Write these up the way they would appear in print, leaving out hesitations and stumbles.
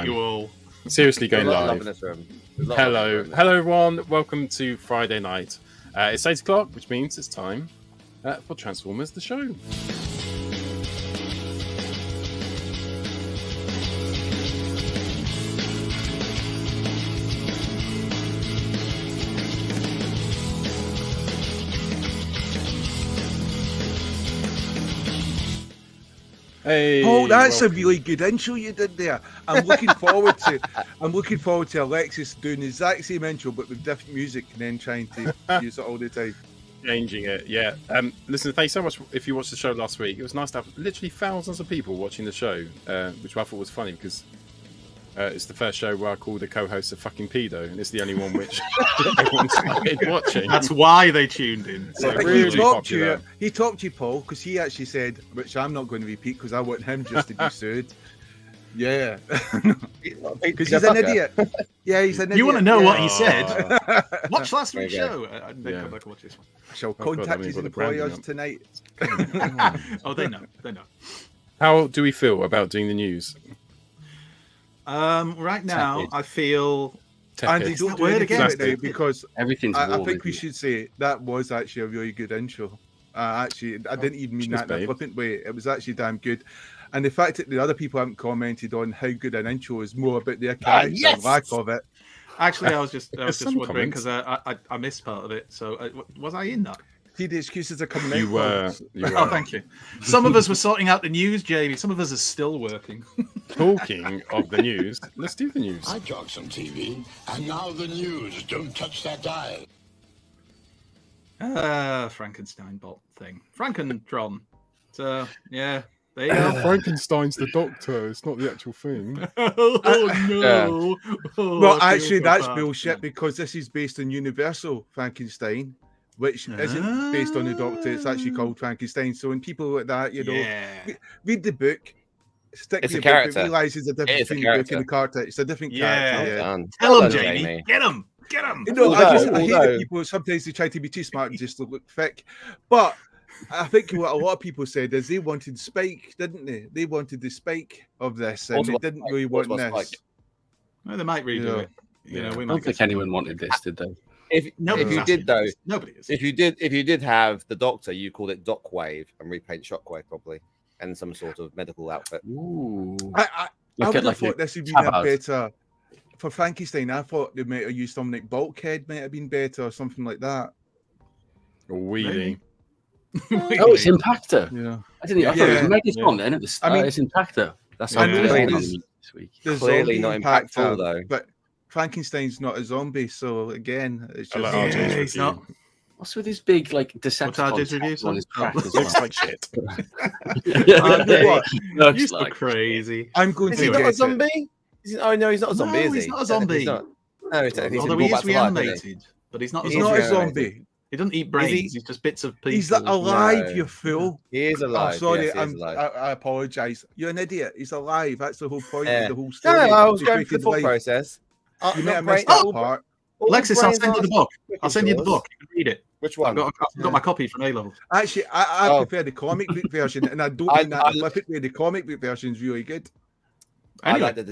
You all seriously going live. Hello, everyone. Welcome to Friday night. It's 8 o'clock, which means it's time for Transformers the show. Hey, oh, that's a really good intro you did there. I'm looking forward to Alexis doing the exact same intro but with different music and then trying to use it all the time. Changing it, yeah. Listen, thanks so much if you watched the show last week. It was nice to have literally thousands of people watching the show, which I thought was funny because it's the first show where I called the co-host a fucking pedo, and it's the only one which everyone started watching. That's why they tuned in. So really he talked to you, Paul, because he actually said, which I'm not going to repeat because I want him just to be sued. Yeah, because he's an idiot. Yeah, he's an idiot. You want to know what he said? Watch last week's show. Then come back and watch this one. I shall contact his employers tonight. Oh, they know. How do we feel about doing the news? Right now, I feel. And they don't do anything right now because everything's. I think we should say that was actually a really good intro. I didn't even mean that in a flippant way. It was actually damn good. And the fact that the other people haven't commented on how good an intro is more about their character and lack of it. Actually, I was just wondering because I missed part of it. So was I in that? See, the excuses are coming out. You were. Oh, thank you. Some of us were sorting out the news, Jamie. Some of us are still working. Talking of the news, let's do the news. I talk some TV, and now the news. Don't touch that dial. Frankenstein bot thing. Frankentron. So, yeah. There you go. Frankenstein's the doctor. It's not the actual thing. Oh, no. Oh, well, actually, that's bullshit because this is based on Universal Frankenstein, which isn't based on the Doctor. It's actually called Frankenstein. So when people like that, read the book, stick to the book, but realise there's a difference between the book and the character. It's a different character. Yeah. Tell him, Jamie. Get him. You know, I hate that people sometimes they try to be too smart and just look thick. But I think what a lot of people said is they wanted Spike, didn't they? They wanted the Spike of this, and they didn't really want this. Well, they might redo it. We I don't think anyone wanted this, did they? If you did though, nobody is. If you did have the Doctor, you called it Dockwave and repaint Shockwave probably, and some sort of medical outfit. Ooh. I would have thought this would be better for Frankenstein. I thought they might have used something like Bulkhead, might have been better or something like that. Wheelie. Oh, it's Impactor. Yeah, I didn't. I thought it was Megatron. Then it's Impactor. That's how this week. Clearly not impactful though. But Frankenstein's not a zombie, so again, it's just he's not. What's with his big Decepticon on his crack? Looks like shit. You're so crazy. I'm going is to. Is he not a zombie? Oh no, he's not a zombie. No, is he? He's not a zombie. Although he is reanimated, but he's not. He's not a zombie. He doesn't eat brains. He's just bits of people. He's alive, you fool. He is alive. I'm sorry, yes, I apologise. You're an idiot. He's alive. That's the whole point of the whole story. No, I was going through the full process. You may have missed that part. Alexis, I'll send you the book. I'll send you the book. You can read it. Which one? I've got my copy from A-level. Actually, I prefer the comic book version, and I don't mean that flippantly. The comic book version is really good. Anyway, I like the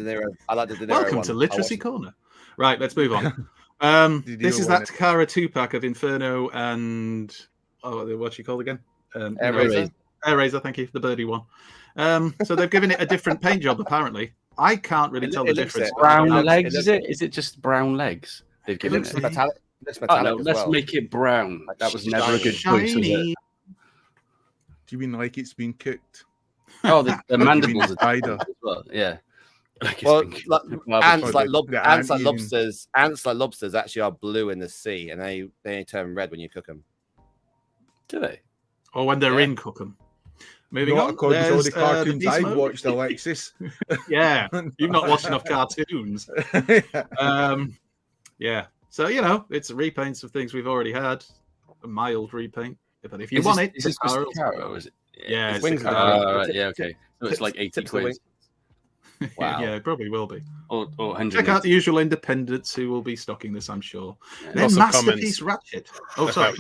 De Niro. Welcome to Literacy Corner. Right, let's move on. This is that Takara 2-pack of Inferno and what's she called again? Air Razor, thank you, the birdie one. So they've given it a different paint job apparently. I can't really tell the difference. Brown legs, is it? Is it just brown legs they've given it? Metallic. Let's make it brown. That was never a good choice, was it? Do you mean like it's been cooked? Oh, the mandibles are either. Well, yeah. Well, ants like lobsters actually are blue in the sea, and they turn red when you cook them. Do they? Or when they're in cook them. Moving on. According to all the cartoons I've watched, Alexis. Yeah, you've not watched enough cartoons. Yeah. So it's repaints of things we've already had. A mild repaint, but if you want it, is this Takara, or is it? Yeah, it's wings. Right, yeah, okay. So it's like 80 quid. Wow. Yeah, it probably will be. Or 100. Check out the usual independents who will be stocking this, I'm sure. Yeah. Then Masterpiece Ratchet. Oh, sorry.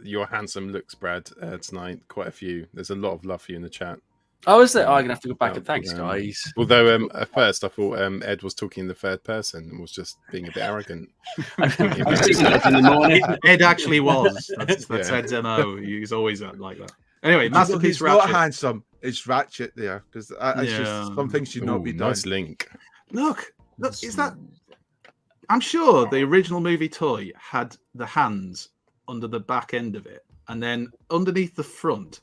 Your handsome looks, Brad, tonight. Quite a few. There's a lot of love for you in the chat. Oh, is it? Oh, I'm gonna have to go back and thanks, guys. Although at first I thought Ed was talking in the third person and was just being a bit arrogant. Ed actually was. That's Ed's MO. He's always like that. Anyway, masterpiece he's Ratchet. not handsome. It's Ratchet there because just some things should not be done. Nice link. Look, is that? I'm sure the original movie toy had the hands under the back end of it, and then underneath the front,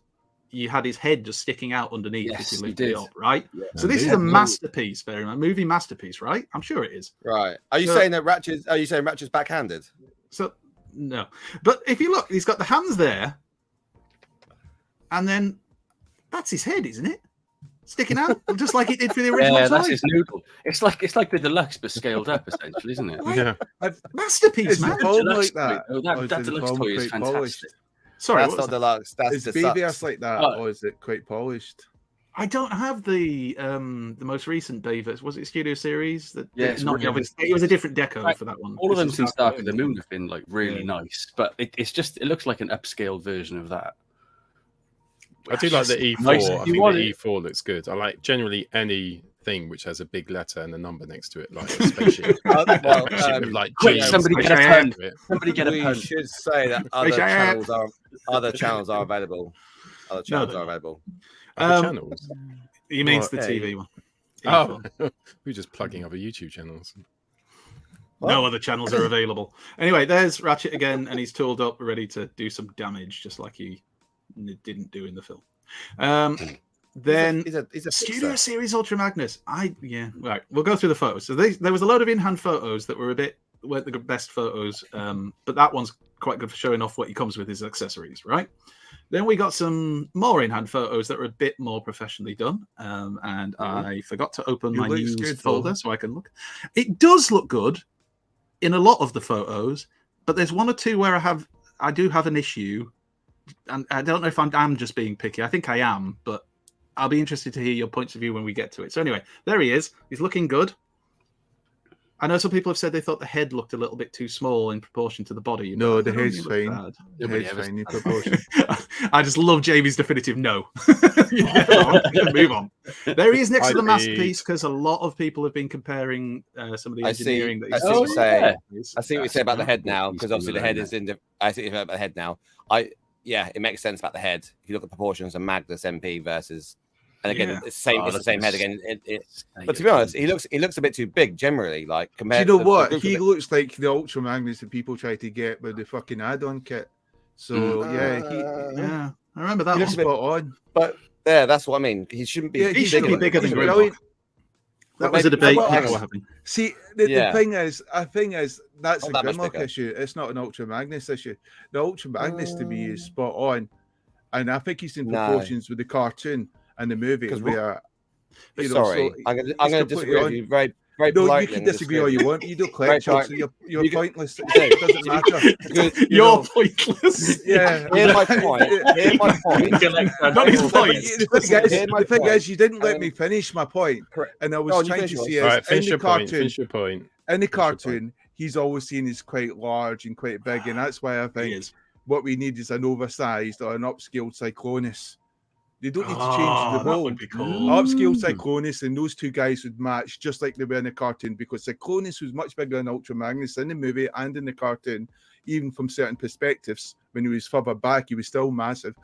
you had his head just sticking out underneath. Yes, if you looked it up, right? Yeah. So this is a masterpiece, bear in mind, movie masterpiece, right? I'm sure it is. Right. Are you saying that Ratchet? Are you saying Ratchet's backhanded? So no, but if you look, he's got the hands there, and then that's his head, isn't it? Sticking out, just like it did for the original. Yeah, that's his noodle. It's like the deluxe, but scaled up, essentially, isn't it? Yeah, masterpiece, man. Like that. That deluxe toy is fantastic. Polished? Sorry, that's not deluxe. That's is BVS like that, or is it quite polished? I don't have the most recent Bayverse. Was it Studio Series? Yes, it was a different deco for that one. All of them since Dark of the Moon have been like really nice, but it looks like an upscaled version of that. I do like the E4. I think the E4 looks good. I like generally anything which has a big letter and a number next to it, like a spaceship. Somebody get a pen. Somebody get a pen. We should say that other channels are available. Other channels are available. Other channels? He means the TV one. Oh, we're just plugging other YouTube channels. No other channels are available. Anyway, there's Ratchet again, and he's tooled up, ready to do some damage, just like he didn't do in the film. Then he's a Studio Series Ultra Magnus. Right. We'll go through the photos. So there was a load of in-hand photos that weren't the best photos, but that one's quite good for showing off what he comes with his accessories, right? Then we got some more in-hand photos that were a bit more professionally done, and I forgot to open my news folder so I can look. It does look good in a lot of the photos, but there's one or two where I do have an issue. And I don't know if I'm just being picky. I think I am, but I'll be interested to hear your points of view when we get to it. So anyway, there he is. He's looking good. I know some people have said they thought the head looked a little bit too small in proportion to the body. No, the head's fine. The head's fine in proportion. I just love Jamie's definitive no. Move on. There he is next to the masterpiece, because a lot of people have been comparing some of the engineering that he's I see what you say about the head now, because obviously the head is in the. I see about the head now. Yeah, it makes sense about the head. If you look at proportions of Magnus MP versus, and again, it's the same head again. But to be honest, he looks a bit too big generally. Like compared. Do you know what? He looks like the Ultra Magnus that people try to get with the fucking add-on kit. So I remember that. He looks spot on. But that's what I mean. He shouldn't be. He should be bigger than Grimlock. That was a debate. See, the thing is, that's a Grimlock issue. It's not an Ultra Magnus issue. The Ultra Magnus to me is spot on, and I think he's in proportions with the cartoon and the movie. Where, sorry, I'm going to disagree with you very no, you can disagree all you want. You don't collect so you're pointless. It doesn't matter. You're pointless. Yeah. Here's my point. Not his point. The thing is, you didn't let me finish my point. And I was trying to see it in the cartoon. Finish your point. In the cartoon, he's always seen as quite large and quite big. And that's why I think what we need is an oversized or an upscaled Cyclonus. They don't need to change the mold. Would be cool. Upscale Cyclonus and those two guys would match just like they were in the cartoon, because Cyclonus was much bigger than Ultra Magnus in the movie and in the cartoon, even from certain perspectives. When he was further back, he was still massive.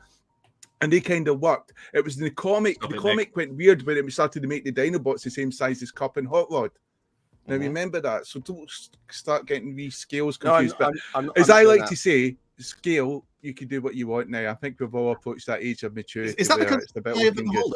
And they kind of worked. It was in the comic. The comic went weird when it started to make the Dinobots the same size as Cup and Hot Rod. Now remember that. So don't start getting these scales confused. As I like to say, scale, you can do what you want now. I think we've all approached that age of maturity. Is that because it's a bit looking good?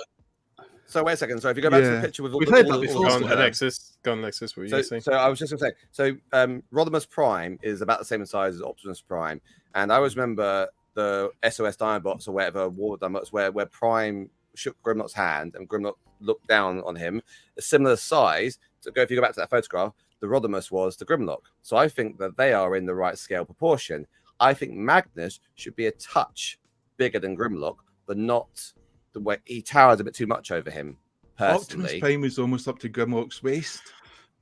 So wait a second. So if you go back to the picture with all we've heard that before. Go on, Alexis. What were you saying? So I was just going to say. So Rodimus Prime is about the same size as Optimus Prime, and I always remember the SOS Dinobots or whatever War Dinobots where Prime shook Grimlock's hand and Grimlock looked down on him. A similar size. So if you go back to that photograph, the Rodimus was the Grimlock. So I think that they are in the right scale proportion. I think Magnus should be a touch bigger than Grimlock, but not the way he towers a bit too much over him. Personally, Optimus Prime was almost up to Grimlock's waist.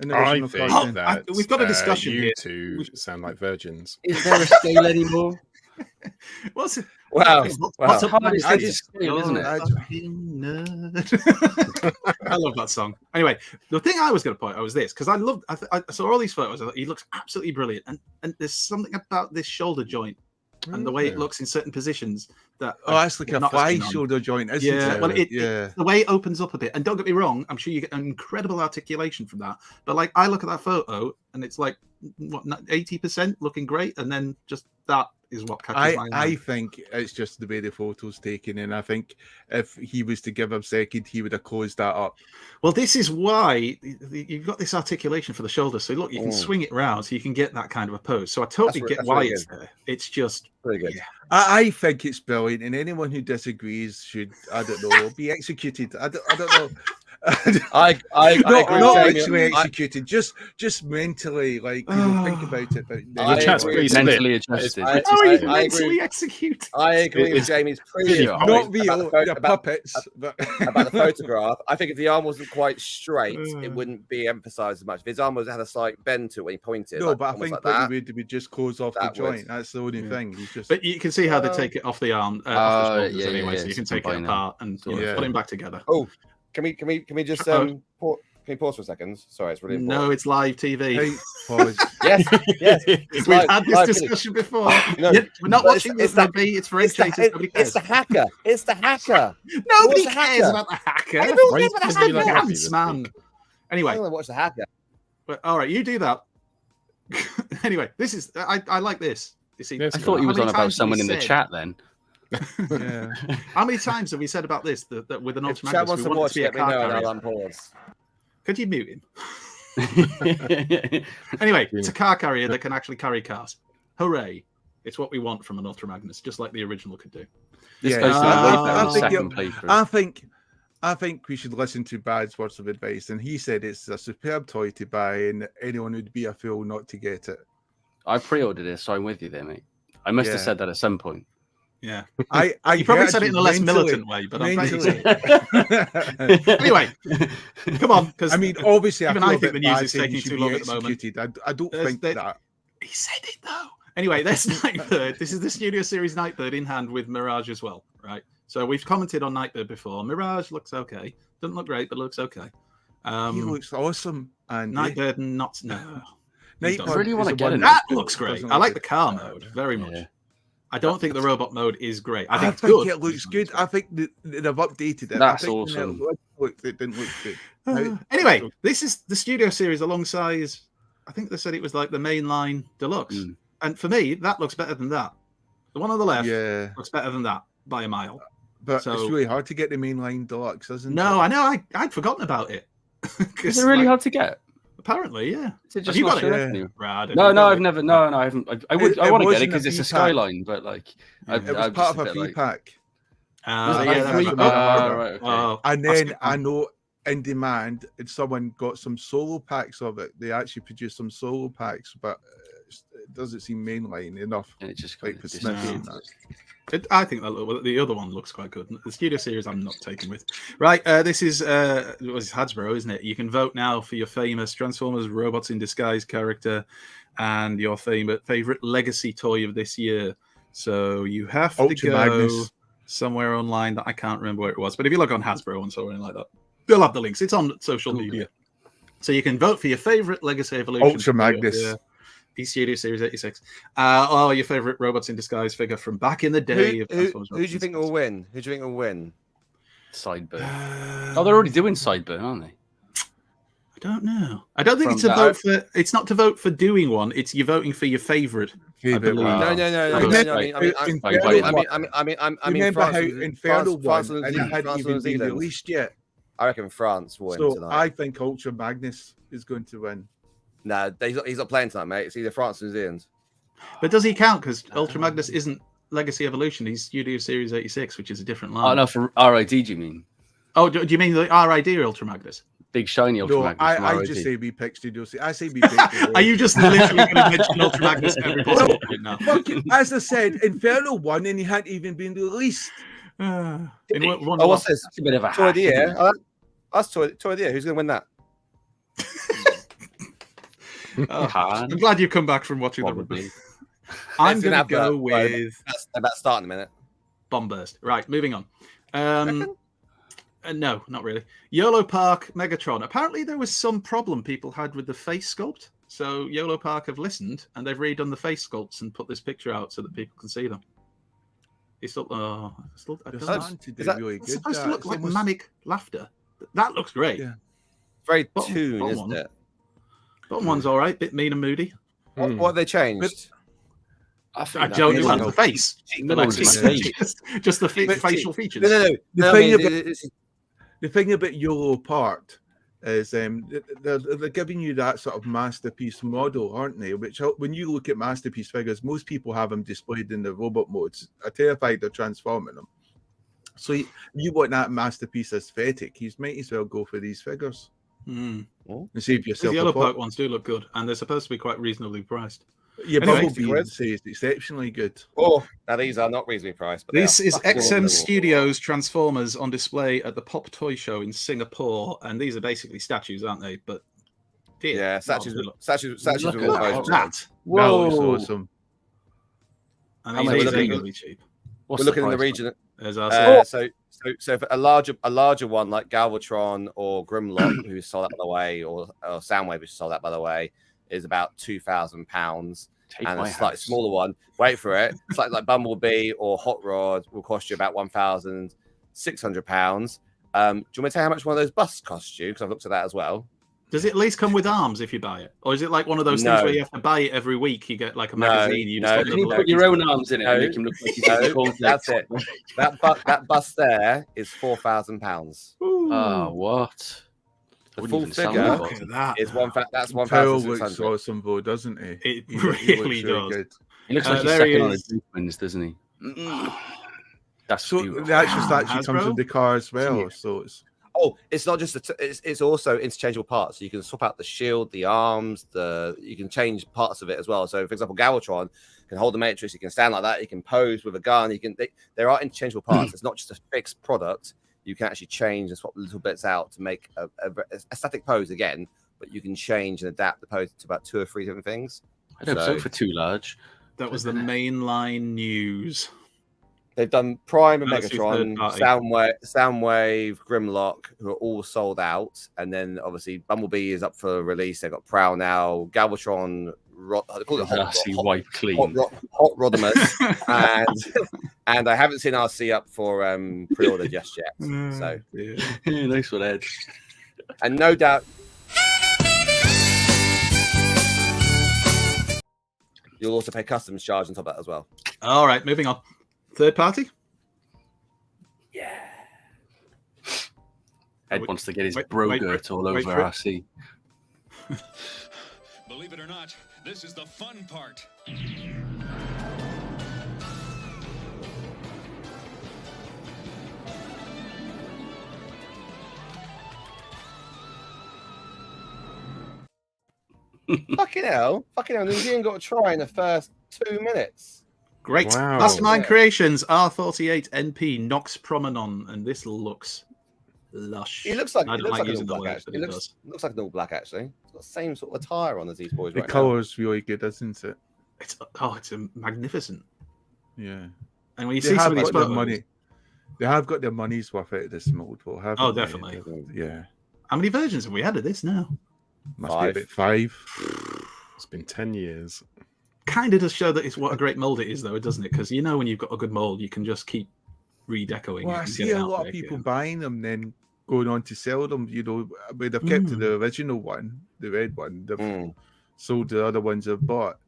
I think that we've got a discussion you here. two sound like virgins. Is there a scale anymore? Wow. What's up, hard man? to scale, isn't it? I love that song. Anyway, the thing I was going to point out was this, because I saw all these photos. I thought he looks absolutely brilliant, and there's something about this shoulder joint and the way it looks in certain positions that that's like a fly shoulder joint, isn't it? Well, the way it opens up a bit, and don't get me wrong, I'm sure you get an incredible articulation from that. But like, I look at that photo, and it's like what 80% looking great, and then just that is what catches my eye. I think it's just the way the photo's taken, and I think if he was to give him second, he would have closed that up. Well, this is why you've got this articulation for the shoulder. So look, you can swing it round, so you can get that kind of a pose. So I totally get why it's there. It's just pretty good. Yeah. I think it's brilliant, and anyone who disagrees should, I don't know, be executed. I don't know. I not agree, actually executed, just mentally, like think about it. But the chat's pretty mentally adjusted. How are you mentally executed? I agree with Jamie's previous point not real, they're puppets. About the photograph. I think if the arm wasn't quite straight, it wouldn't be emphasised as much. If his arm had a slight bend to it when he pointed. No, like, but I think like what he would just close off the joint. That's the only thing. He's just. But you can see how they take it off the arm, off the shoulders anyway, so you can take it apart and put him back together. Oh. Can we just can we pause for a second? Sorry, it's really important. No, it's live TV. Yes. We've had this discussion before. No, we're not watching this movie. It's for educators. Nobody cares. It's the hacker. It's the hacker. Nobody cares about the hacker. I don't care about the hacker. Man. Anyway, I want to watch the hacker. But, all right, you do that. Anyway, this is I like this. You see, I thought he was on about someone in the chat then. Yeah. How many times have we said about this that with an If Ultra Chad Magnus wants we to want watch to be a it, let me car know and carrier? I'll unpause. Could you mute him? Anyway, it's a car carrier that can actually carry cars. Hooray! It's what we want from an Ultra Magnus, just like the original could do. I think we should listen to Bad's words of advice, and he said it's a superb toy to buy, and anyone would be a fool not to get it. I pre-ordered it, so I'm with you there, mate. I must have said that at some point. Yeah, you probably said it in a less militant way, but I'm anyway, come on, because I mean, obviously, even I think the news is taking too long at the moment. I don't think that he said it though. Anyway, that's Nightbird. This is the Studio Series Nightbird in hand with Mirage as well, right? So we've commented on Nightbird before. Mirage looks okay. Doesn't look great, but looks okay. He looks awesome. And Nightbird, not no. I really want to get it. That looks great. I like the car mode very much. I don't think the robot mode is great. I think it's good. It looks good. I think they've updated it. That's awesome. It didn't look good. Anyway, this is the Studio Series alongside, I think they said it was like the mainline deluxe. And for me, that looks better than that. The one on the left looks better than that by a mile. But it's really hard to get the mainline deluxe, isn't it? No, I know. I'd forgotten about it. Is it really hard to get? Apparently, yeah. Have you got it? No, I've never. No, I haven't. I want to get it because it's a Skyline, but like, it was part of a free pack. Right. And then I know in demand, and someone got some solo packs of it. They actually produced some solo packs, but it doesn't seem mainline enough. And it just like I think that the other one looks quite good. The Studio Series I'm not taking with. Right, this is Hasbro, isn't it? You can vote now for your famous Transformers Robots in Disguise character and your favorite legacy toy of this year. So you have to go Magnus. Somewhere online that I can't remember where it was. But if you look on Hasbro and so on like that, they'll have the links. It's on social media. So you can vote for your favorite Legacy Evolution. Ultra Magnus. Studio Series 86. Or your favorite Robots in Disguise figure from back in the day. Who do you think will win? Who do you think will win? Sideburn. They're already doing Sideburn, aren't they? I don't know. I don't think it's a vote for. It's not to vote for doing one. It's you're voting for your favorite. I believe. No. I mean, remember how Inferno won and it hadn't even been released yet. I reckon France will win tonight. I think Ultra Magnus is going to win. No, he's not playing tonight, mate. It's either France or New Zealand. But does he count? Because Ultra Magnus isn't Legacy Evolution. He's Studio Series 86, which is a different line. Oh, no, for RID, do you mean? Oh, do you mean the RID or Ultra Magnus? Big shiny Ultra Magnus. I just say we pick Studio Series. I say we pick. Are you just literally going to mention Ultra Magnus every possible point now? As I said, Inferno won and he hadn't even been released. What's this? That's a bit of a Toy of the Year. That's Toy of the Year. Who's going to win that? I'm glad you've come back from watching the rugby. I'm going to go with. That's about starting in a minute. bomb burst. Right, moving on. No, not really. YOLO Park Megatron. Apparently, there was some problem people had with the face sculpt. So YOLO Park have listened and they've redone the face sculpts and put this picture out so that people can see them. It's still, it's supposed to look like manic laughter. That looks great. Yeah. Very toon, isn't it? Bottom one's all right. Bit mean and moody. What have they changed? I don't know the face. Just the facial features. The thing about YOLO Park is they're giving you that sort of masterpiece model, aren't they? Which, when you look at masterpiece figures, most people have them displayed in the robot modes. Are terrified they're transforming them. So you want that masterpiece aesthetic, you might as well go for these figures. And save yourself. The YOLO Park ones do look good, and they're supposed to be quite reasonably priced. Yeah, Bumblebee is exceptionally good. Oh, now these are not reasonably priced. But this is XM Studios Transformers on display at the Pop Toy Show in Singapore, and these are basically statues, aren't they? But yeah, statues. Look at that! Whoa, that looks awesome. And these are going to be cheap. We're looking in the region. So for a larger one like Galvatron or Grimlock, who's sold out by the way, or Soundwave, who's sold out by the way, is about £2,000, and a slightly smaller one, wait for it, it's like Bumblebee or Hot Rod will cost you about £1,600. Do you want me to tell you how much one of those busts cost you? Because I've looked at that as well. Does it at least come with arms if you buy it, or is it like one of those things where you have to buy it every week? You get like a magazine. You put your own arms in it and make him look like he's that's it. That bust there is £4,000. Oh, what? The full figure is that's $1,600. Looks awesome, though, doesn't he? It really does. Good. He looks like he's second on the Doofens, doesn't he? That's so beautiful. The actual statue comes in the car as well. So it's not just it's also interchangeable parts. So you can swap out the shield, the arms, you can change parts of it as well. So, for example, Galvatron can hold the Matrix. You can stand like that. You can pose with a gun. There are interchangeable parts. It's not just a fixed product. You can actually change and swap little bits out to make a static pose again, but you can change and adapt the pose to about 2 or 3 different things. I don't so for too large. That was the mainline news. They've done Prime and Megatron, Soundwave, Grimlock, who are all sold out, and then obviously Bumblebee is up for release. They've got Prowl now, Galvatron. They call it Hot Rodimus, and I haven't seen RC up for pre-order just yet. So nice one, Ed. And no doubt, you'll also pay customs charge on top of that as well. All right, moving on. Third party. Yeah. Ed wants to get his brogurt all over RC. Believe it or not, this is the fun part. Fucking hell, New Zealand got a try in the first 2 minutes. Great. Wow. Mastermind Creations R48 NP Nox Promenon, and this looks lush. It looks like an all black. It looks like an all black actually. It's got the same sort of attire on as these boys. The colour's really good, isn't it? It's magnificent. Yeah. And when you see some of these photos, they have got their money's worth out of this mold. Oh, definitely. Yeah. How many versions have we had of this now? Must be about 5. It's been 10 years. Kind of does show that it's what a great mold it is, though, doesn't it? Because when you've got a good mold, you can just keep redecoing. Well, I see a lot of people buying them, then going on to sell them. Where they've kept to the original one, the red one. They've sold the other ones they've bought.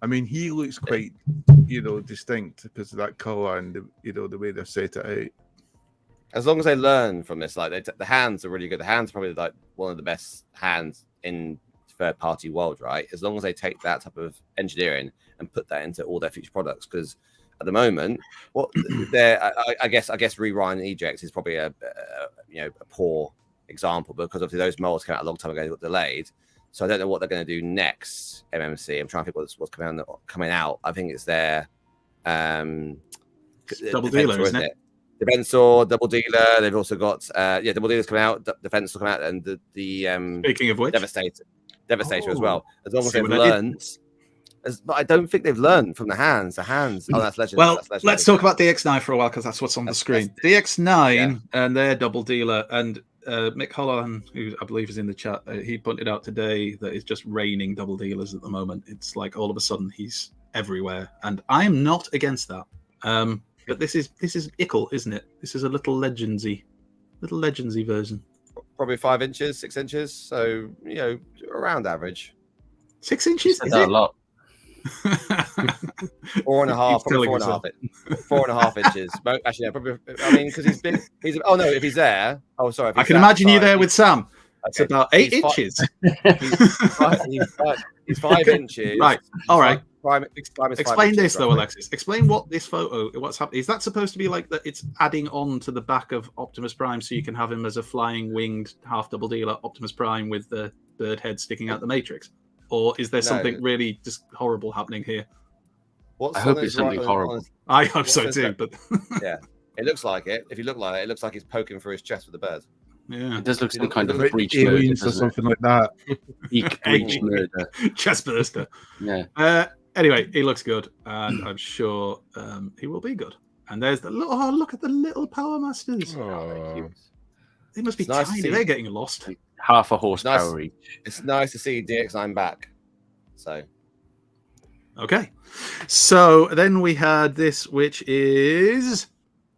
I mean, he looks quite, distinct because of that color and the way they've set it out. As long as they learn from this, like the hands are really good. The hands are probably like one of the best hands in third-party world, right? As long as they take that type of engineering and put that into all their future products, because at the moment, I guess Rewrite and Eject is probably a poor example, because obviously those molds came out a long time ago and got delayed. So I don't know what they're going to do next. MMC. I'm trying to think what's coming out. I think it's their Double Dealer, isn't it? Defensor, Double Dealer. They've also got Double Dealer's coming out. Defensor coming out, and the speaking of which, Devastator as well. As long as they've learned, But I don't think they've learned from the hands. The hands. Oh, that's Legends. Well, that's Legends. let's talk about DX9 for a while because that's what's on the screen. DX9 and their double dealer, and Mick Holland, who I believe is in the chat, he pointed out today that it's just raining double dealers at the moment. It's like all of a sudden he's everywhere, and I am not against that. But this is Ickle, isn't it? This is a little legendsy version. Probably 5 inches, 6 inches. So around average. 6 inches? Is a it? lot. 4.5, probably 4.5 inches. Actually, no, probably. I mean, because he's big. If he's there. Oh, sorry. I can imagine you there with Sam. It's about 8 inches. He's 5 inches. Right. All right. Explain this though, Alexis. Explain what this photo. What's happening? Is that supposed to be like that? It's adding on to the back of Optimus Prime, so you can have him as a flying winged half double dealer Optimus Prime with the bird head sticking out the Matrix, or is there something really just horrible happening here? I hope it's something horrible. I hope so too. But yeah, it looks like it. If you look like it, it looks like he's poking through his chest with a bird. Yeah, it does look some kind of breach aliens or something like that. Breach murder, chest burster. Yeah. Anyway, he looks good, and I'm sure he will be good. And there's the look at the little Power Masters. Oh. They must be tiny. They're getting lost. Half a horsepower each. It's nice to see DX9 back. So. Okay. So then we had this, which is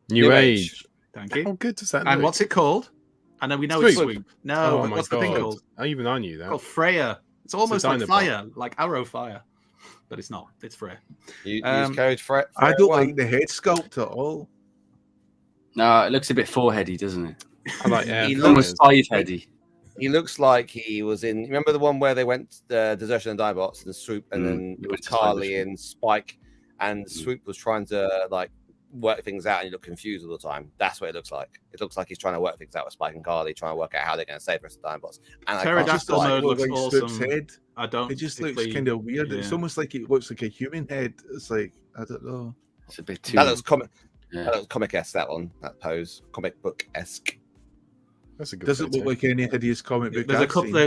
New Age. Thank you. How good does that look? And what's it called? And then we know it's Swoop. No, but what's the thing called? Even I knew that. It's called Freya. It's almost like fire, like arrow fire. But it's not. It's Freya. You use code Freya. I don't like the head sculpt at all. No, it looks a bit four-heady, doesn't it? I like almost five-heady. He looks like he was in. Remember the one where they went Desertion and Diebots and Swoop, and then it was Carly and Spike, and Swoop was trying to like work things out, and he looked confused all the time. That's what it looks like. It looks like he's trying to work things out with Spike and Carly, trying to work out how they're going to save the rest of the Diebots. And Pterodactyl mode looks awesome. Head. I don't. It just looks kind of weird. Yeah. It's almost like it looks like a human head. It's like I don't know. It's a bit too. That looks comic. Yeah. That looks comic-esque. That one, that pose, comic book-esque. That's a good. Doesn't look like any hideous comic book. There's a couple.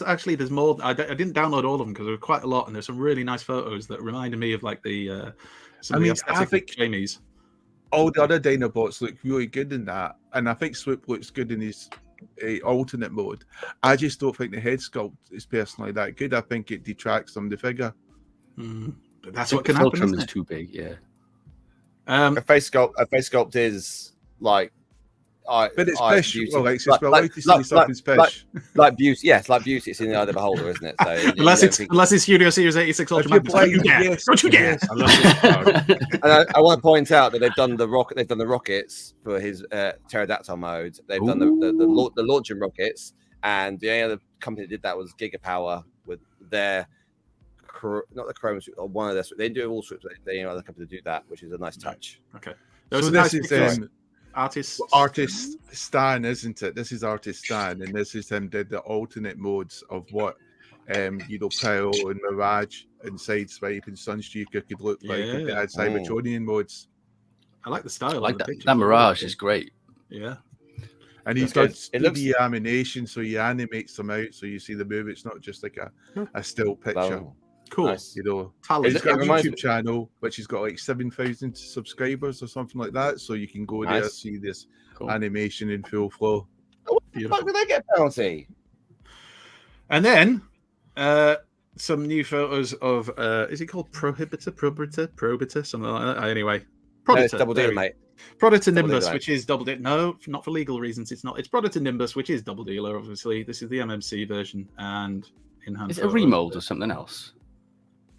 Actually, there's more. I didn't download all of them because there were quite a lot, and there's some really nice photos that reminded me of like the. I think Jamie's. All the other Dinobots look really good in that, and I think Swoop looks good in his alternate mode. I just don't think the head sculpt is personally that good. I think it detracts from the figure. But that's what can happen. Fultrum is too big, yeah. A face sculpt is like. But it's fish, Alexis. We're allowed to see something's fish. Like beauty, yes, like beauty. It's in the eye of the beholder, isn't it? So unless it's Studio Series 86 Ultra Magnus. Don't you dare! Don't you dare! And I want to point out that they've done the rocket. They've done the rockets for his pterodactyl mode. They've done the launching rockets, and the only other company that did that was Gigapower with their not the Chrome suit or one of their. They do all sorts. They other company to do that, which is a nice touch. Okay. So this is Artist Stan, isn't it? This is Artist Stan, and this is him did the alternate modes of what Pyro and Mirage and Sideswipe and Sunstreaker could look like if they had Cybertronian modes. I like the style. I like that. That Mirage is great. Yeah. And he's got 3D animation, so he animates them out, so you see the move. It's not just like a still picture. Cool. Nice. You know, he's got a YouTube channel which has got like 7,000 subscribers or something like that. So you can go there and see this animation in full flow. What the fuck did they get penalty? And then some new photos of is it called Probiter, something like that. Anyway, Predator, double dealer, mate. Predator Nimbus, which is double dealer. No, not for legal reasons. It's not. It's Predator Nimbus, which is double dealer. Obviously, this is the MMC version and in-hand. Is it a remold or something else?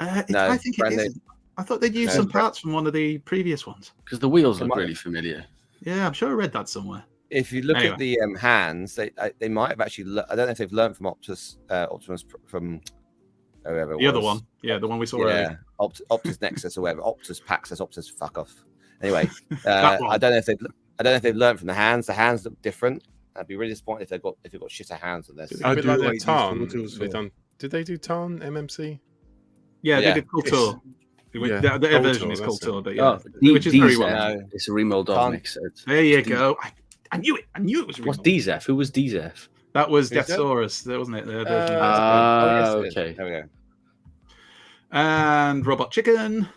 No, I think it is. I thought they'd used some parts from one of the previous ones. Because the wheels look really familiar. Yeah, I'm sure I read that somewhere. If you look at the hands, they might have actually. I don't know if they've learned from Optimus from whoever. The other one, the one we saw earlier. Optus Nexus or whatever. Optus Paxus. Optus fuck off. Anyway, I don't know if they've learned from the hands. The hands look different. I'd be really disappointed if they've got shitter hands on this. I do like Tarn. Did they do Tarn MMC? Yeah, they did Culture. Their version is Culture, but which is very well. It's a remold of Nexus. There you go. I knew it. I knew it was. What's DZF? Who was DZF? That was Deathsaurus, wasn't it? Okay. There we And Robot Chicken.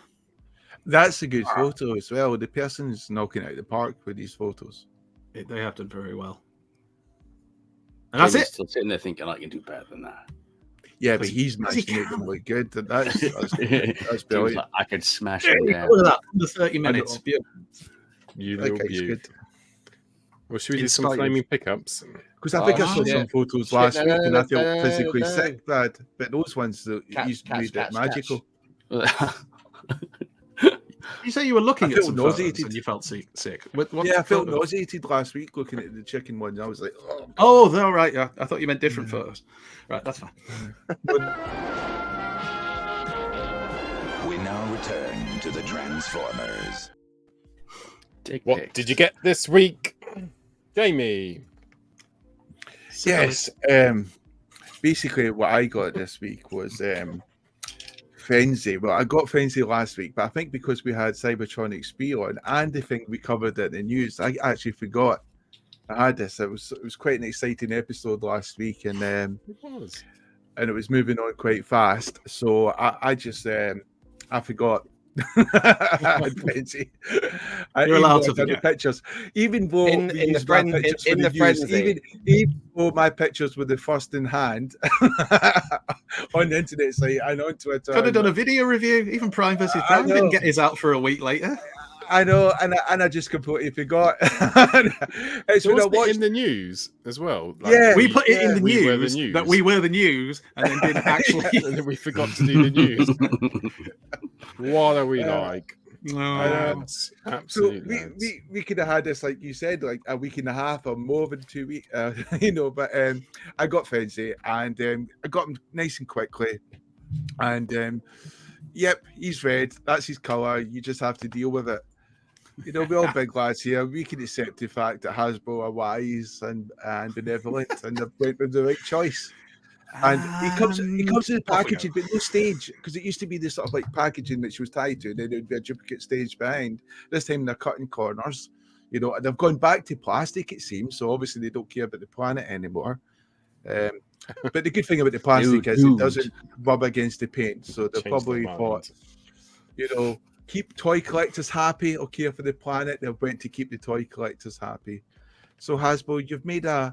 That's a good photo as well. The person's knocking out the park with these photos. They have done very well. And that's it. Still sitting there thinking I can do better than that. Yeah, but he's managed to make them look good. That's brilliant. Like I could smash it down. Look at that. Under 30 minutes. You little beaut. Well, should we do some Inspired. flaming pickups? Because I think I saw some photos last week and I felt physically sick, Brad. But those ones, he's made it magical. You say you were looking at some nauseated. photos and you felt sick. I felt nauseated last week looking at the chicken one. I was like, oh, all right. Yeah, I thought you meant different photos. Right, that's fine. We now return to the Transformers. What did you get this week, Jamie? Yes. Basically, what I got this week was Frenzy. Well, I got Frenzy last week, but I think because we had Cybertronic Speed on and the thing we covered in the news, I actually forgot I had this. It was quite an exciting episode last week, and it was moving on quite fast. So I just I forgot. I had Frenzy. You're allowed to forget. The pictures, even though in the Frenzy. Even though my pictures were the first in hand on the internet site and on Twitter. Could have done a video review. Even Prime vs. Prime didn't get his out for a week later. I know, and I just completely forgot. It's so when I watched in the news as well. Like, yeah, we put it in the we news, were the news that we were the news, and then didn't actually. And then we forgot to do the news. What are we like? No, absolutely. So we could have had this, like you said, like a week and a half or more than 2 weeks, But I got Frenzy, and I got him nice and quickly, and yep, he's red. That's his color. You just have to deal with it. We're all big lads here. We can accept the fact that Hasbro are wise and benevolent, and they've went with the right choice. And he comes with a packaging, but no stage, because it used to be this sort of like packaging that she was tied to. Then there would be a duplicate stage behind. This time they're cutting corners, and they've gone back to plastic, it seems. So obviously they don't care about the planet anymore. But the good thing about the plastic is it doesn't rub against the paint. So they probably thought, keep toy collectors happy or care for the planet. They went to keep the toy collectors happy. So Hasbro, you've made an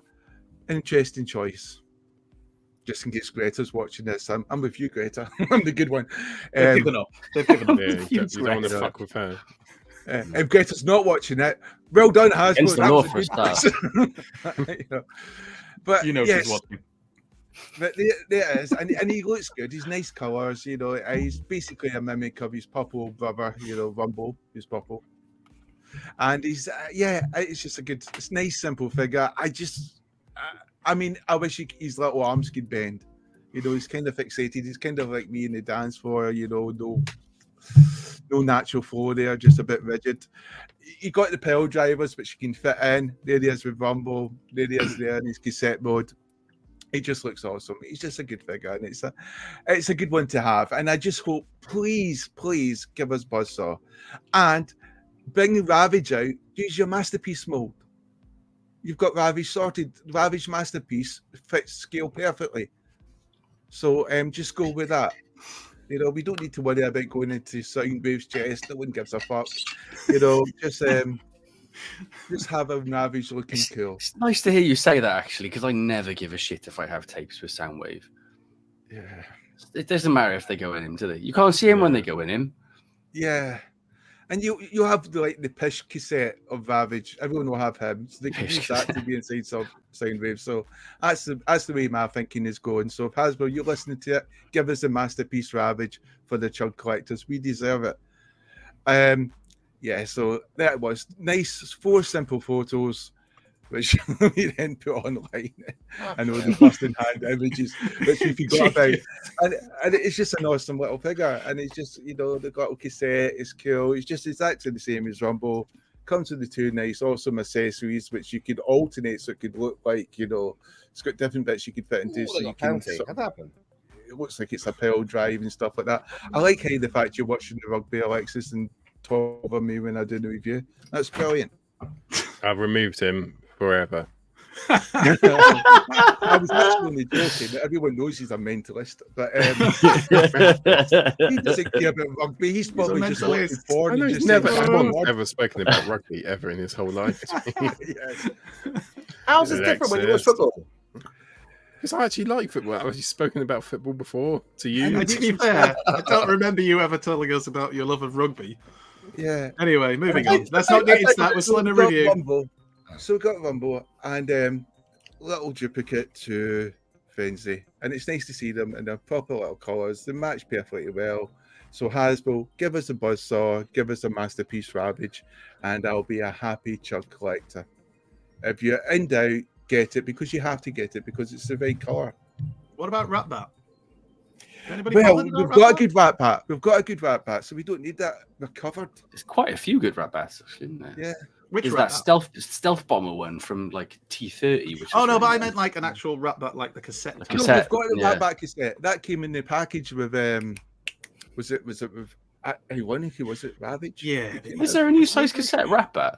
interesting choice. Just in case Greta's watching this, I'm with you, Greta. I'm the good one. They've given up. They've given up. Yeah, you don't want to fuck with her. If Greta's not watching it, well done, Hasbro. Against the law for a start. But she's watching. But there it is, and he looks good. He's nice colours, He's basically a mimic of his purple brother, Rumble, who's purple. And he's it's just it's a nice, simple figure. I wish his little arms could bend. He's kind of fixated. He's kind of like me in the dance floor. No natural flow there, just a bit rigid. He got the pedal drivers, which you can fit in. There he is with Rumble. There he is there in his cassette mode. He just looks awesome. He's just a good figure, and it's a good one to have. And I just hope, please give us Buzzsaw, and bring Ravage out. Use your masterpiece mold. You've got Ravage sorted. Ravage masterpiece fits scale perfectly. So just go with that. We don't need to worry about going into Soundwave's chest. No one gives a fuck. Just have a Ravage looking cool. It's nice to hear you say that, actually, because I never give a shit if I have tapes with Soundwave. Yeah. It doesn't matter if they go in him, do they? You can't see him when they go in him. Yeah. And you have the Pish cassette of Ravage. Everyone will have him. So they can use that to be inside Soundwave. So that's the way my thinking is going. So if Hasbro, you're listening to it, give us the masterpiece Ravage for the chug collectors. We deserve it. So that was nice, 4 simple photos, which we then put online. I know the first in hand images, which we forgot about. And it's just an awesome little figure. And it's just, the little cassette is cool. It's actually the same as Rumble. Comes with the 2 nice, awesome accessories, which you could alternate so it could look like, it's got different bits you could fit into. So you can. What happened? It looks like it's a pedal drive and stuff like that. I like how the fact you're watching the rugby, Alexis, and talk over me when I do the review. That's brilliant. I've removed him forever. I was actually only joking. Everyone knows he's a mentalist, but he doesn't care about rugby. He's probably just looking forward. I know He's he's never ever spoken about rugby ever in his whole life. Yes. How's this different when you watch football? Because I actually like football. Have you spoken about football before to you? And to be fair, I don't remember you ever telling us about your love of rugby. Yeah. Anyway, moving on. Let's not get into that. We're still in a review. Rumble. So we got Rumble and little duplicate to Frenzy. And it's nice to see them in their proper little colours. They match perfectly well. So Hasbro, give us a Buzzsaw, give us a Masterpiece Ravage, and I'll be a happy chug collector. If you're in doubt, get it, because you have to get it, because it's the right colour. What about Ratbat? Well, we've got a good Ratbat. We've got a good Ratbat, so we don't need that. We're covered. There's quite a few good Ratbats, actually, isn't there? Yeah. Which There's that stealth bomber one from like T30. Which oh no, really but I meant like an actual Ratbat, like the cassette. No, we've got the Ratbat cassette. That came in the package with was it with ironically, was it Ravage? Yeah. Is there a new size cassette Ratbat?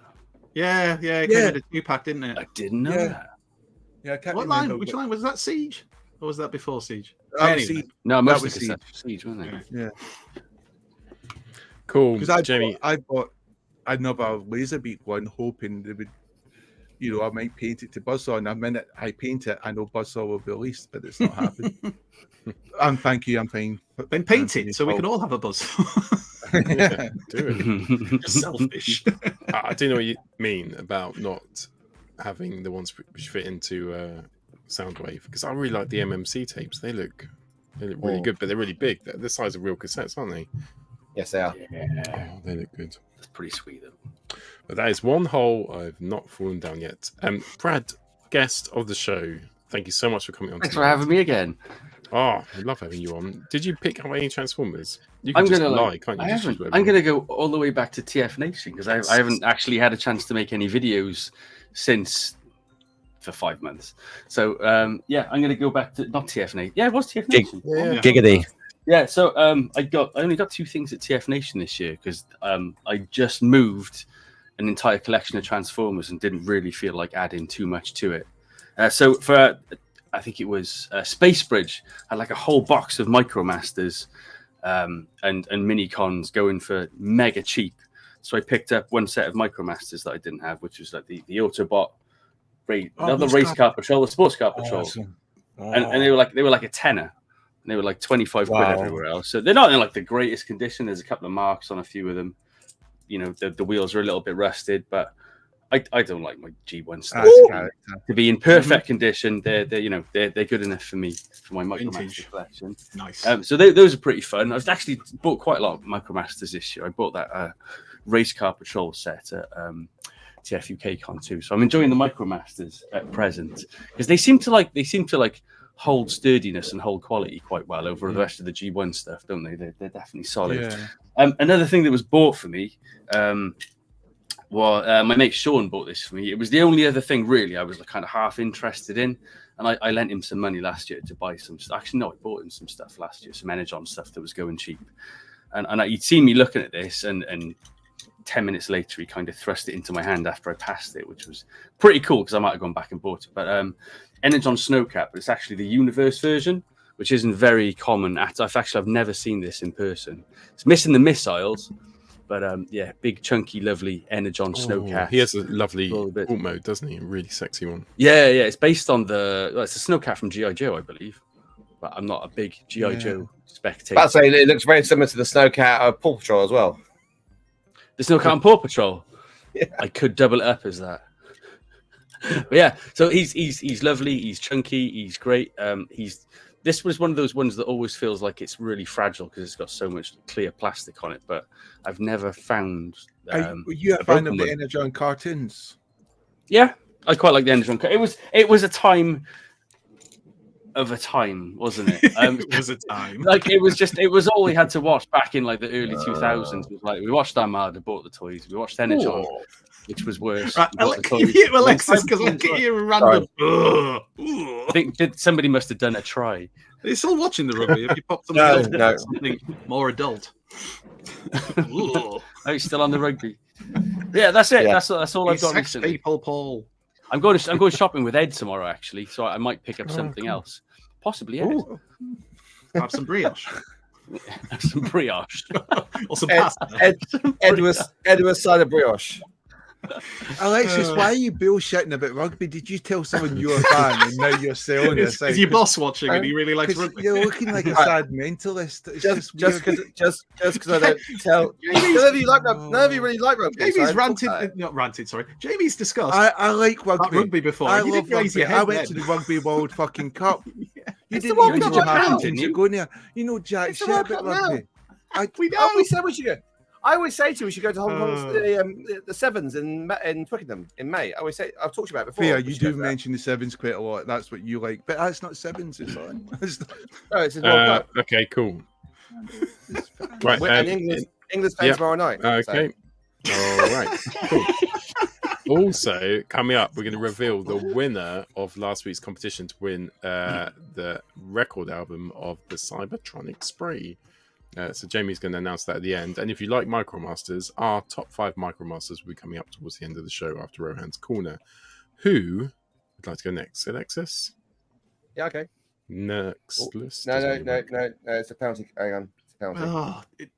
Yeah, it came in a 2-pack, didn't it? I didn't know that. Yeah, I can't what remember. line? Which line was that? Siege, or was that before Siege? Anyway. No, most was of the Siege, wasn't it? Yeah. Cool. Because Jamie, I bought another Laserbeak one, hoping they would, I might paint it to Buzzsaw. And the minute I paint it, I know Buzzsaw will be released, but it's not happened. And thank you, I'm fine. Then paint it so we can all have a buzz. yeah, do it. Selfish. I do know what you mean about not having the ones which fit into Soundwave, because I really like the MMC tapes. They look really good, but they're really big. They're the size of real cassettes, aren't they? Yes, they are. Yeah, they look good. That's pretty sweet, though. But that is one hole I've not fallen down yet. Brad, guest of the show, thank you so much for coming on. Thanks for having me again. Oh, I love having you on. Did you pick up any Transformers? You can just lie, can't you? I'm going to go all the way back to TF Nation, because I haven't actually had a chance to make any videos since for 5 months. So, I'm going to go back to, not TF Nation. Yeah, it was TF Nation. Giggity. Yeah, so I only got 2 things at TF Nation this year, because I just moved an entire collection of Transformers and didn't really feel like adding too much to it. So for I think it was Space Bridge, had like a whole box of Micromasters and mini-cons going for mega cheap. So I picked up one set of Micromasters that I didn't have, which was like the Autobot, another race car patrol, the sports car patrol. Awesome. And they were like a tenner. And they were like 25 quid everywhere else. So they're not in like the greatest condition. There's a couple of marks on a few of them. The wheels are a little bit rusted, but I don't like my G1 stuff to be in perfect condition. They're good enough for me for my Micromaster collection. Nice. So those are pretty fun. I've actually bought quite a lot of Micromasters this year. I bought that race car patrol set at TF UK Con too. So I'm enjoying the Micromasters at present, because they seem to like hold sturdiness and hold quality quite well over the rest of the G1 stuff, don't they? They're definitely solid. Yeah. Another thing that was bought for me. Well, my mate Sean bought this for me. It was the only other thing really I was kind of half interested in, and I lent him some money last year to buy some stuff. Actually, no, I bought him some stuff last year, some Energon stuff that was going cheap. And he'd seen me looking at this, and 10 minutes later he kind of thrust it into my hand after I passed it, which was pretty cool because I might have gone back and bought it. But Energon Snowcat, but it's actually the Universe version, which isn't very common. I've never seen this in person. It's missing the missiles. But big, chunky, lovely Energon Snowcat. He has a lovely alt mode, doesn't he? A really sexy one. Yeah. It's based on it's a Snowcat from G.I. Joe, I believe. But I'm not a big G.I. Joe spectator. I'd say it looks very similar to the Snowcat of Paw Patrol as well. The Snowcat on Paw Patrol? Yeah. I could double it up as that. But yeah, so he's lovely, he's chunky, he's great. This was one of those ones that always feels like it's really fragile because it's got so much clear plastic on it, but I've never found. Were you a fan of the Energon cartoons? Yeah, I quite like the Energon. It was a time of a time, wasn't it? It was a time. Like it was all we had to watch back in like the early 2000s. Was like we watched Armada, bought the toys. We watched Energon, which was worse. Right, Alexis, because I'll get you a random. I think somebody must have done a try. Are you still watching the rugby? Have you popped something more adult? Oh, he's still on the rugby. Yeah, that's it. Yeah. That's all I've got. Sex people, Paul. I'm going shopping with Ed tomorrow, actually, so I might pick up something else. Possibly Ed. Have some brioche. Have some brioche. Or some pasta. Edward's side of brioche. Alexis, why are you bullshitting about rugby? Did you tell someone you were a fan and now you're selling Is your boss watching and he really likes rugby? You're looking like a sad mentalist. It's just because I don't tell. None of you like rugby. None of you really like rugby. Jamie's not ranted. Sorry, Jamie's discussed. I like rugby before. I you love rugby. I went to the Rugby World fucking Cup. You didn't even know what happened. You're going there. You know jack shit about rugby. We always said we should go. I always say to you, we should go to Hong Kong, the Sevens in Twickenham in May. I always say, I've talked to you about it before. Yeah, you do mention the Sevens quite a lot. That's what you like, but that's not Sevens. It's not. No, it's okay, cool. Right, and England's playing tomorrow night. Okay, all right, cool. Also, coming up, we're going to reveal the winner of last week's competition to win the record album of the Cybertronic Spree. So Jamie's going to announce that at the end. And if you like Micromasters, our top 5 Micromasters will be coming up towards the end of the show after Rohans Corner. Who would like to go next? Alexis? Yeah, okay. Next. No, it's a penalty. Hang on. It's a penalty.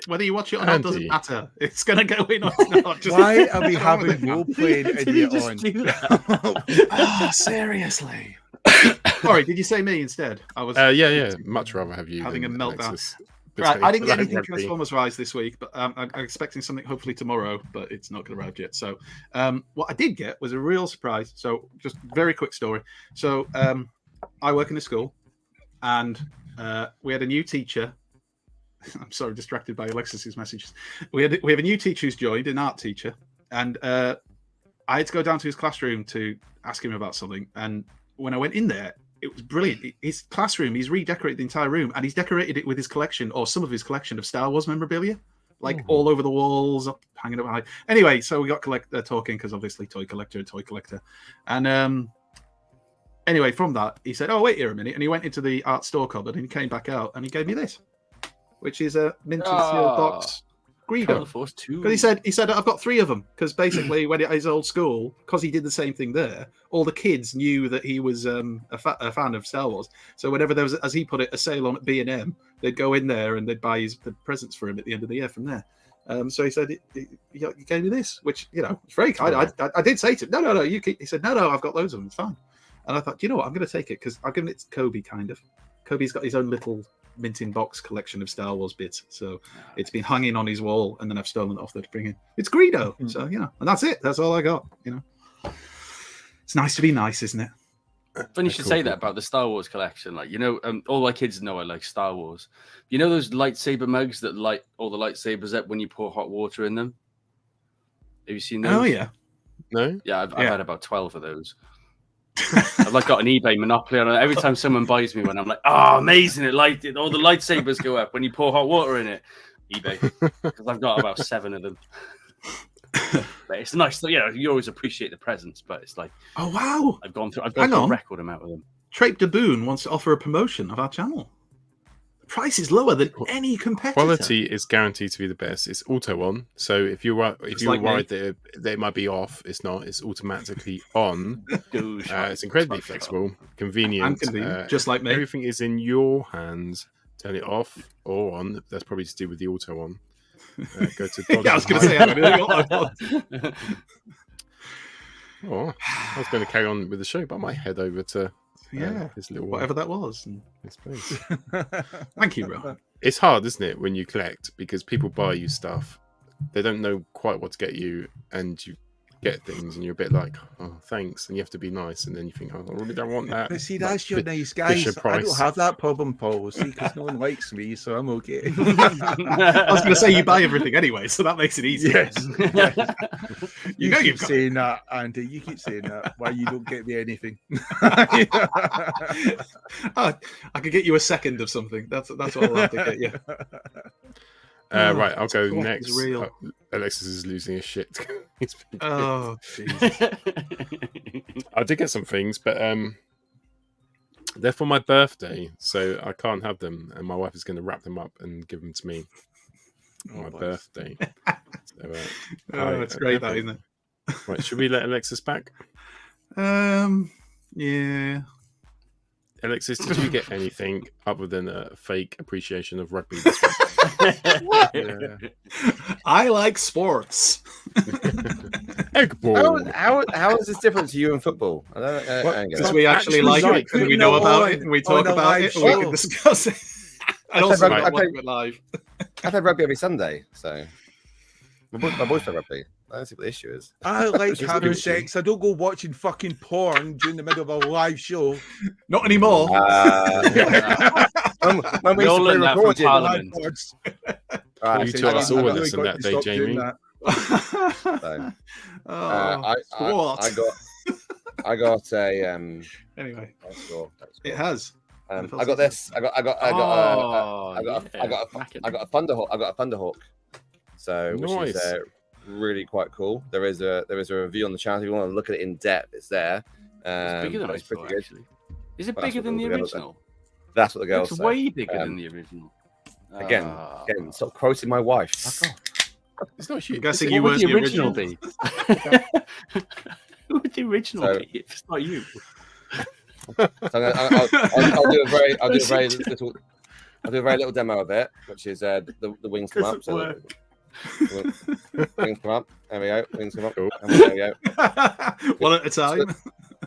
Whether you watch it or not doesn't matter. It's going to go in or not. Why are we having role-playing idiot on? Seriously. Sorry, did you say me instead? I was. Yeah. Much rather have you having a meltdown. Alexis. Right, I didn't get anything Transformers Rise this week, but I'm expecting something hopefully tomorrow, but it's not going to arrive yet. So what I did get was a real surprise. So just very quick story. So I work in a school, and we had a new teacher. I'm sorry, distracted by Alexis's messages. We have a new teacher who's joined, an art teacher, and I had to go down to his classroom to ask him about something. And when I went in there, it was brilliant. His classroom, he's redecorated the entire room, and he's decorated it with his collection, or some of his collection of Star Wars memorabilia, like all over the walls, up hanging up high. Anyway, so we got talking because obviously toy collector. And anyway, from that, he said, "Oh, wait here a minute," and he went into the art store cupboard and he came back out and he gave me this, which is a minted sealed box Greedo. Because he said I've got 3 of them, because basically when at his old school, because he did the same thing there, all the kids knew that he was a fan of Star Wars. So whenever there was, as he put it, a sale on at B&M, they'd go in there and they'd buy the presents for him at the end of the year from there. So he said he gave me this, which it's very kind. I did say to him, no, you keep. He said no, I've got loads of them. It's fine. And I thought, you know what, I'm going to take it because I've given it to Kobe. Kind of. Kobe's got his own little minting box collection of Star Wars bits, so it's been hanging on his wall, and then I've stolen it off there to bring in. It's Greedo, so and that's it. That's all I got. It's nice to be nice, isn't it? Funny you should say that about the Star Wars collection. Like, all my kids know I like Star Wars. You know those lightsaber mugs that light all the lightsabers up when you pour hot water in them? Have you seen those? Oh yeah. No. Yeah, I've had about 12 of those. I've got an eBay monopoly on it. Every time someone buys me one, I'm like, "Oh, amazing! It all the lightsabers go up when you pour hot water in it." eBay, because I've got about 7 of them. But it's nice. You always appreciate the presents, but it's like, oh wow, I've gone through a record amount of them. Trape de Boone wants to offer a promotion of our channel. The price is lower than any competitor. Quality is guaranteed to be the best. It's auto on, so if you're worried that it might be off, it's not. It's automatically on. It's incredibly flexible, convenient. Just like me. Everything is in your hands. Turn it off or on. That's probably to do with the auto on. Go to. I was going to say. I was going to carry on with the show, but I might head over to. His little whatever that was. His place. Thank you, Rohan. It's hard, isn't it, when you collect, because people buy you stuff, they don't know quite what to get you, and you get things, and you're a bit like, "Oh, thanks," and you have to be nice, and then you think, "Oh, I really don't want that." But see, that's your nice guys. I don't have that problem, Paul. See, because no one likes me, so I'm okay. I was going to say you buy everything anyway, so that makes it easy. Yes. You keep saying that, Andy. You keep saying that. Why you don't get me anything? I could get you a second of something. That's what I'll have to get you. Right, I'll go next. Alexis is losing his shit. Oh, Jesus. I did get some things, but they're for my birthday, so I can't have them, and my wife is going to wrap them up and give them to me on my birthday. So, it's great, that, isn't it? Right, should we let Alexis back? Yeah. Alexis, did you get anything other than a fake appreciation of rugby this week? Yeah. I like sports. Egg ball. How is this different to you in football? I don't get Because it. we actually like it, and we know about it, and we talk about it, and we can discuss it. And also, I not watching it live. I play rugby every Sunday, so my boys play rugby. I don't see what the issue is. I like having sex. I don't go watching fucking porn during the middle of a live show. Not anymore. When we all learned that from Parliament. Right, You told us all of this on that day, Jamie. I got a Anyway, that's cool. it has. I got this. I got a Thunderhawk. I got a Thunderhawk. So which is really quite cool. There is a review on the channel. If you want to look at it in depth, it's there. It's bigger than I thought, actually. Is it bigger than the original? That's what the girls say. It's way bigger than the original. Again, stop quoting my wife. Fuck off. It's not huge. I'm guessing you weren't the original. Be? Who would the original be? It's not you. So I'll do a very little demo of it, which is the wings come up. So wings come up. There we go. Wings come up. Cool. There we go. One at a time.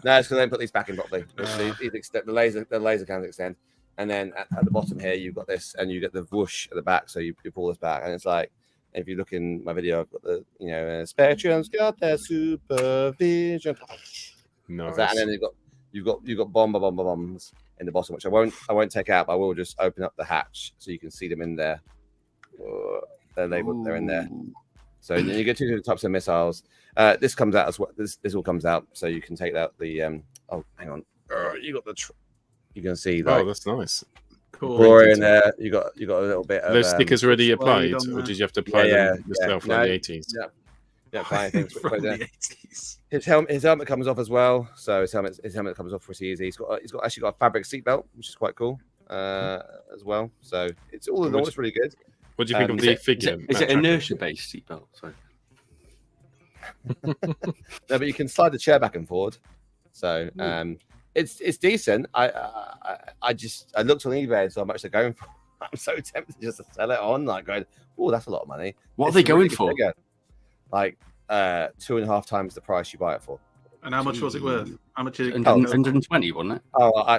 No, it's because they put these back in properly. The laser can extend, and then at the bottom here you've got this, and you get the whoosh at the back. So you pull this back, and it's like, if you look in my video, I've got the Spectrum's got their supervision. Nice. And then you've got bombs in the bottom, which I won't take out, but I will just open up the hatch so you can see them in there. They're labeled. They're in there. So then you get two different types of missiles. This comes out as well. This all comes out, so you can take out the. Oh, hang on. You got the. You can see. Like, that's nice. Cool. Glory in there. You got a little bit of. Those stickers already applied, or did you have to apply them yourself from the 80s? Yeah, applying things from the 80s. His helmet comes off as well, so his helmet comes off pretty easy. He's actually got a fabric seatbelt, which is quite cool as well. So it's all in all, it's really good. What do you think of the figure? Is it inertia-based seatbelt? Sorry. No, but you can slide the chair back and forward. So it's decent. I looked on eBay and saw how much they're going for. I'm so tempted just to sell it on, like going, oh, that's a lot of money. What are they going for? Figure. Like 2.5 times the price you buy it for. And how much was it worth? How much is it? 120, wasn't it? Oh, I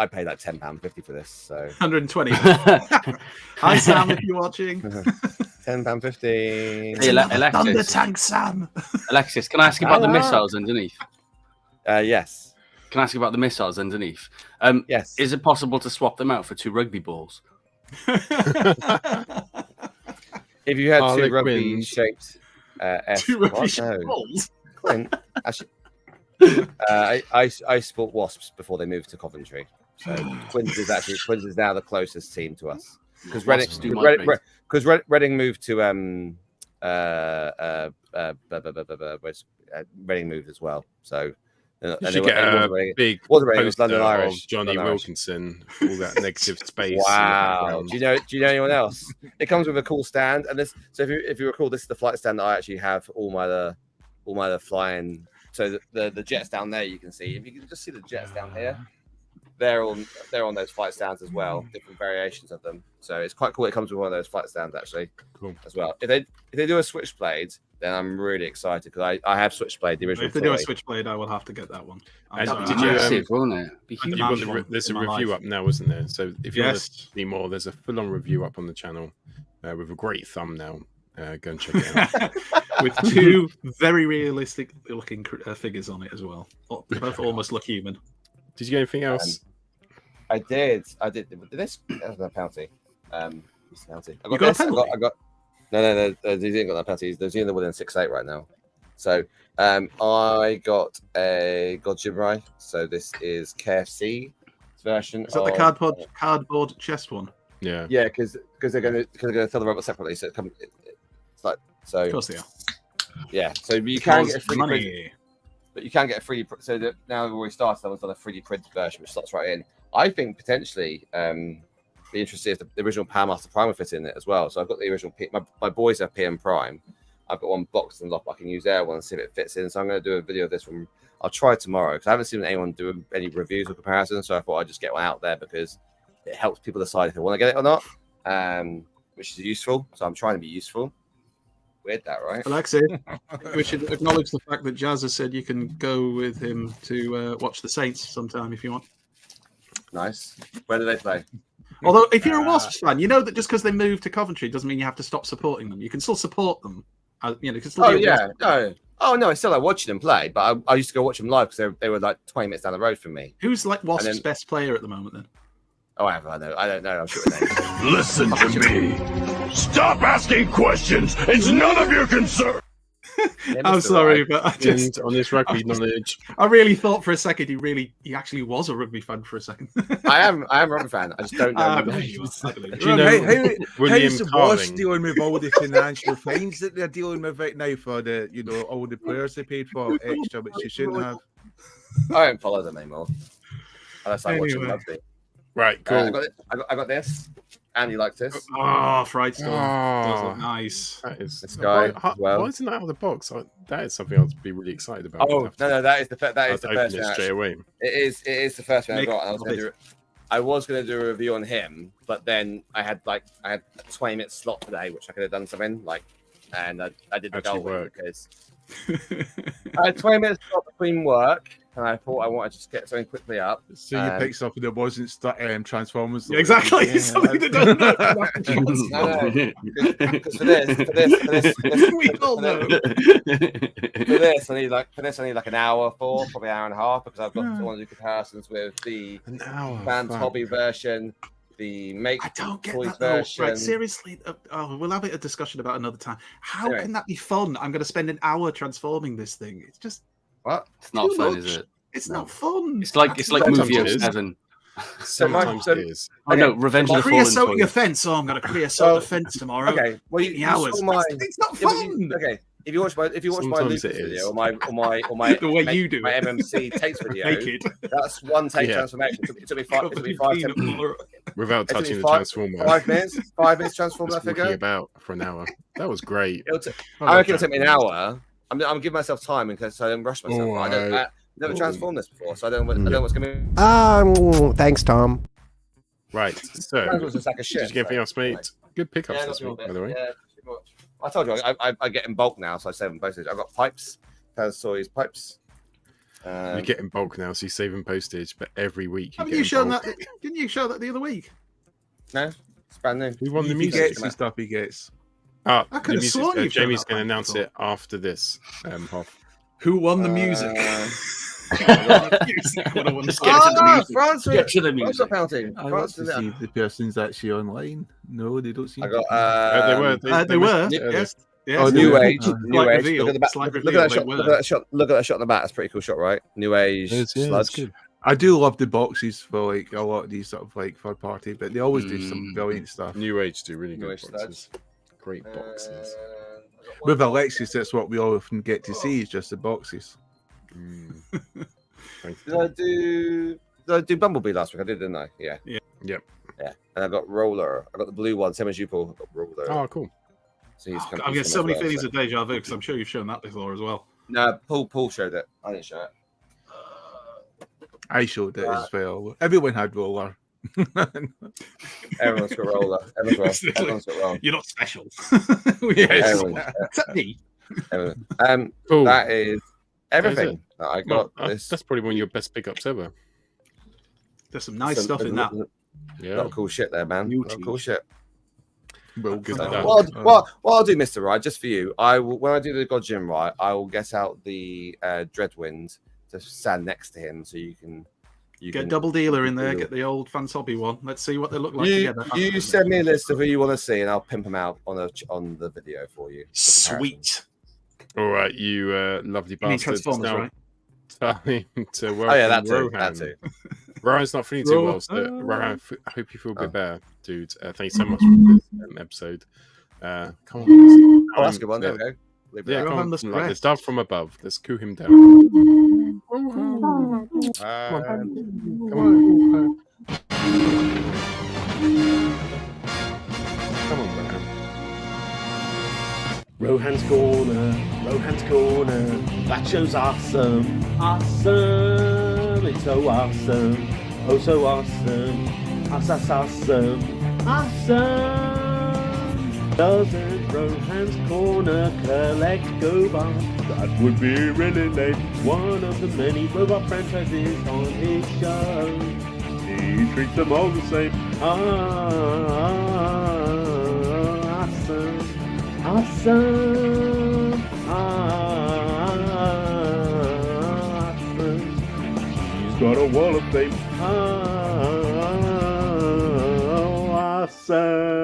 paid like £10.50 for this. So 120. Hi Sam, if you're watching. £10.50. Hey, Alexis. Thunder Tank Sam. Alexis, can I ask you about the missiles underneath? Yes. Can I ask you about the missiles underneath? Yes. Is it possible to swap them out for 2 rugby balls? If you had 2 rugby-shaped Two rugby-shaped balls? Clint, actually, I sport Wasps before they moved to Coventry. So Quins is now the closest team to us because Reading moved to Reading moved as well. So you should get a big poster of Johnny Wilkinson, all that negative space. Wow! Do you know anyone else? It comes with a cool stand, and this. So if you recall, this is the flight stand that I actually have all my other flying. So the jets down there, you can see. If you can just see the jets down here, they're on those flight stands as well. Different variations of them. So it's quite cool. It comes with one of those flight stands actually, cool as well. If they do a Switchblade, then I'm really excited because I have Switchblade, the original. If they do a Switchblade, I will have to get that one. There's a review up now, isn't there? So if you want to see more, there's a full-on review up on the channel with a great thumbnail. Go and check it out. With 2 very realistic looking figures on it as well. They both almost look human. Did you get anything else? I did. Did this? That was a penalty. Penalty. You got a penalty? I got. No. They didn't got that penalty. They're only within 6-8 right now. So I got a Godzilla. So this is KFC version. Is that the cardboard chest one? Yeah. Yeah, because they're going to sell the robot separately. So it's like so. Of course they are. Yeah. So you can get a free money. But you can get a free. So that now we've already started. Someone's done a 3D printed version, which slots right in. I think potentially be interested if the original Power Master Prime will fit in it as well. So I've got the original. My boys have PM Prime. I've got one box and lock I can use there one and see if it fits in. So I'm going to do a video of this one. I'll try tomorrow because I haven't seen anyone do any reviews or comparisons. So I thought I'd just get one out there because it helps people decide if they want to get it or not, which is useful. So I'm trying to be useful. Weird that, right? Alexei, we should acknowledge the fact that Jazz has said you can go with him to watch the Saints sometime if you want. Nice. Where do they play? Although, if you're a Wasps fan, you know that just because they moved to Coventry doesn't mean you have to stop supporting them. You can still support them. You can still No, I still like watching them play, but I used to go watch them live because they were like 20 minutes down the road from me. Who's like Wasps' best player at the moment then? Oh, I don't know. I'm sure the name. Listen to me. Stop asking questions. It's none of your concern. I'm sorry, but I just on this rugby knowledge. I really thought for a second he actually was a rugby fan for a second. I am a rugby fan. I just don't know. Do you know William how's the Carling Wasps dealing with all the financial fines that they're dealing with right now for the all the players they paid for extra, which you shouldn't have? I don't follow them anymore. Unless I watch them rugby. Right, cool. I got this. And you like this? Oh, Fright Storm. Does look nice. That is this guy. Why isn't that out of the box? That is something I'd be really excited about. Oh no, that is the first thing. Straight away. It is the first one I got. I was going to do a review on him, but then I had a 20-minute slot today, which I could have done something and I did the goal because I had 20 minutes slot between work. And I thought I wanted to just get something quickly up. So you picked something that wasn't Transformers. Yeah, exactly. Yeah. Something that doesn't No. Because for this, we all know. For this, I need like an hour probably an hour and a half, because I've got to want to do comparisons with the Fans Hobby version, the I don't get that version. Right, seriously, we'll have a discussion about another time. How can that be fun? I'm going to spend an hour transforming this thing. It's just. What? It's not fun, is it? It's not fun. It's like movie 7. Sometimes it is. Oh no, Revenge of the Fallen. Creosoting a fence. Oh, I'm going to creosot a fence tomorrow. Okay, well, hours. It's not fun. Okay, if you watch my Lucas video or my the way you do my MMC takes video, that's one take transformation. It took me 5 without touching the transformer. 5 minutes. 5 minutes transform that figure. About for an hour. That was great. I reckon it'll take me an hour. I'm giving myself time in case I don't rush myself. I never transformed this before, so I don't know what's going to be. Thanks, Tom. Right. So, was a sack of shit. Did you get anything else, mate? Good pickups this week, by the way. Yeah, I told you I get in bulk now, so I save in postage. I've got pipes, Soy's pipes. You get in bulk now, so you save in postage, but every week Haven't you shown that? Didn't you show that the other week? No, it's brand new. Who won the music? music? He stuff he gets. I could have sworn you. Jamie's going to announce it after this. Who won the music? France! Get to the music. Penalty. I want to see if the person's actually online. No, they don't seem. I got. They were. Yes. Oh, New Age. New Age. Reveal. Look at that shot. Look at that shot. Look at that shot on the back. That's a pretty cool shot, right? New Age. Sludge. I do love the boxes for like a lot of these sort of like third party, but they always do some brilliant stuff. New Age do really good boxes. Great boxes. With Alexis, that's what we often get to see is just the boxes. Did I do Bumblebee last week? I did, didn't I? Yeah. Yep. Yeah. And I got Roller. I got the blue one, same as you, Paul. I got Roller. Oh, cool. So I get so many feelings of deja vu because I'm sure you've shown that before as well. No, Paul showed it. I didn't show it. I showed it as well. Everyone had Roller. Everyone's got Roller. Everyone's got Roller. You're not special. Except me. Cool. That is everything that I got. That's probably one of your best pickups ever. There's some nice stuff in that. Yeah. A lot of cool shit there, man. A lot of cool shit. Well, good what I'll do, Mr. Right, just for you, when I do the God Gym right, I will get out the Dreadwind to stand next to him so you can get Double Dealer in there, get the old Fans Hobby one. Let's see what they look like together. You send me a list of who you want to see and I'll pimp them out on the video for you. Sweet. All right, you lovely bastards. Now, time to welcome that Rohan. too. Rohan's not feeling too well, so Rohan, I hope you feel a bit better, dude. Thank you so much for this episode. Come on. That's a good one. There we go. Yeah, come on. Let's start from above. Let's coo him down. Come on. Come on, Rohan. Rohans Corner, Rohans Corner. That show's awesome, awesome. It's so awesome, oh so awesome, awesome, awesome. Doesn't Rohan's Corner collect GoBots? That would be really late. One of the many robot franchises on his show. He treats them all the same. Awesome, awesome, awesome. He's got a wall of fame. Awesome.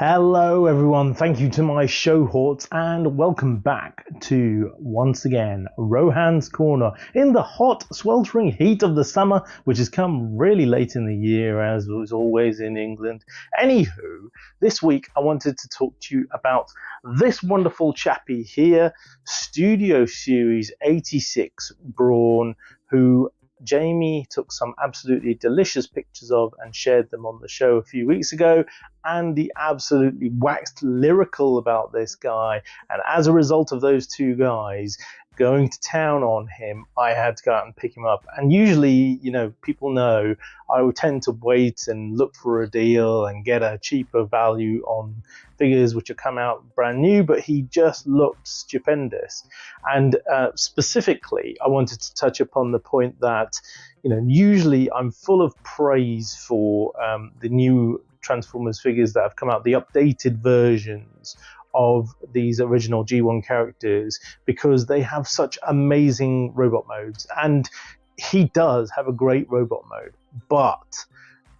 Hello everyone, thank you to my show horts and welcome back to, once again, Rohan's Corner in the hot, sweltering heat of the summer, which has come really late in the year, as was always in England. Anywho, this week I wanted to talk to you about this wonderful chappie here, Studio Series 86 Brawn, who Jamie took some absolutely delicious pictures of and shared them on the show a few weeks ago. Andy absolutely waxed lyrical about this guy, and as a result of those two guys going to town on him, I had to go out and pick him up. And usually, you know, people know I would tend to wait and look for a deal and get a cheaper value on figures which have come out brand new, but he just looked stupendous. And specifically, I wanted to touch upon the point that, you know, usually I'm full of praise for the new Transformers figures that have come out, the updated versions of these original G1 characters, because they have such amazing robot modes. And he does have a great robot mode, but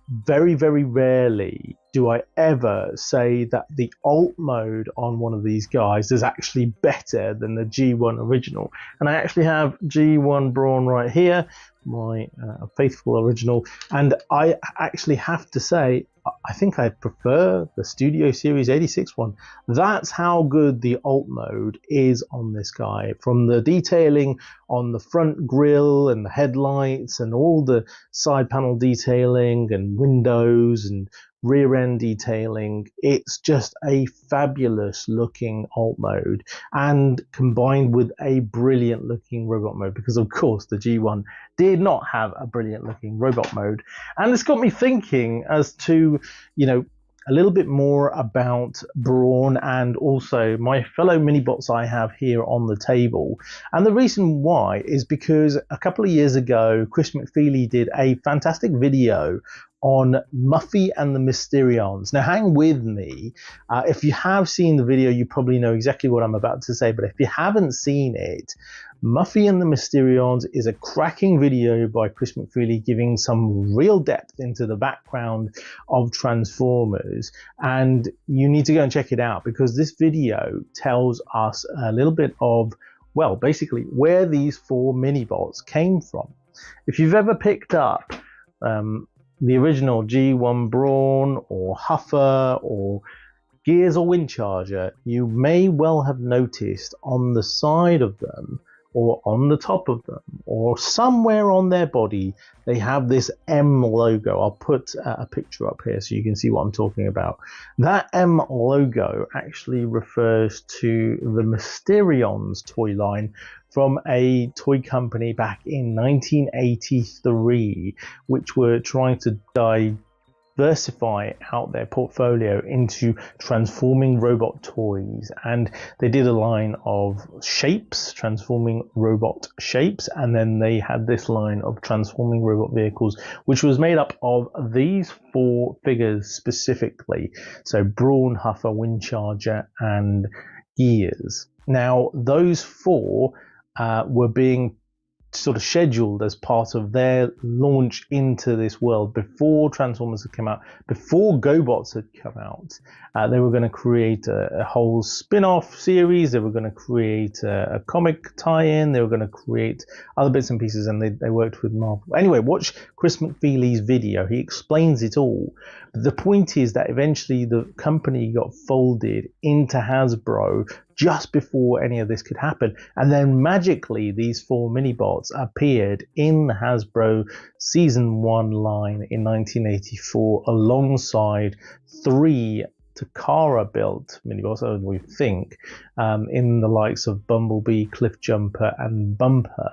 very, very rarely do I ever say that the alt mode on one of these guys is actually better than the G1 original. And I actually have G1 Brawn right here, my faithful original, and I actually have to say I think I prefer the Studio Series 86 one. That's how good the alt mode is on this guy. From the detailing on the front grille and the headlights and all the side panel detailing and windows and rear end detailing, it's just a fabulous looking alt mode, and combined with a brilliant looking robot mode, because of course the G1 did not have a brilliant looking robot mode. And it's got me thinking as to, you know, a little bit more about Brawn and also my fellow mini-bots I have here on the table. And the reason why is because a couple of years ago, Chris McFeely did a fantastic video on Muffy and the Mysterions. Now, hang with me. If you have seen the video, you probably know exactly what I'm about to say. But if you haven't seen it, Muffy and the Mysterions is a cracking video by Chris McFeely, giving some real depth into the background of Transformers. And you need to go and check it out, because this video tells us a little bit of, well, basically where these four mini-bots came from. If you've ever picked up the original G1 Brawn or Huffer or Gears or Windcharger, you may well have noticed on the side of them or on the top of them or somewhere on their body they have this M logo. I'll put a picture up here so you can see what I'm talking about. That M logo actually refers to the Mysterions toy line from a toy company back in 1983, which were trying to diversify out their portfolio into transforming robot toys. And they did a line of shapes, transforming robot shapes, and then they had this line of transforming robot vehicles, which was made up of these four figures specifically. So Brawn, Huffer, Windcharger, and Gears. Now, those four were being sort of scheduled as part of their launch into this world before Transformers had come out, before GoBots had come out. They were going to create a whole spin-off series. They were going to create a comic tie-in. They were going to create other bits and pieces, and they worked with Marvel. Anyway, watch Chris McFeely's video. He explains it all. But the point is that eventually the company got folded into Hasbro just before any of this could happen. And then magically, these 4 mini-bots appeared in the Hasbro Season 1 line in 1984 alongside 3 Takara-built mini-bots, we think, in the likes of Bumblebee, Cliffjumper, and Bumper.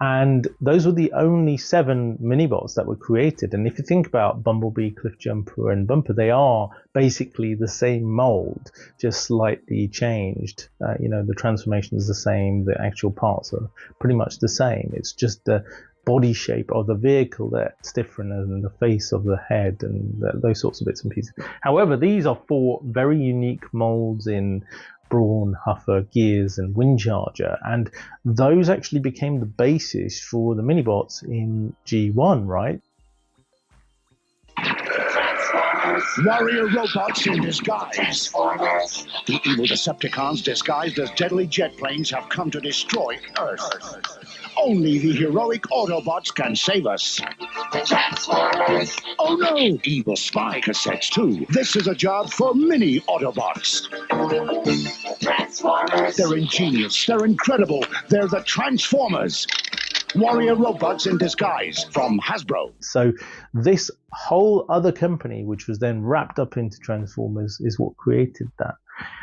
And those were the only 7 mini-bots that were created. And if you think about Bumblebee, Cliffjumper, and Bumper, they are basically the same mold, just slightly changed. The transformation is the same, the actual parts are pretty much the same. It's just the body shape of the vehicle that's different, and the face of the head, and those sorts of bits and pieces. However, these are 4 very unique molds in Brawn, Huffer, Gears, and Windcharger, and those actually became the basis for the mini-bots in G1, right? Warrior robots in disguise. The evil Decepticons disguised as deadly jet planes have come to destroy Earth. Only the heroic Autobots can save us. Oh no! Evil spy cassettes too. This is a job for mini Autobots. They're ingenious. They're incredible. They're the Transformers. Warrior robots in disguise from Hasbro. So this whole other company, which was then wrapped up into Transformers, is what created that.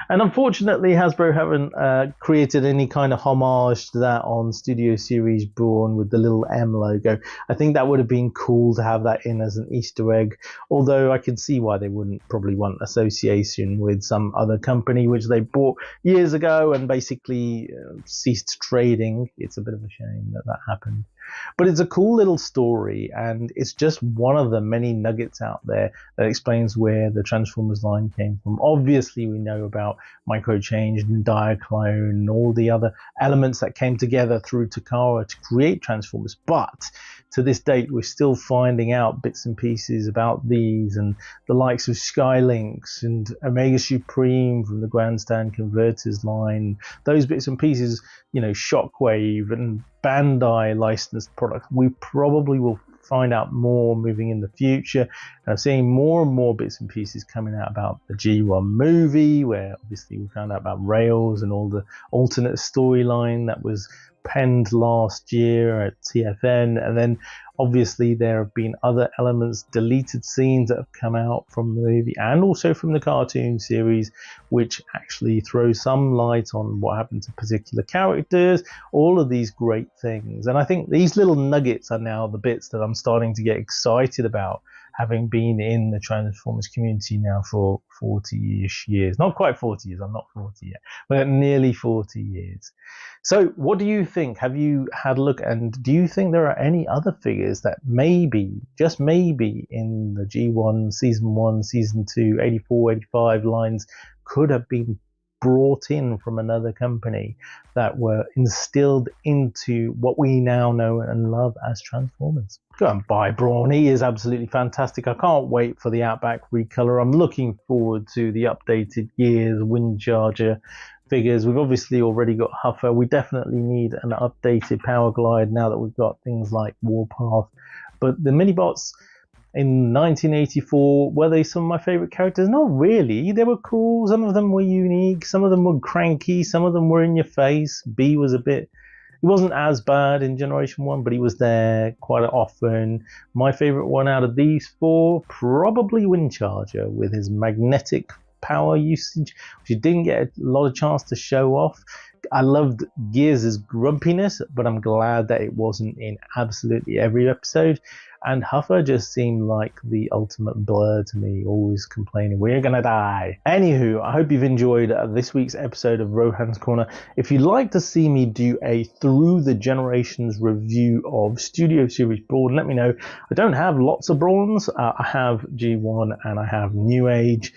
And unfortunately, Hasbro haven't created any kind of homage to that on Studio Series Brawn with the little M logo. I think that would have been cool to have that in as an Easter egg, although I can see why they wouldn't probably want association with some other company which they bought years ago and basically ceased trading. It's a bit of a shame that that happened. But it's a cool little story, and it's just one of the many nuggets out there that explains where the Transformers line came from. Obviously, we know about Microchange and Diaclone and all the other elements that came together through Takara to create Transformers, but to this date, we're still finding out bits and pieces about these and the likes of Skylynx and Omega Supreme from the Grandstand Converters line. Those bits and pieces, Shockwave and Bandai licensed products. We probably will find out more moving in the future. And I'm seeing more and more bits and pieces coming out about the G1 movie, where obviously we found out about Rails and all the alternate storyline that was penned last year at TFN. And then obviously there have been other elements, deleted scenes that have come out from the movie and also from the cartoon series, which actually throw some light on what happened to particular characters, all of these great things. And I think these little nuggets are now the bits that I'm starting to get excited about, having been in the Transformers community now for 40-ish years. Not quite 40 years, I'm not 40 yet, but nearly 40 years. So what do you think? Have you had a look, and do you think there are any other figures that maybe, just maybe, in the G1, Season 1, Season 2, 84, 85 lines could have been brought in from another company that were instilled into what we now know and love as Transformers? Go and buy Brawn. He is absolutely fantastic. I can't wait for the Outback recolor. I'm looking forward to the updated Gears, Windcharger figures. We've obviously already got Huffer. We definitely need an updated Power Glide now that we've got things like Warpath. But the mini-bots in 1984, were they some of my favorite characters? Not really. They were cool. Some of them were unique. Some of them were cranky. Some of them were in your face. B was he wasn't as bad in Generation 1, but he was there quite often. My favorite one out of these 4, probably Windcharger, with his magnetic power usage, which he didn't get a lot of chance to show off. I loved Gears' grumpiness, but I'm glad that it wasn't in absolutely every episode. And Huffer just seemed like the ultimate blur to me, always complaining, we're gonna die. Anywho, I hope you've enjoyed this week's episode of Rohans Corner. If you'd like to see me do a Through the Generations review of Studio Series Brawn, let me know. I don't have lots of Brawns. I have G1 and I have New Age.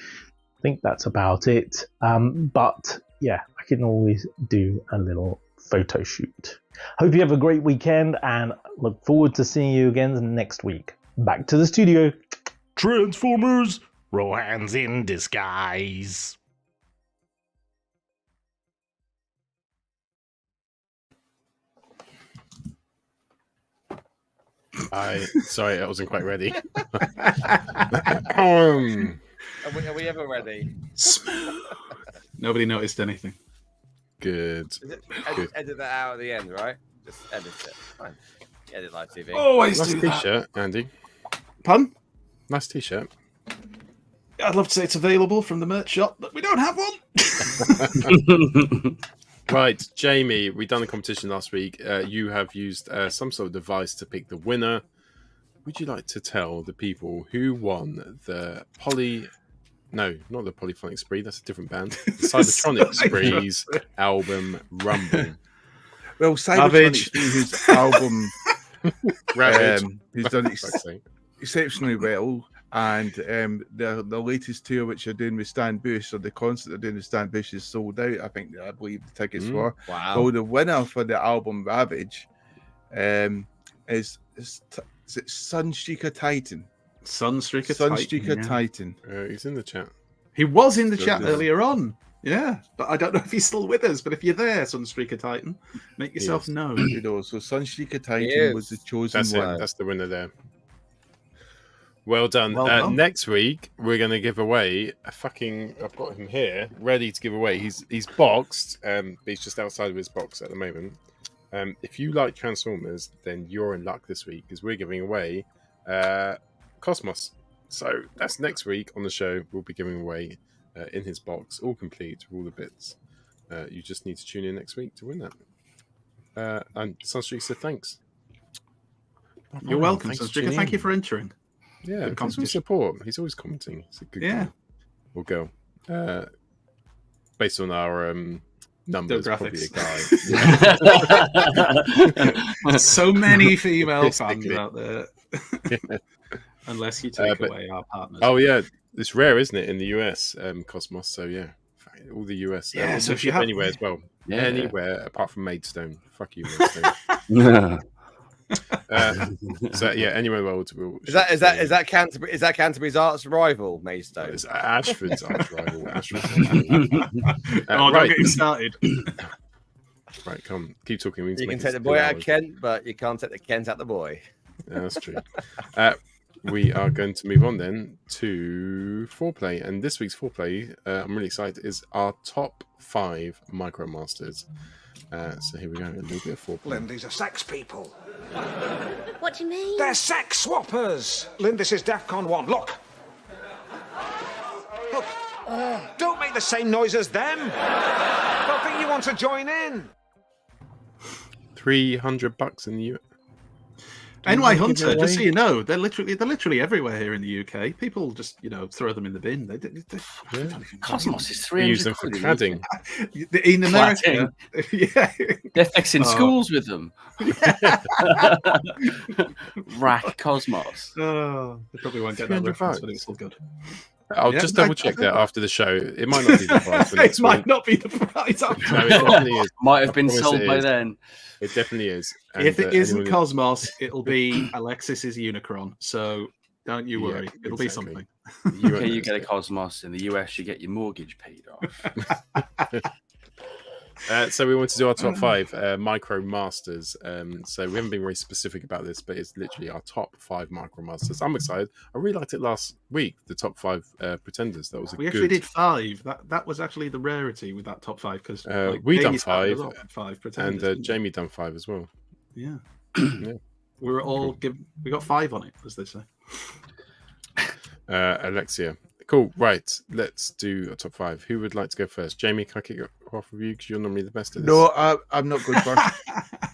I think that's about it. But yeah, I can always do a little photo shoot. Hope you have a great weekend and look forward to seeing you again next week. Back to the studio. Transformers, Rohans in disguise. Sorry, I wasn't quite ready. Are we ever ready? Smooth. Nobody noticed anything. Good. Edit that out at the end, right? Just edit it. Fine. Edit live TV. Always Nice do that. t-shirt, Andy. Pun? Nice t-shirt. I'd love to say it's available from the merch shop, but we don't have one. Right, Jamie, we done a competition last week. You have used some sort of device to pick the winner. Would you like to tell the people who won the No, not the Polyphonic Spree. That's a different band. The Cybertronic Spree's album Rumble. Well, Cybertronic Spree, whose album who's done exceptionally well, and the latest tour which they're doing with Stan Bush, or the concert they're doing with Stan Bush, is sold out. I believe the tickets for. Wow. So the winner for the album Ravage is Sunstreaker Titan. Sunstreaker Titan. He's in the chat. He was in the chat earlier on. Yeah, but I don't know if he's still with us. But if you're there, Sunstreaker Titan, make yourself known. You know, so Sunstreaker Titan was the chosen one. That's the winner there. Well done. Next week we're going to give away a fucking. I've got him here, ready to give away. He's boxed, but he's just outside of his box at the moment. If you like Transformers, then you're in luck this week because we're giving away Cosmos. So that's next week on the show. We'll be giving away in his box, all complete with all the bits. You just need to tune in next week to win that. And Sunstreak said thanks. You're welcome, Sunstreaker. Thank you for entering. Yeah, thanks for support. He's always commenting. He's a good guy. Or girl. Based on our numbers, probably a guy. So many female fans out there. Unless you take away our partners. Oh yeah, it's rare, isn't it, in the US, Cosmos? So yeah, all the US. Yeah, so if you have anywhere as well, anywhere apart from Maidstone. Fuck you, Maidstone. So yeah, anywhere in the world. Is that Canterbury? Is that Canterbury's arch rival, Maidstone? It's Ashford's arch rival. Don't get you started. Right, come, keep talking. You can take the boy out of Kent, but you can't take the Kent out of the boy. Yeah, that's true. We are going to move on then to foreplay, and this week's foreplay, I'm really excited, is our top 5 Micromasters. So here we go, a little bit of foreplay. Lynn, these are sex people. What do you mean? They're sex swappers. Lynn, this is DEFCON 1. Look. Look. Don't make the same noise as them. Don't think you want to join in. $300 in the US. NY Hunter, just so you know, they're literally everywhere here in the UK. People just, throw them in the bin. Cosmos is 300. Use them for cladding. In America, they're fixing schools with them. Rack Cosmos. Oh, they probably won't get that reference, but it's all good. I'll just double check that after the show. It might not be the price. It might not be the price. No, it definitely is. Might have been sold by then. It definitely is. And, if it isn't Cosmos, it'll be Alexis's Unicron. So don't you worry. Yeah, it'll be something. In the UK, you get a Cosmos. In the US, you get your mortgage paid off. So we want to do our top 5 Micromasters. So we haven't been very specific about this, but it's literally our top 5 Micromasters. I'm excited. I really liked it last week. The top 5 Pretenders. That was we actually did 5. That was actually the rarity with that top 5 because we done 5, 5 Pretenders, and Jamie done 5 as well. Yeah, yeah. We were all we got 5 on it, as they say. Alexia. Cool. Right. Let's do a top 5. Who would like to go first? Jamie, can I kick it off with you because you're normally the best at this? No, I'm not good first.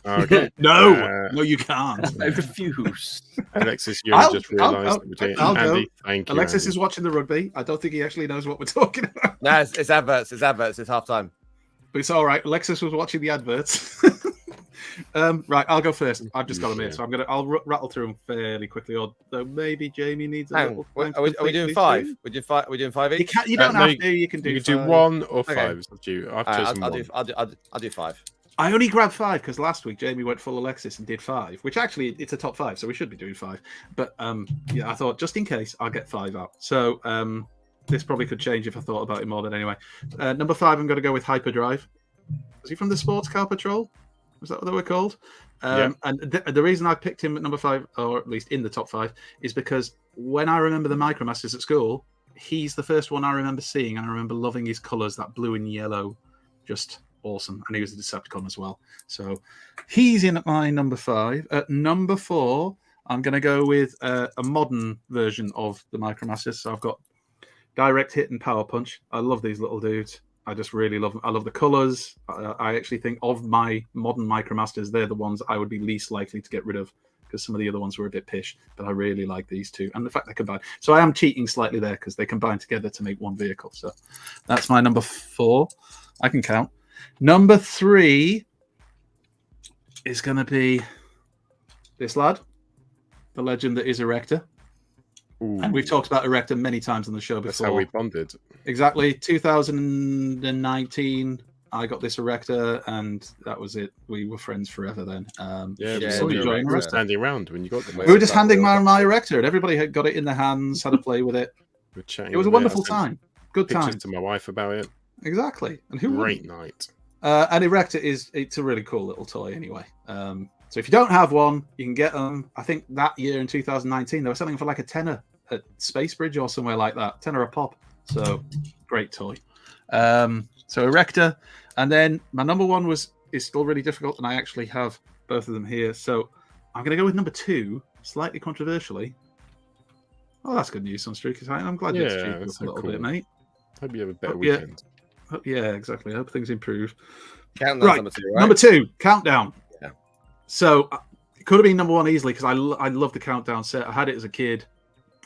Okay. No, you can't. I refuse. Alexis, you just realised that we're doing Andy. Thank you. Alexis is watching the rugby. I don't think he actually knows what we're talking about. No, it's adverts. It's adverts. It's half time. But it's all right. Alexis was watching the adverts. Right, I'll go first. I've just got them here, so I'll rattle through them fairly quickly. Or maybe Jamie needs a little. Are we doing 5? We're doing 5 each. You don't have to. You can do. You can do 1 or 5. It's up to you. I've chosen 1. I'll do 5. I only grabbed 5 because last week Jamie went full Alexis and did 5, which actually it's a top 5, so we should be doing 5. But I thought just in case I'll get 5 out. So this probably could change if I thought about it more. Than anyway, number 5, I'm going to go with Hyperdrive. Was he from the Sports Car Patrol? Was that what they were called? And the reason I picked him at number 5, or at least in the top 5, is because when I remember the Micromasters at school, he's the first one I remember seeing, and I remember loving his colours, that blue and yellow, just awesome. And he was a Decepticon as well. So he's in at my number 5. At number 4, I'm going to go with a modern version of the Micromasters. So I've got Direct Hit and Power Punch. I love these little dudes. I just really love them. I love the colors. I actually think of my modern Micromasters, they're the ones I would be least likely to get rid of, because some of the other ones were a bit pish, but I really like these two. And the fact they combine. So I am cheating slightly there because they combine together to make one vehicle. So that's my number 4. I can count. Number 3 is going to be this lad, the legend that is Erector. Ooh. And we've talked about Erector many times on the show before. That's how we bonded. Exactly. 2019, I got this Erector, and that was it. We were friends forever then. We were standing around when you got them. We were just handing my Erector, and everybody had got it in their hands, had to play with it. It was a wonderful time. Good time. Pictures to my wife about it. Exactly. And who Great night. And Erector it's a really cool little toy anyway. So if you don't have one, you can get them. I think that year in 2019, they were selling for like a tenner at Spacebridge or somewhere like that. Tenner a pop. So great toy. So Erector. And then my number 1 is still really difficult, and I actually have both of them here. So I'm going to go with number 2, slightly controversially. Oh, that's good news, Sunstreak. I'm glad it's cheated up a little bit, mate. Hope you have a better weekend. Yeah, exactly. I hope things improve. Countdown right. Number 2, right? Number 2, Countdown. Yeah. So it could have been number 1 easily because I love the Countdown set. I had it as a kid.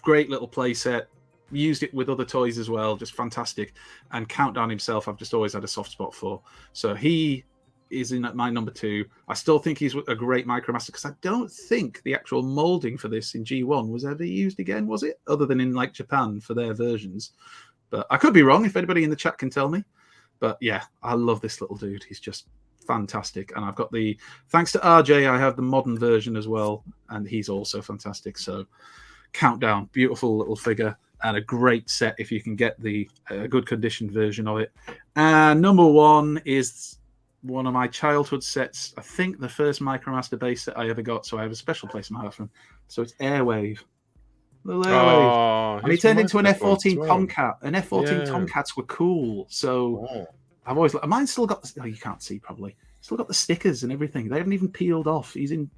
Great little play set. Used it with other toys as well. Just fantastic. And Countdown himself, I've just always had a soft spot for. So he is in at my number 2. I still think he's a great Micromaster because I don't think the actual molding for this in G1 was ever used again, was it? Other than in like Japan for their versions. But I could be wrong if anybody in the chat can tell me. But yeah, I love this little dude. He's just fantastic. And I've got thanks to RJ, I have the modern version as well. And he's also fantastic. So Countdown, beautiful little figure and a great set if you can get a good conditioned version of it. And number 1 is one of my childhood sets. I think the first Micromaster base set I ever got. So I have a special place in my house for him. So it's Airwave. Little Airwave. And he turned into an F-14 Tomcat. And F-14 Tomcats were cool. So I've always mine's still got you can't see probably. Still got the stickers and everything. They haven't even peeled off. He's in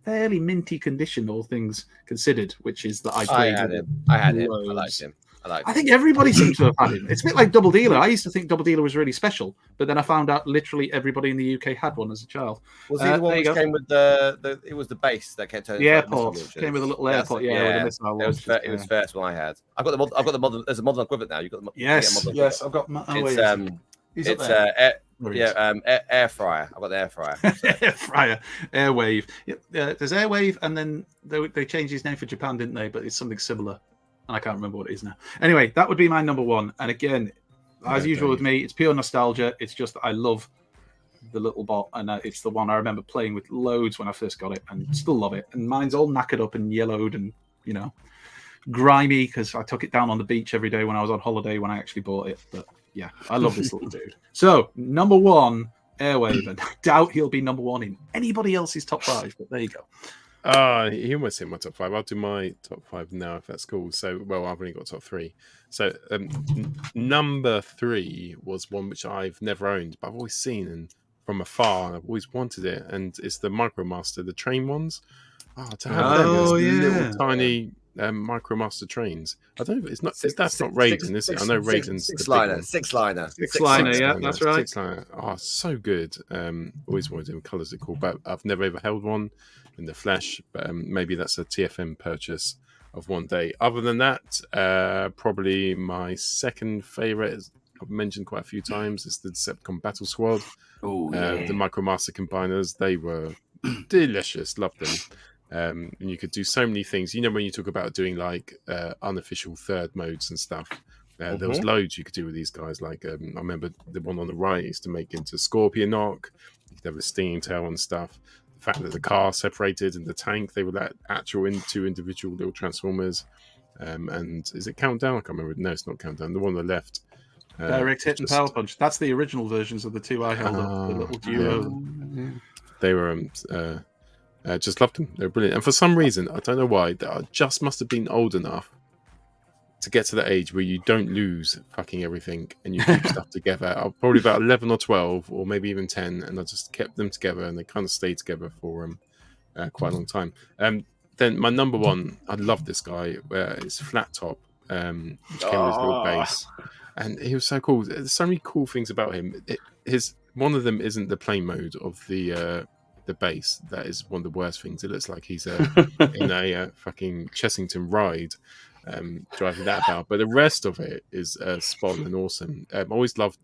fairly minty condition, all things considered, which is that I had him. I liked him. I think everybody seems to have had him. It's a bit like Double Dealer. I used to think Double Dealer was really special, but then I found out literally everybody in the UK had one as a child. Was he the one which came with it was the base that kept turning? The airport came with a little airport. With a missile launch. It was first one I had. I've got the model. There's a model equivalent now. You've got the yes. I've got. Air fryer. I've got the air fryer. Air fryer, Airwave. There's Airwave, and then they changed his name for Japan, didn't they? But it's something similar, and I can't remember what it is now. Anyway, that would be my number 1. And again, as usual with me, it's pure nostalgia. It's just that I love the little bot, and it's the one I remember playing with loads when I first got it, and still love it. And mine's all knackered up and yellowed and grimy because I took it down on the beach every day when I was on holiday when I actually bought it. But yeah, I love this little dude. So number 1, Airwave, and I doubt he'll be number 1 in anybody else's top 5. But there you go. He almost hit my top 5. I'll do my top 5 now if that's cool. So, well, I've only got top 3. So, number 3 was one which I've never owned, but I've always seen and from afar, and I've always wanted it. And it's the Micromaster, the train ones. To have them, little tiny Micromaster trains. I don't know. That's not Raiden, is it? I know Raiden's six liner. Yeah, that's right. 6-liner. Oh, so good. Always wanted them. Colours are cool, but I've never ever held one in the flesh. But maybe that's a TFM purchase of one day. Other than that, probably my second favourite, as I've mentioned quite a few times, is the Decepticon Battle Squad. The Micromaster combiners. They were delicious. Loved them. And you could do so many things. When you talk about doing like unofficial third modes and stuff, there was loads you could do with these guys. Like I remember the one on the right is to make into Scorpion Knock. You could have a stinging tail and stuff. The fact that the car separated and the tank, they were that actual two individual little transformers. And is it Countdown? I can't remember. No, it's not Countdown. The one on the left. Direct Hit and Power Punch. That's the original versions of the two I held up. The little duo. Yeah. They were. Just loved them. They were brilliant. And for some reason, I don't know why, I just must have been old enough to get to that age where you don't lose fucking everything and you keep stuff together. I'm probably about 11 or 12 or maybe even 10, and I just kept them together and they kind of stayed together for quite a long time. Then my number one, I love this guy. It's Flat Top, which came with his little bass, and he was so cool. There's so many cool things about him. One of them isn't the play mode of the bass. That is one of the worst things. It looks like he's in a fucking Chessington ride. Driving that about, but the rest of it is spot on and awesome. I always loved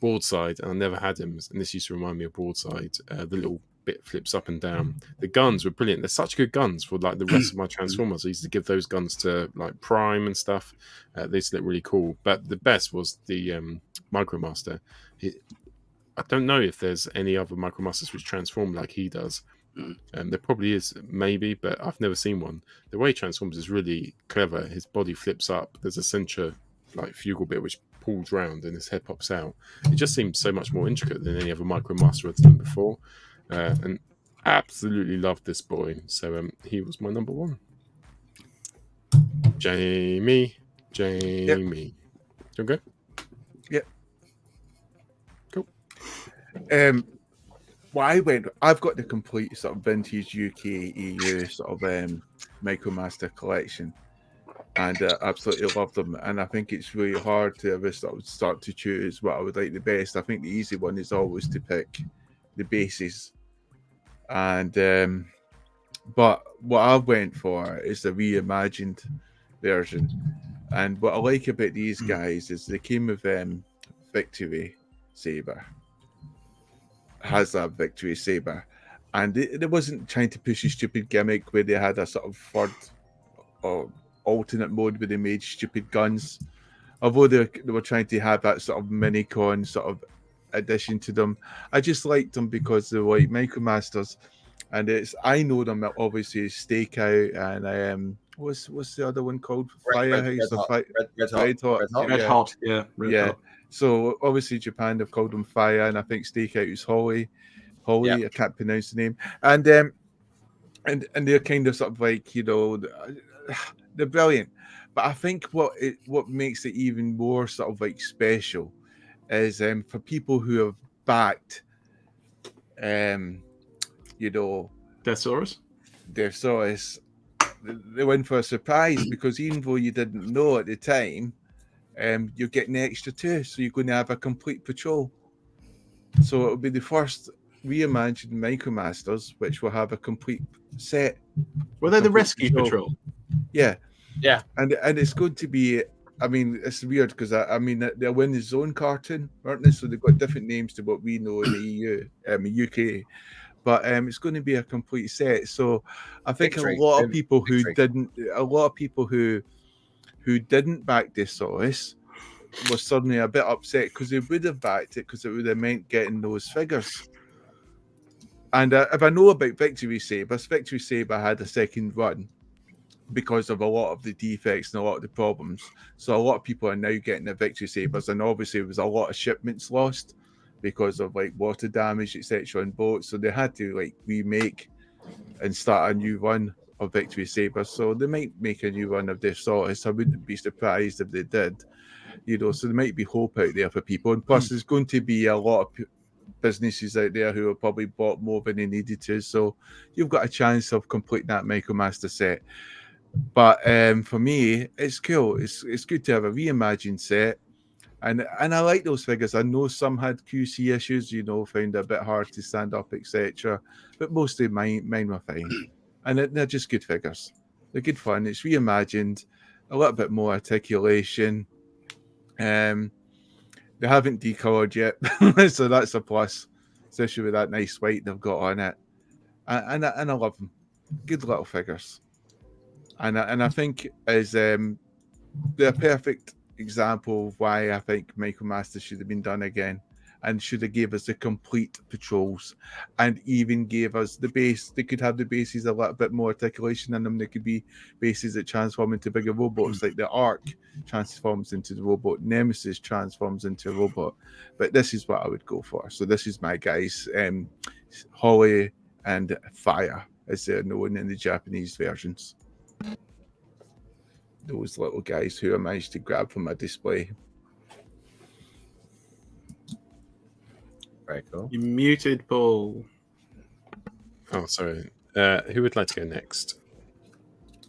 Broadside, and I never had him, and this used to remind me of Broadside. The little bit flips up and down. The guns were brilliant. They're such good guns for like the rest of my Transformers. I used to give those guns to like Prime and stuff. They used to look really cool, but the best was the Micromaster. I don't know if there's any other Micromasters which transform like he does. There probably is, maybe, but I've never seen one. The way he transforms is really clever. His body flips up. There's a center like fugal bit which pulls round and his head pops out. It just seems so much more intricate than any other Micromaster I've done before. And absolutely loved this boy. So he was my number one. Jamie. Yep. Okay. Yep. Cool. Well, I've got the complete sort of vintage UK EU sort of Micromaster collection, and absolutely love them. And I think it's really hard to ever sort of start to choose what I would like the best. I think the easy one is always to pick the bases, and but what I went for is the reimagined version. And what I like about these guys is they came with Victory Saber. Has that Victory Saber, and it wasn't trying to push a stupid gimmick where they had a sort of third or alternate mode where they made stupid guns. Although they were trying to have that sort of mini-con sort of addition to them, I just liked them because they were like Micromasters, and I know them obviously as Stakeout and what's the other one called? Firehouse or Red Hot. Yeah. So obviously Japan have called them Fire, and I think Stakeout is Holly. Yep. I can't pronounce the name. And they're kind of sort of like, you know, they're brilliant. But I think what makes it even more sort of like special is for people who have backed, you know, Deathsaurus, they went for a surprise, because even though you didn't know at the time, you're getting the extra 2, so you're going to have a complete patrol. So it'll be the first reimagined Micromasters which will have a complete set. Were they the rescue patrol? Yeah. And it's going to be, I mean, it's weird because I mean they're in the Zone cartoon, aren't they? So they've got different names to what we know in the EU, UK. But it's going to be a complete set. So I think a lot of people who didn't back Deathsaurus was suddenly a bit upset because they would have backed it, because it would have meant getting those figures. And if I know about Victory Saber had a second run because of a lot of the defects and a lot of the problems. So a lot of people are now getting the Victory Sabers, and obviously there was a lot of shipments lost because of like water damage, etc. on boats. So they had to like remake and start a new run of Victory Saber. So they might make a new run of Deathsaurus. I wouldn't be surprised if they did. You know, so there might be hope out there for people. And plus there's going to be a lot of businesses out there who have probably bought more than they needed to. So you've got a chance of completing that Micromaster set. But for me, it's cool. It's good to have a reimagined set. And I like those figures. I know some had QC issues, you know, found it a bit hard to stand up, etc. But mostly mine were fine. And they're just good figures. They're good fun. It's reimagined, a little bit more articulation. They haven't decolored yet, so that's a plus, especially with that nice white they've got on it. And I love them. Good little figures. And I think as they're a perfect example of why I think Micromasters should have been done again, and should have gave us the complete patrols, and even gave us the base. They could have the bases a little bit more articulation in them. They could be bases that transform into bigger robots, like the Ark transforms into the robot, Nemesis transforms into a robot. But this is what I would go for. So this is my guys, Holly and Fire, as they're known in the Japanese versions. those little guys who I managed to grab from my display. Very cool. You muted, Paul. Oh, sorry. Who would like to go next?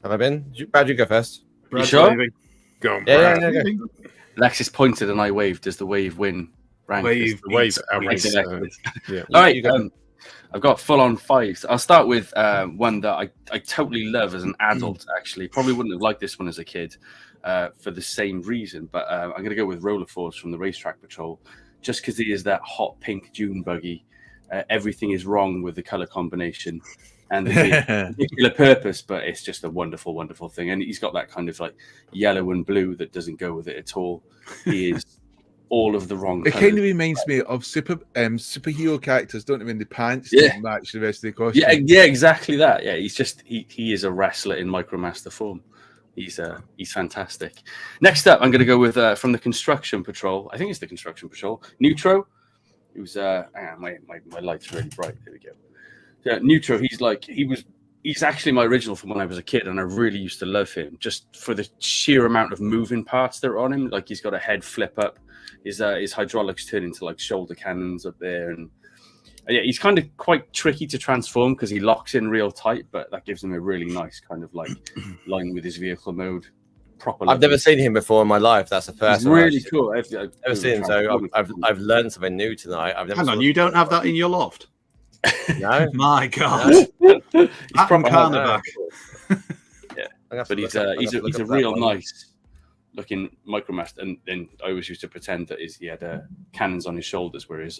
Have I been? Brad, you go first. You sure? Go on, Yeah, Brad. Alexis pointed and I waved. Does the wave win? Rank? Wave. The wave. Yeah. All right. I've got full on 5s. I'll start with one that I totally love as an adult, actually. Probably wouldn't have liked this one as a kid for the same reason, but I'm going to go with Roller Force from the Racetrack Patrol, just because he is that hot pink dune buggy. Everything is wrong with the color combination and the particular purpose, but it's just a wonderful, wonderful thing. And he's got that kind of like yellow and blue that doesn't go with it at all. He is all of the wrong It colours. kind of reminds me of superhero characters, don't they? In the pants don't match the rest of the costume. Yeah, exactly that. Yeah, he's just he is a wrestler in Micromaster form. He's fantastic. Next up, I'm going to go with from the Construction Patrol. I think it's the Construction Patrol. Neutro. It was my light's really bright. There we go. Yeah, Neutro. He's actually my original from when I was a kid, and I really used to love him just for the sheer amount of moving parts that are on him. Like he's got a head flip up. His hydraulics turn into like shoulder cannons up there, and yeah, he's kind of quite tricky to transform because he locks in real tight, but that gives him a really nice kind of like line with his vehicle mode. I've never seen him before in my life. That's the first one. Really cool. I've never seen him, so I've learned something new tonight. Hang on, you don't have that in your loft? No. My God. He's proper Carnaback. Yeah, but he's a real nice looking Micromaster, and I always used to pretend that he had cannons on his shoulders where his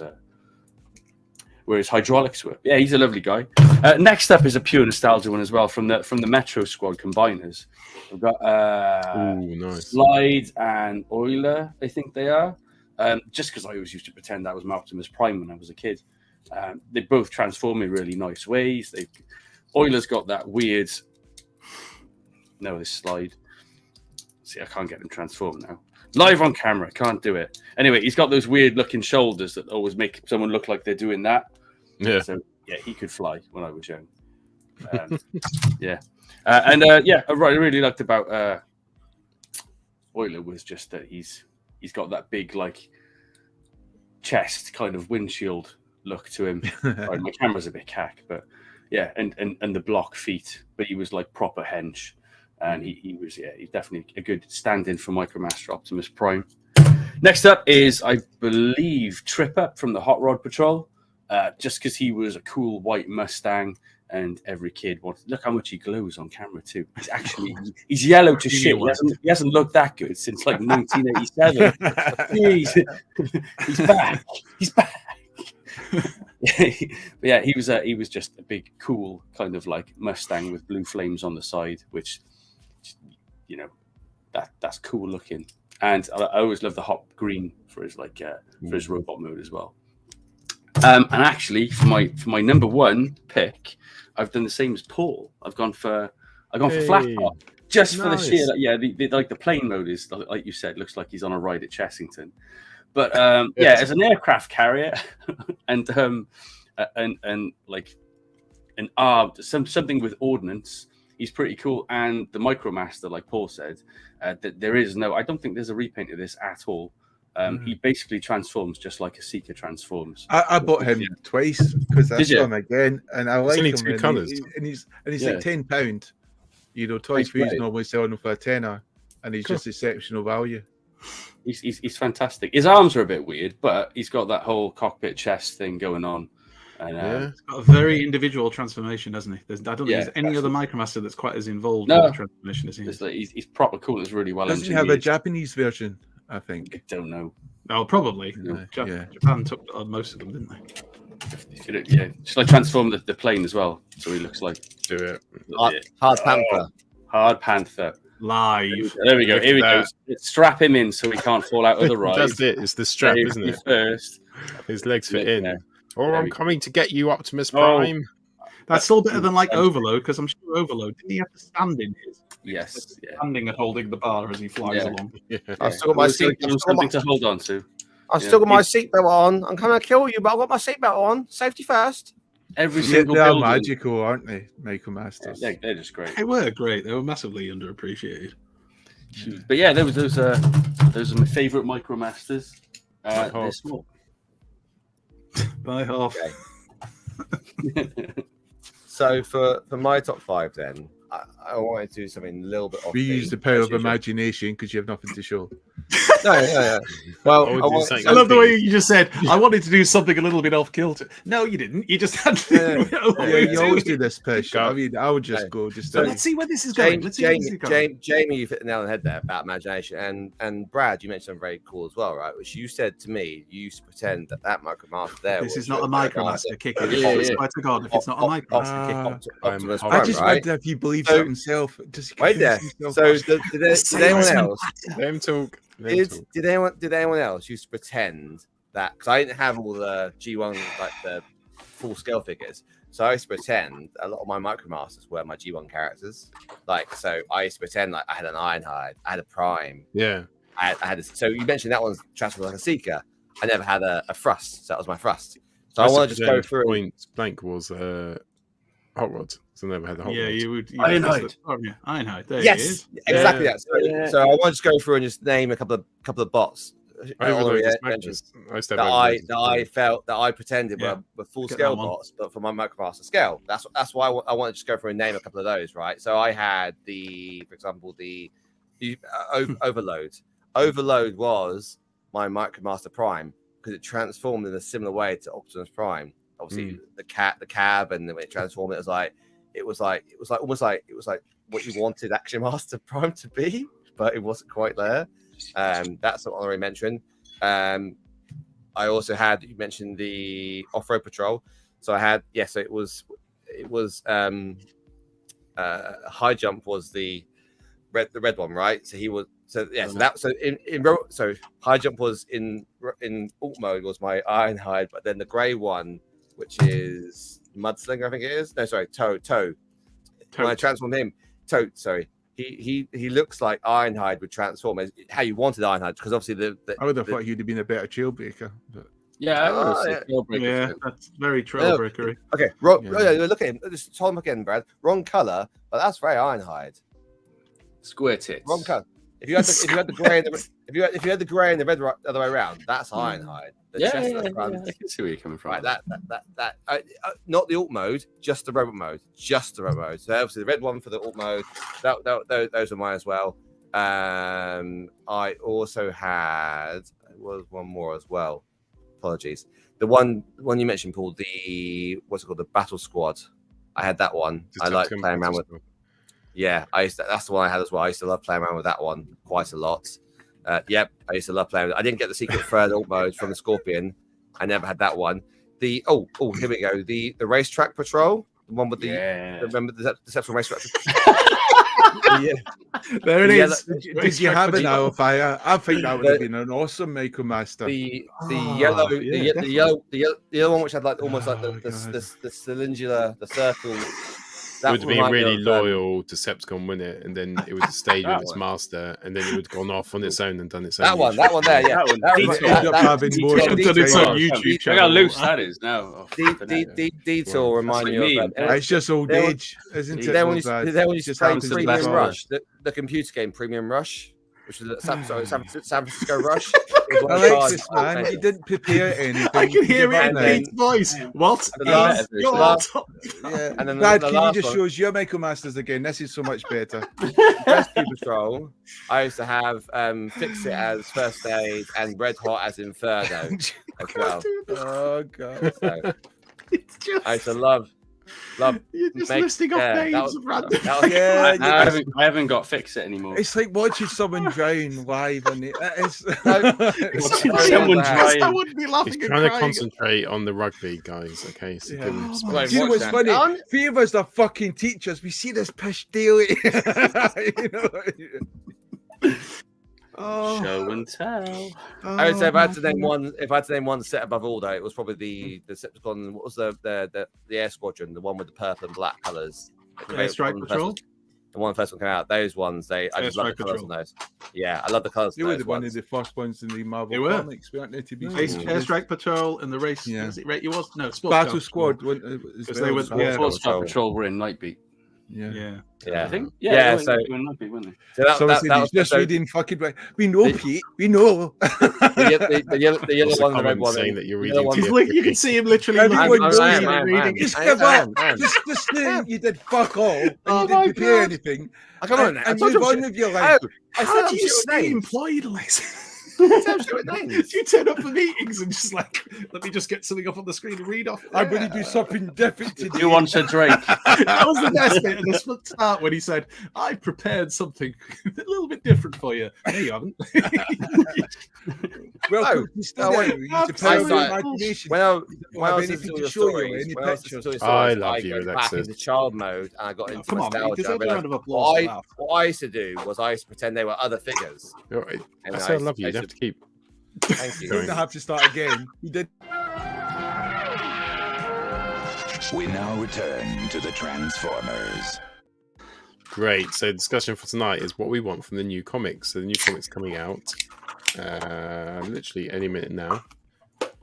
hydraulics were. Yeah, he's a lovely guy. Next up is a pure nostalgia one as well from the Metro Squad combiners. We've got nice. Slide and Euler, I think they are. Just because I always used to pretend that was my Optimus Prime when I was a kid. They both transform in really nice ways. Euler's got that weird. No, this Slide. See, I can't get him transformed now. Live on camera, can't do it. Anyway, he's got those weird looking shoulders that always make someone look like they're doing that. Yeah. So yeah, he could fly when I was young. Yeah. I really liked about Euler was just that he's got that big like chest kind of windshield look to him. Right, my camera's a bit cack, but yeah, and the block feet, but he was like proper hench. And he's definitely a good stand-in for Micromaster Optimus Prime. Next up is, I believe, Trip Up from the Hot Rod Patrol. Just because he was a cool white Mustang, and every kid wanted. Look how much he glows on camera too. He's yellow to shit. He hasn't looked that good since like 1987. He's back. He's back. Yeah, he was just a big, cool kind of like Mustang with blue flames on the side, which. You know, that's cool looking, and I always love the hot green for his for his robot mode as well. And actually, for my number one pick, I've done the same as Paul. I've gone for flat top just for the sheer the plane mode is like you said, looks like he's on a ride at Chessington, but as an aircraft carrier and like an something with ordnance. He's pretty cool, and the Micromaster, like Paul said, that there is no. I don't think there's a repaint of this at all. He basically transforms just like a Seeker transforms. I bought him twice because I saw him again, and I like him. Two colours, and he's like £10. You know, Toys for Us normally selling him for a tenner, and he's just exceptional value. He's fantastic. His arms are a bit weird, but he's got that whole cockpit chest thing going on. And, he's got a very individual transformation, hasn't he? I don't think there's any other Micromaster that's quite as involved in the transformation as he is. He's proper cool. It's really well engineered. Doesn't he have a Japanese version, I think? I don't know. Oh, probably. Japan took most of them, didn't they? Yeah, just like transform the plane as well, so he looks like. Do it. Hard Panther. Hard Panther. Live. There we go. Here we go. Strap him in so he can't fall out of the ride. That's it. It's the strap, isn't it? First. His legs fit in. Or I'm coming to get you, Optimus Prime. That's still better than like Overload, because I'm sure Overload didn't he have to stand in his? Yes, standing and holding the bar as he flies along. I've still got my seat. Something to hold on to. I've still got my seatbelt on. I'm coming to kill you, but I've got my seatbelt on. Safety first. Every single they're building. magical, aren't they, Micromasters? Yeah, they're just great. They were great. They were massively underappreciated. But yeah, those are my favourite Micromasters. This one. By half. Okay. So for my top 5, then I wanted to do something a little bit off. We use the power of imagination because you have nothing to show. No. Well, I love the way you just said, I wanted to do something a little bit off kilter. No, you didn't. You just had to. You always do this, Pish. I mean, I would just go. So let's see where this is going. Jamie, you hit the nail on the head there about imagination. And Brad, you mentioned something very cool as well, right? Which you said to me, you used to pretend that Micromaster there This is not a Micromaster kick. I swear to God, if it's not a Micromaster kick. I just wonder if he believes it himself. Wait there. So did anyone else? Them talk. Did anyone else used to pretend that, because I didn't have all the G1 like the full scale figures, so I used to pretend a lot of my Micromasters were my G1 characters. Like, so I used to pretend like I had an Ironhide, I had a Prime. Yeah. I had so you mentioned that one's transformed like a Seeker. I never had a Thrust, so that was my Thrust. So I want to just go through. Point blank was Hot Rod. So I never had the Hot Rod. You would. Ironhide. Ironhide. There yes, he is. Exactly that. So I want to just go through and just name a couple of bots. That I felt that I pretended were full scale bots, but for my Micromaster scale. That's why I want to just go through and name a couple of those, right? So I had for example, the Overload. Overload was my Micromaster Prime because it transformed in a similar way to Optimus Prime. Obviously, the cab, and when it transformed, it was almost like what you wanted Action Master Prime to be, but it wasn't quite there. That's what I already mentioned. I also had, you mentioned the off-road patrol. So I had, so it was high jump was the red one, right? So he was so high jump was in alt mode was my Ironhide, but then the grey one, which is Mudslinger, I think it is. No, sorry, Toe. When I transformed him, he looks like Ironhide would transform as how you wanted Ironhide, because obviously I would have thought he'd have been a better Trailbreaker. But... Yeah, that's very Trailbreakery. Okay, look at him. Just tell him again, Brad. Wrong color, but that's very Ironhide. Square tits. Wrong color. If you had the grey and the red other way around, that's Ironhide. I can see where you're coming from. Right, that not the alt mode, just the robot mode, So obviously the red one for the alt mode. Those are mine as well. I also had one more as well. Apologies. The one you mentioned, Paul. What's it called? The Battle Squad. I had that one. I like playing around with. Yeah, that's the one I had as well. I used to love playing around with that one quite a lot. I used to love playing with it. I didn't get the secret third alt mode from the Scorpion. I never had that one. Here we go. The racetrack patrol, the one with remember the Deception racetrack. There it is. Did you have an Hourfire? I think that would have been an awesome Micromaster. The yellow one, which had like almost like the cylinder, the circle. It would have been really loyal to Decepticon, wouldn't it? And then it would have stayed with its master, and then it would have gone off on its own and done its own. That one there, yeah. YouTube channel. Look how loose that is now. Detour remind me of that. It's just old age, isn't it? Then when you just play Premium Rush, the computer game Premium Rush, which is San Francisco Rush. Alexis, man, you didn't prepare anything. I can hear it in Pete's voice. What? And then Dad, can you just show us your Micromasters again? This is so much better. Rescue Patrol. I used to have Fix It as First Aid and Red Hot as Inferno as well. Oh god! So, I used to love. You're just listing off names of random. I haven't got Fix It anymore. It's like watching someone drown live, and someone drown. I wouldn't be laughing. He's trying to concentrate on the rugby, guys. Okay, so do you know what's funny? Three of us are fucking teachers. We see this pish daily. Show and tell. I would say if I had to name one set above all, though, it was probably the Decepticon. What was the Air Squadron, the one with the purple and black colours? Airstrike Patrol. The one first one came out. Those ones, I just love the colours on those. Yeah, I love the colours. They were one of the first ones in the Marvel comics, weren't they? To be Airstrike Patrol and the race. Yeah. Was it right? You was no Battle Squad. Because they were Patrol were in Nightbeat. Yeah. I think. So that was just reading fucking right. We know, Pete. We know. The yellow one, the red one. Saying that you're reading. You can see him literally looking at the screen and reading. Just saying you did fuck all and you didn't prepare anything. Come on, and move on with your life. How do you stay employed, Les? You turn up for meetings and just like, let me just get something up on the screen and read off. I'm going to do something different today. You want a drink? That was the best bit at the start when he said, I prepared something a little bit different for you. No, you haven't. Well, you still there. You need to play with your imagination. When I was listening to your stories, I love you, went back Alexis. into child mode and I got into nostalgia. What I used to do was I used to pretend they were other figures. That's why I love you. You have to keep. Thank you. You don't have to start again. You did. We now return to the Transformers. Great. So the discussion for tonight is what we want from the new comics. So the new comics coming out literally any minute now.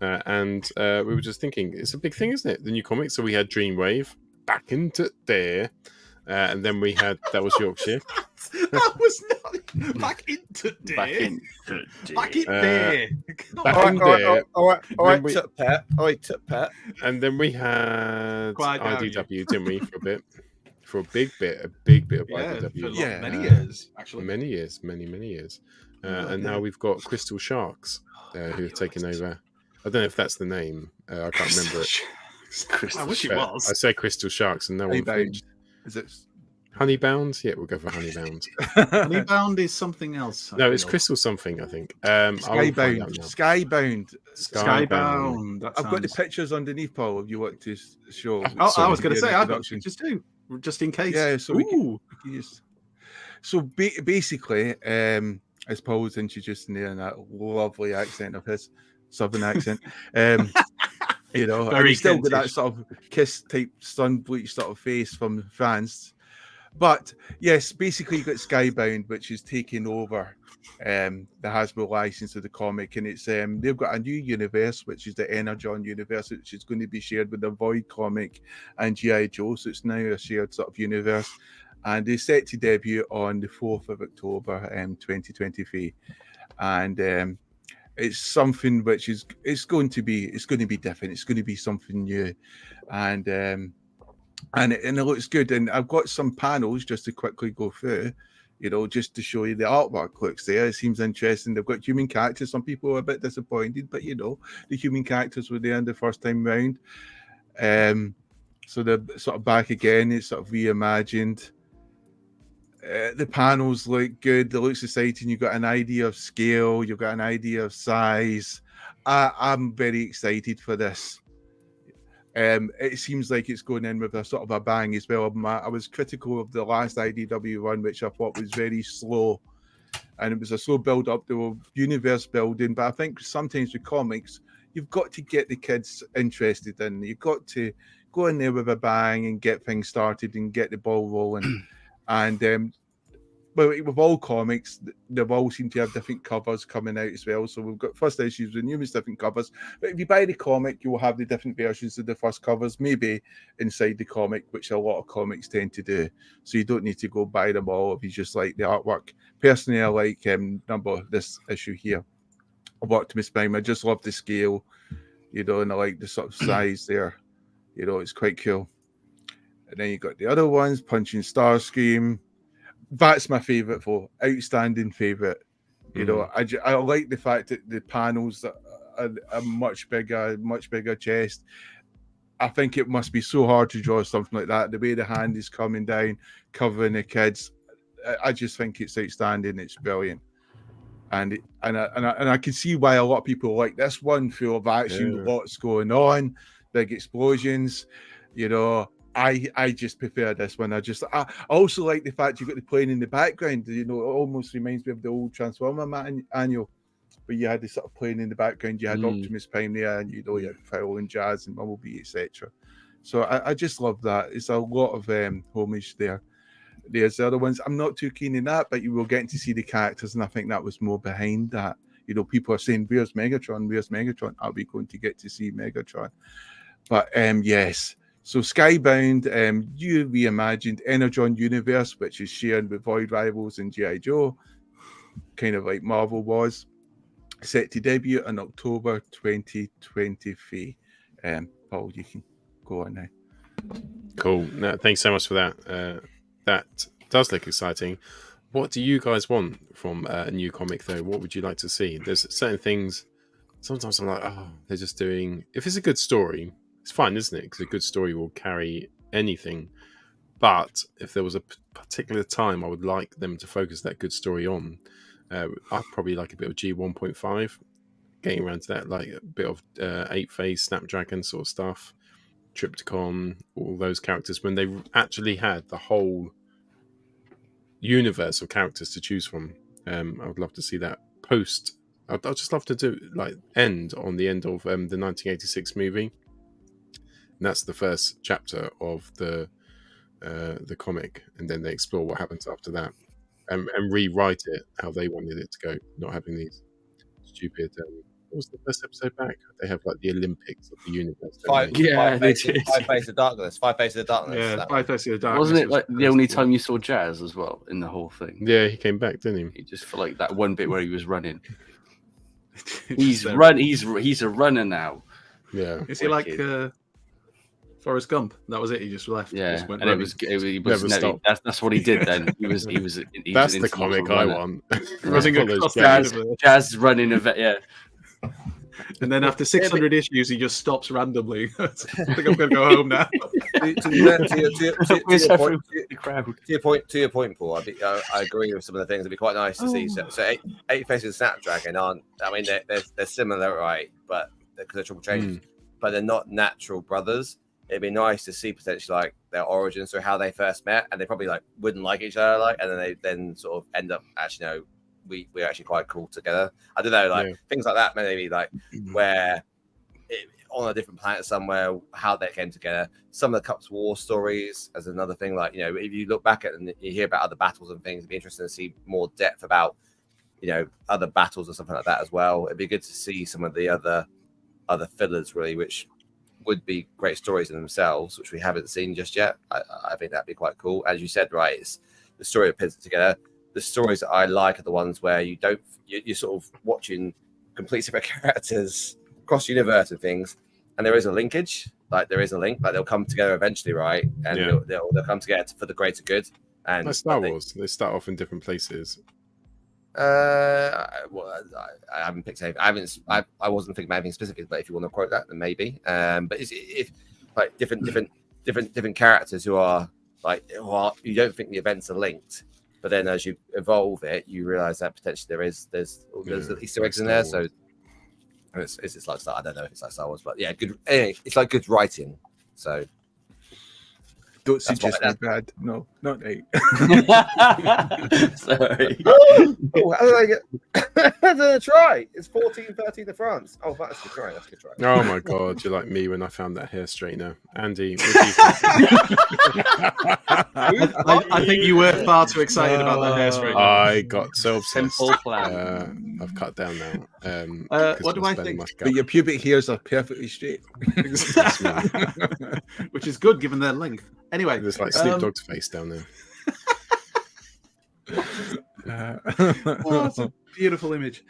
And we were just thinking, it's a big thing, isn't it? The new comics. So we had Dreamwave, back into there. And then we had, that was Yorkshire. That was not back into there. Back in there. All right, took Pet. And then we had IDW, didn't we, for a bit? For a big bit of IDW. Many years, actually. Many years. And now we've got Crystal Sharks, who have taken over. I don't know if that's the name. I can't remember it. I wish it was. I say Crystal Sharks and no one thinks. Is it Honeybound? Yeah, we'll go for Honeybound. Honeybound is something else. No, it's Crystal something, I think. Skybound. I've got the pictures underneath, Paul, if you want to show. I was going to say, I've got pictures too, just in case. Yeah, so we can use. So basically, as Paul was introducing there in that lovely accent of his, southern accent, you know, and he's still got that sort of kiss type sun bleach sort of face from fans. But yes, basically you got Skybound, which is taking over the Hasbro license of the comic, and it's they've got a new universe, which is the Energon universe, which is going to be shared with the Void comic and G.I. Joe. So it's now a shared sort of universe, and they're set to debut on the 4th of October, 2023, and it's something which is it's going to be different. It's going to be something new, and it looks good. And I've got some panels just to quickly go through, you know, just to show you the artwork looks there. It seems interesting. They've got human characters. Some people are a bit disappointed, but you know, the human characters were there the first time round. So they're sort of back again. It's sort of reimagined. The panels look good. They look exciting. You've got an idea of scale. You've got an idea of size. I'm very excited for this. It seems like it's going in with a sort of a bang as well. I was critical of the last IDW run, which I thought was very slow, and it was a slow build up to universe building. But I think sometimes with comics, you've got to get the kids interested in. You've got to go in there with a bang and get things started and get the ball rolling. And well, with all comics, they've all seem to have different covers coming out as well. So we've got first issues with numerous different covers. But if you buy the comic, you will have the different versions of the first covers, maybe inside the comic, which a lot of comics tend to do. So you don't need to go buy them all if you just like the artwork. Personally, I like this issue here of Optimus Prime. I just love the scale, you know, and I like the sort of size there. You know, it's quite cool. And then you got the other ones, Punching Starscream. That's my favourite, for outstanding favourite. You know, I like the fact that the panels are much bigger chest. I think it must be so hard to draw something like that. The way the hand is coming down, covering the kids, I just think it's outstanding. It's brilliant, and I can see why a lot of people like this one, full of action, lots going on, big explosions. You know, I just prefer this one. I also like the fact you've got the plane in the background. You know, it almost reminds me of the old Transformer annual, where you had the sort of plane in the background. You had Optimus Prime there, and you know, you had Phil and Jazz and Bumblebee, etc. So I just love that. It's a lot of homage there. There's the other ones. I'm not too keen in that, but you will get to see the characters, and I think that was more behind that. You know, people are saying, "Where's Megatron? Where's Megatron?" Are we going to get to see Megatron? But yes. So Skybound, you reimagined Energon Universe, which is shared with Void Rivals and G.I. Joe, kind of like Marvel was, set to debut in October 2023. Paul, you can go on now. Cool. No, thanks so much for that. That does look exciting. What do you guys want from a new comic, though? What would you like to see? There's certain things. Sometimes I'm like, oh, they're just doing. If it's a good story, it's fine, isn't it? Because a good story will carry anything. But if there was a particular time I would like them to focus that good story on, I'd probably like a bit of G1.5, getting around to that, like a bit of 8-phase Snapdragon sort of stuff, Triptychon, all those characters, when they actually had the whole universe of characters to choose from. I would love to see that post. I'd just love to do end on the end of the 1986 movie. And that's the first chapter of the comic, and then they explore what happens after that, and rewrite it how they wanted it to go, not having these stupid. What was the first episode back? They have like the Olympics of the universe. Five Faces of Darkness. Five Faces of Darkness. Yeah, Five Faces of Darkness. Wasn't it like the only time you saw Jazz as well in the whole thing? Yeah, he came back, didn't he? He just for like that one bit where he was running. He's a runner now. Yeah. Is he like Forrest Gump? That was it. He just left. Yeah, just went and that's what he did then. He was that's the comic I want. Jazz running a vet. Yeah. And then after 600 issues, he just stops randomly. I think I'm going to go home now. To your point, Paul, I agree with some of the things. It'd be quite nice to see. So 8 Faces of Snapdragon aren't. I mean, they're similar, right? But because they're triple changes, but they're not natural brothers. It'd be nice to see potentially like their origins or how they first met, and they probably like wouldn't like each other, and then they then sort of end up actually we're actually quite cool together. I don't know, things like that, maybe like where on a different planet somewhere, how they came together. Some of the Cups War stories as another thing, like, if you look back at and you hear about other battles and things, it'd be interesting to see more depth about, other battles or something like that as well. It'd be good to see some of the other fillers really, which would be great stories in themselves, which we haven't seen just yet. I think that'd be quite cool. As you said, right, it's the story that pins it together. The stories that I like are the ones where you're sort of watching complete separate characters across the universe and things, and there is a linkage. Like there is a link, like they'll come together eventually, right? And they'll come together for the greater good. And like Star Wars, they start off in different places. I haven't picked anything. I wasn't thinking about anything specific, but if you want to quote that, then maybe. But if like different characters who are you don't think the events are linked. But then, as you evolve it, you realize that potentially there's Easter eggs in there. So it's like Star. I don't know if it's like Star Wars, but yeah, good. Anyway, it's like good writing. So don't suggest me bad. No, not 8. Sorry. How did I get? Try. It's 14-13 to France. Oh, that's a good try. That's a good try. Oh my god, you're like me when I found that hair straightener, Andy. I think you were far too excited about that hair straightener. I got so obsessed. Simple plan. I've cut down now. What do I think? But your pubic hairs are perfectly straight, which is good given their length. Anyway, there's like Snoop Dogg's face down there. That's a beautiful image.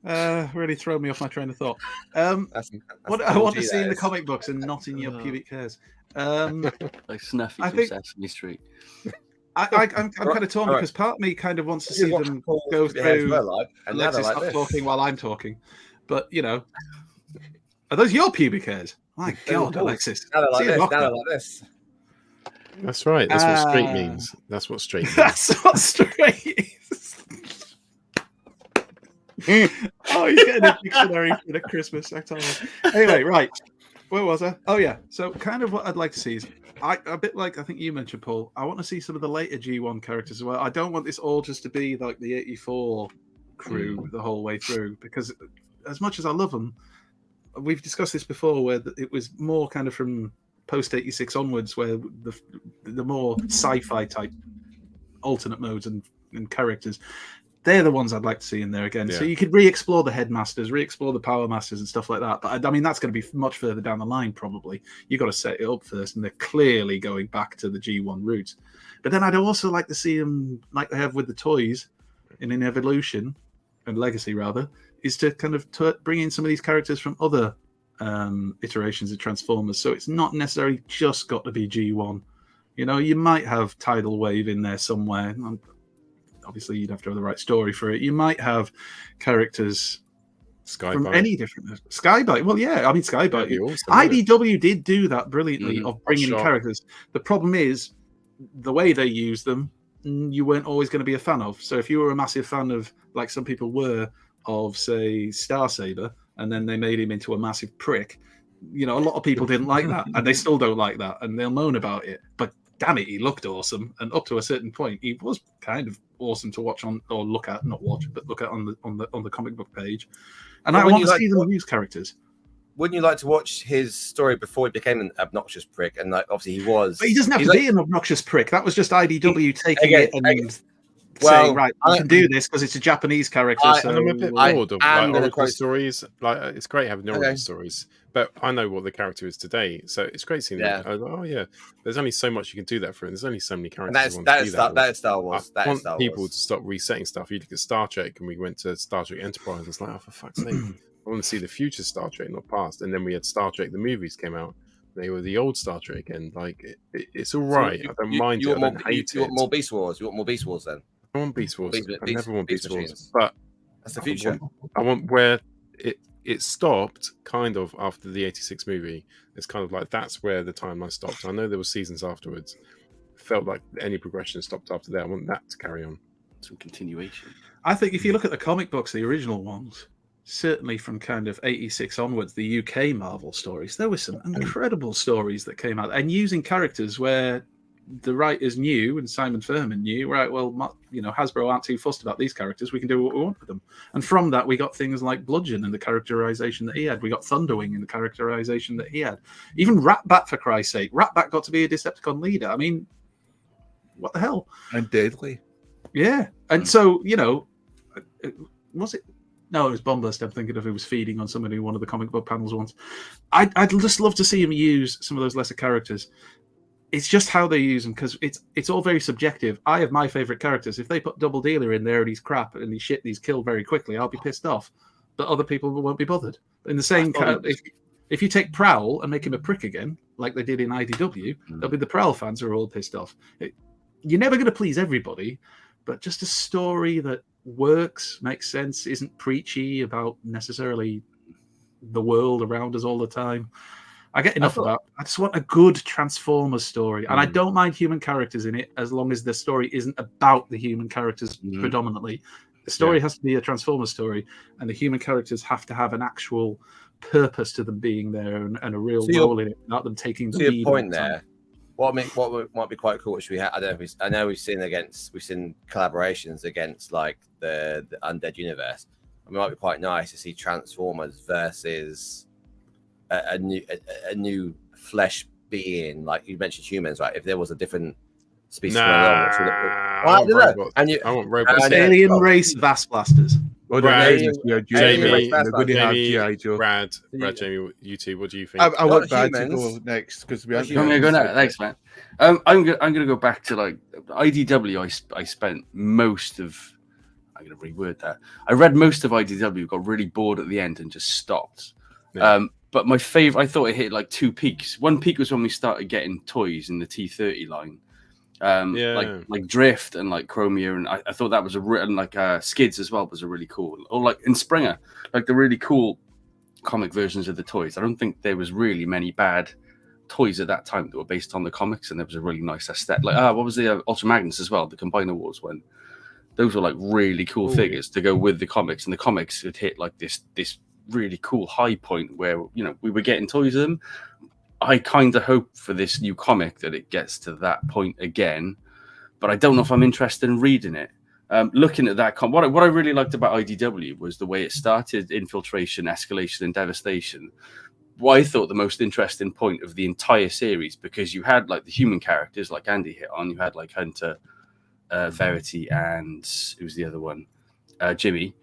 Really thrown me off my train of thought. What I want to see in the comic books and not in your pubic hairs. Like Snuffy from Sesame Street. I'm kind of torn because part of me kind of wants to see them go through. Alexis stop talking while I'm talking, but are those your pubic hairs? My God, Alexis! Now they're like this. That's right. That's what straight means. That's what straight means. That's what straight is. Oh, you're getting a dictionary for the Christmas. Anyway, right. Where was I? Oh, yeah. So kind of what I'd like to see is, a bit like I think you mentioned, Paul, I want to see some of the later G1 characters as well. I don't want this all just to be like the 84 crew the whole way through, because as much as I love them, we've discussed this before, where it was more kind of from post-86 onwards, where the more sci-fi type alternate modes and characters they're the ones I'd like to see in there again. So you could re-explore the headmasters, re-explore the power masters and stuff like that. But I mean, that's going to be much further down the line, probably. You've got to set it up first, and they're clearly going back to the G1 roots. But then I'd also like to see them, like they have with the toys in Evolution and Legacy, rather, is to kind of bring in some of these characters from other iterations of Transformers. So it's not necessarily just got to be G1. You know, you might have Tidal Wave in there somewhere. Obviously, you'd have to have the right story for it. You might have characters from any different Skybite. Well, yeah, I mean Skybite. Awesome, IDW did do that brilliantly of bringing in characters. The problem is the way they use them. You weren't always going to be a fan of. So if you were a massive fan of, like some people were, of say Starsaber, and then they made him into a massive prick, you know, a lot of people didn't like that, and they still don't like that, and they'll moan about it. But damn it, he looked awesome, and up to a certain point, he was kind of awesome to watch on, or look at, not watch, but look at on the comic book page. And I want to see them use characters. Wouldn't you like to watch his story before he became an obnoxious prick? And like, obviously he was. But he doesn't have to be an obnoxious prick. That was just IDW taking it and saying, right, you can do this because it's a Japanese character. I'm a bit bored of like origin stories. Like, it's great having origin stories, but I know what the character is today, so it's great seeing that. Oh yeah, there's only so much you can do that for. There's only so many characters. That is Star Wars. I want people to stop resetting stuff. You look at Star Trek, and we went to Star Trek Enterprise. It's like, oh, for fuck's sake. I want to see the future Star Trek, not past. And then we had Star Trek, the movies came out. They were the old Star Trek, and like it's all right. I don't mind it. I don't hate it. You want more Beast Wars? You want more Beast Wars then? I want Beast Wars. I never want Beast Wars, but that's the future. I want where it stopped, kind of after the '86 movie. It's kind of like that's where the timeline stopped. I know there were seasons afterwards. Felt like any progression stopped after that. I want that to carry on. Some continuation. I think if you look at the comic books, the original ones, certainly from kind of 86 onwards, the UK Marvel stories, there were some incredible stories that came out, and using characters where the writers knew and Simon Furman knew, right, well, you know, Hasbro aren't too fussed about these characters. We can do what we want with them. And from that, we got things like Bludgeon and the characterization that he had. We got Thunderwing and the characterization that he had. Even Ratbat, for Christ's sake. Ratbat got to be a Decepticon leader. I mean, what the hell? And Deadly. Yeah. And so, you know, was it? No, it was Bombust. I'm thinking of who was feeding on somebody in one of the comic book panels once. I'd just love to see him use some of those lesser characters. It's just how they use them, because it's all very subjective. I have my favorite characters. If they put Double Dealer in there and he's crap and he's killed very quickly, I'll be pissed off. But other people won't be bothered. In the same kind, if you take Prowl and make him a prick again, like they did in IDW, there'll be the Prowl fans who are all pissed off. You're never going to please everybody, but just a story that works, makes sense, isn't preachy about necessarily the world around us all the time. I get enough of that. I just want a good Transformers story. And I don't mind human characters in it as long as the story isn't about the human characters predominantly. The story has to be a Transformers story, and the human characters have to have an actual purpose to them being there and a real role in it, not them taking the lead. Your point there. What might be quite cool, which we have, I know we've seen collaborations against like the Undead Universe. It might be quite nice to see Transformers versus a new flesh being, like you mentioned humans, right? If there was a different species, I want robots. Alien race Vast Blasters. Jamie, Jamie, you two, what do you think? I want Brad to go next because we. I'm gonna go next. Thanks, man. I'm gonna go back to like IDW. I spent most of. I'm gonna reword that. I read most of IDW, got really bored at the end, and just stopped. Yeah. But my favorite, I thought it hit like two peaks. One peak was when we started getting toys in the T30 line. Like Drift and like Chromia, and I thought that was and like Skids as well was a really cool, or like in Springer, like the really cool comic versions of the toys. I don't think there was really many bad toys at that time that were based on the comics, and there was a really nice aesthetic. Like what was the Ultra Magnus as well, the Combiner Wars one. Those were like really cool figures to go with the comics, and the comics had hit like this really cool high point where, you know, we were getting toys of them. I kind of hope for this new comic that it gets to that point again, but I don't know if I'm interested in reading it. Looking at that, what I really liked about IDW was the way it started: infiltration, escalation, and devastation. What I thought the most interesting point of the entire series, because you had like the human characters, like Andy hit on, you had like Hunter, Verity, and who was the other one? Jimmy,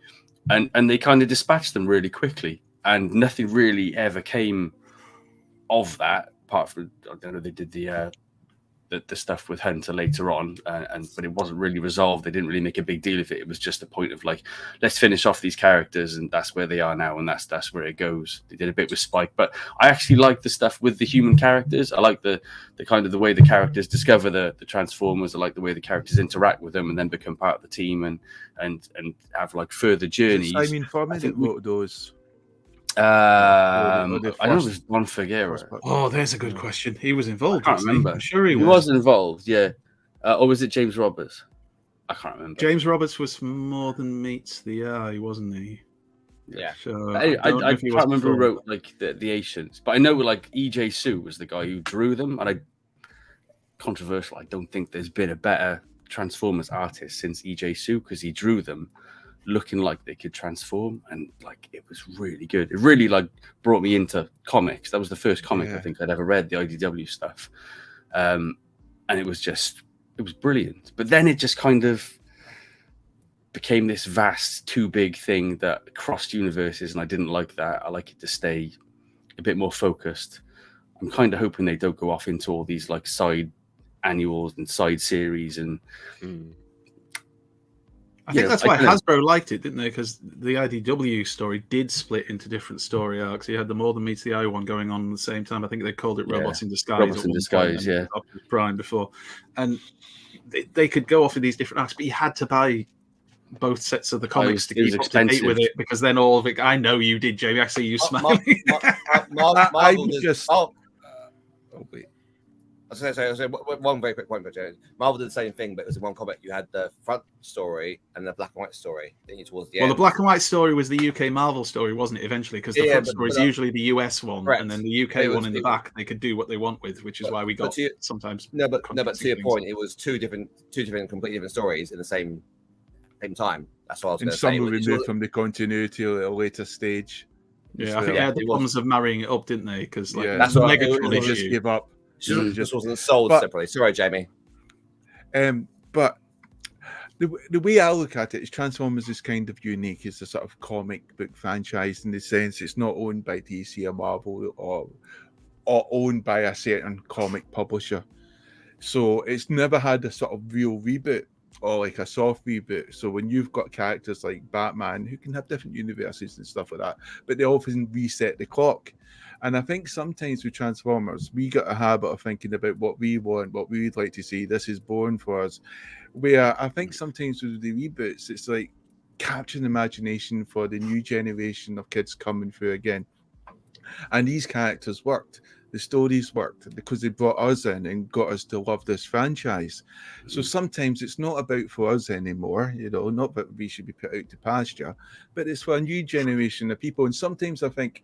and they kind of dispatched them really quickly, and nothing really ever came of that, apart from, I don't know, they did the stuff with Hunter later on, but it wasn't really resolved. They didn't really make a big deal of it. It was just a point of like, let's finish off these characters, and that's where they are now, and that's where it goes. They did a bit with Spike, but I actually like the stuff with the human characters. I like the kind of the way the characters discover the Transformers. I like the way the characters interact with them and then become part of the team and have like further journeys. Simon Furman that wrote those. I don't know if it's Don Figueroa. Oh, there's a good question. He was involved. I can't remember. I'm sure he was involved, yeah. Or was it James Roberts? I can't remember. James Roberts was More Than Meets the Eye, wasn't he? Yeah. So I can't remember who wrote like the Asians, but I know like E.J. Su was the guy who drew them, and controversial. I don't think there's been a better Transformers artist since E.J. Su, because he drew them looking like they could transform, and like it was really good. It really like brought me into comics. That was the first comic I think I'd ever read, the IDW stuff, and it was brilliant. But then it just kind of became this vast, too big thing that crossed universes, and I didn't like that. I like it to stay a bit more focused. I'm kind of hoping they don't go off into all these like side annuals and side series and. I think that's why Hasbro liked it, didn't they? Because the IDW story did split into different story arcs. You had the More Than Meets the Eye one going on at the same time. I think they called it Robots in Disguise. Robots in Disguise, yeah. Optimus Prime before. And they could go off in these different arcs, but you had to buy both sets of the comics to keep up to date with it, because then all of it... I know you did, Jamie. I see you smiling. I was going to say one very quick point for James. Marvel did the same thing, but it was in one comic. You had the front story and the black and white story. Then you towards the end. Well, the black and white story was the UK Marvel story, wasn't it? Eventually, because the front story is usually the US one, correct. And then the UK one in the back they could do what they want with, which is why we got sometimes. No, but to your point, it was two different, completely different stories in the same time. That's what I was going to say. And some were removed from the continuity at a later stage. Yeah, I think they had the problems of marrying it up, didn't they? Because that's what Megatron they just give up. Just wasn't sold separately. Sorry, Jamie. But the way I look at it is Transformers is kind of unique. It's a sort of comic book franchise in the sense it's not owned by DC or Marvel or owned by a certain comic publisher. So it's never had a sort of real reboot or like a soft reboot. So when you've got characters like Batman who can have different universes and stuff like that, but they often reset the clock. And I think sometimes with Transformers, we got a habit of thinking about what we want, what we would like to see. This is born for us. Where I think sometimes with the reboots, it's like capturing imagination for the new generation of kids coming through again. And these characters worked. The stories worked because they brought us in and got us to love this franchise. So sometimes it's not about for us anymore, not that we should be put out to pasture, but it's for a new generation of people. And sometimes I think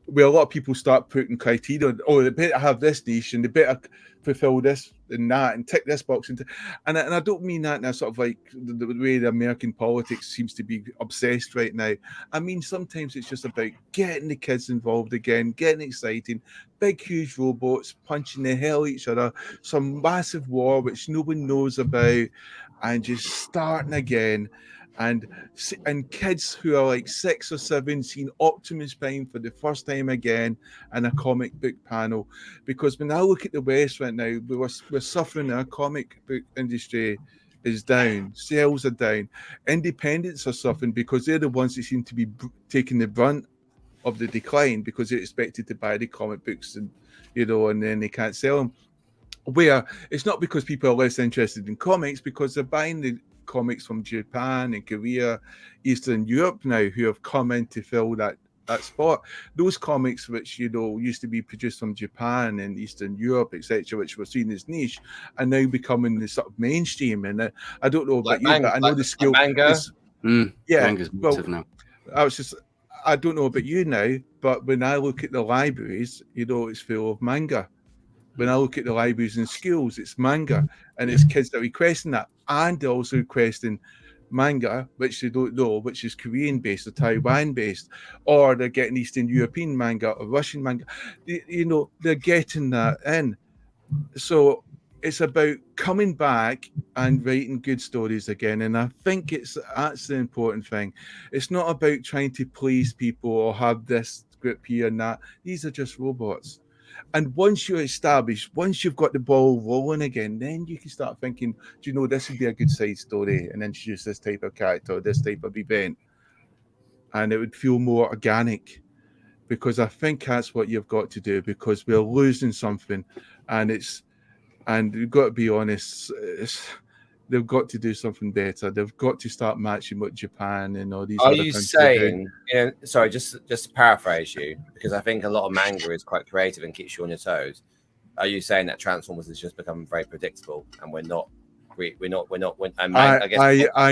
where a lot of people start putting criteria on, they better have this niche and they better fulfill this and that and tick this box. And I don't mean that in a sort of like the way the American politics seems to be obsessed right now. I mean, sometimes it's just about getting the kids involved again, getting exciting, big, huge robots punching the hell out of each other, some massive war which no one knows about, and just starting again. And kids who are like 6 or 7 seeing Optimus Prime for the first time again in a comic book panel. Because when I look at the West right now, we're suffering. Our comic book industry is down. Sales are down. Independents are suffering because they're the ones that seem to be taking the brunt of the decline because they're expected to buy the comic books and then they can't sell them. Where it's not because people are less interested in comics, because they're buying the comics from Japan and Korea, Eastern Europe now, who have come in to fill that spot. Those comics which used to be produced from Japan and Eastern Europe, etc., which were seen as niche, are now becoming the sort of mainstream. And I don't know about you, but I know the skill. Manga. Manga's massive now. I don't know about you now, but when I look at the libraries, it's full of manga. When I look at the libraries in schools, it's manga, and it's kids that are requesting that, and they're also requesting manga, which they don't know, which is Korean-based or Taiwan-based, or they're getting Eastern European manga or Russian manga. They're getting that in. So it's about coming back and writing good stories again. And I think that's the important thing. It's not about trying to please people or have this group here and that. These are just robots. And once you're established, once you've got the ball rolling again, then you can start thinking, do you know, this would be a good side story and introduce this type of character or this type of event. And it would feel more organic, because I think that's what you've got to do, because we're losing something. And you've got to be honest, they've got to do something better. They've got to start matching what Japan and all these Are other you countries saying, sorry, just to paraphrase you, because I think a lot of manga is quite creative and keeps you on your toes. Are you saying that Transformers has just become very predictable and we're not? I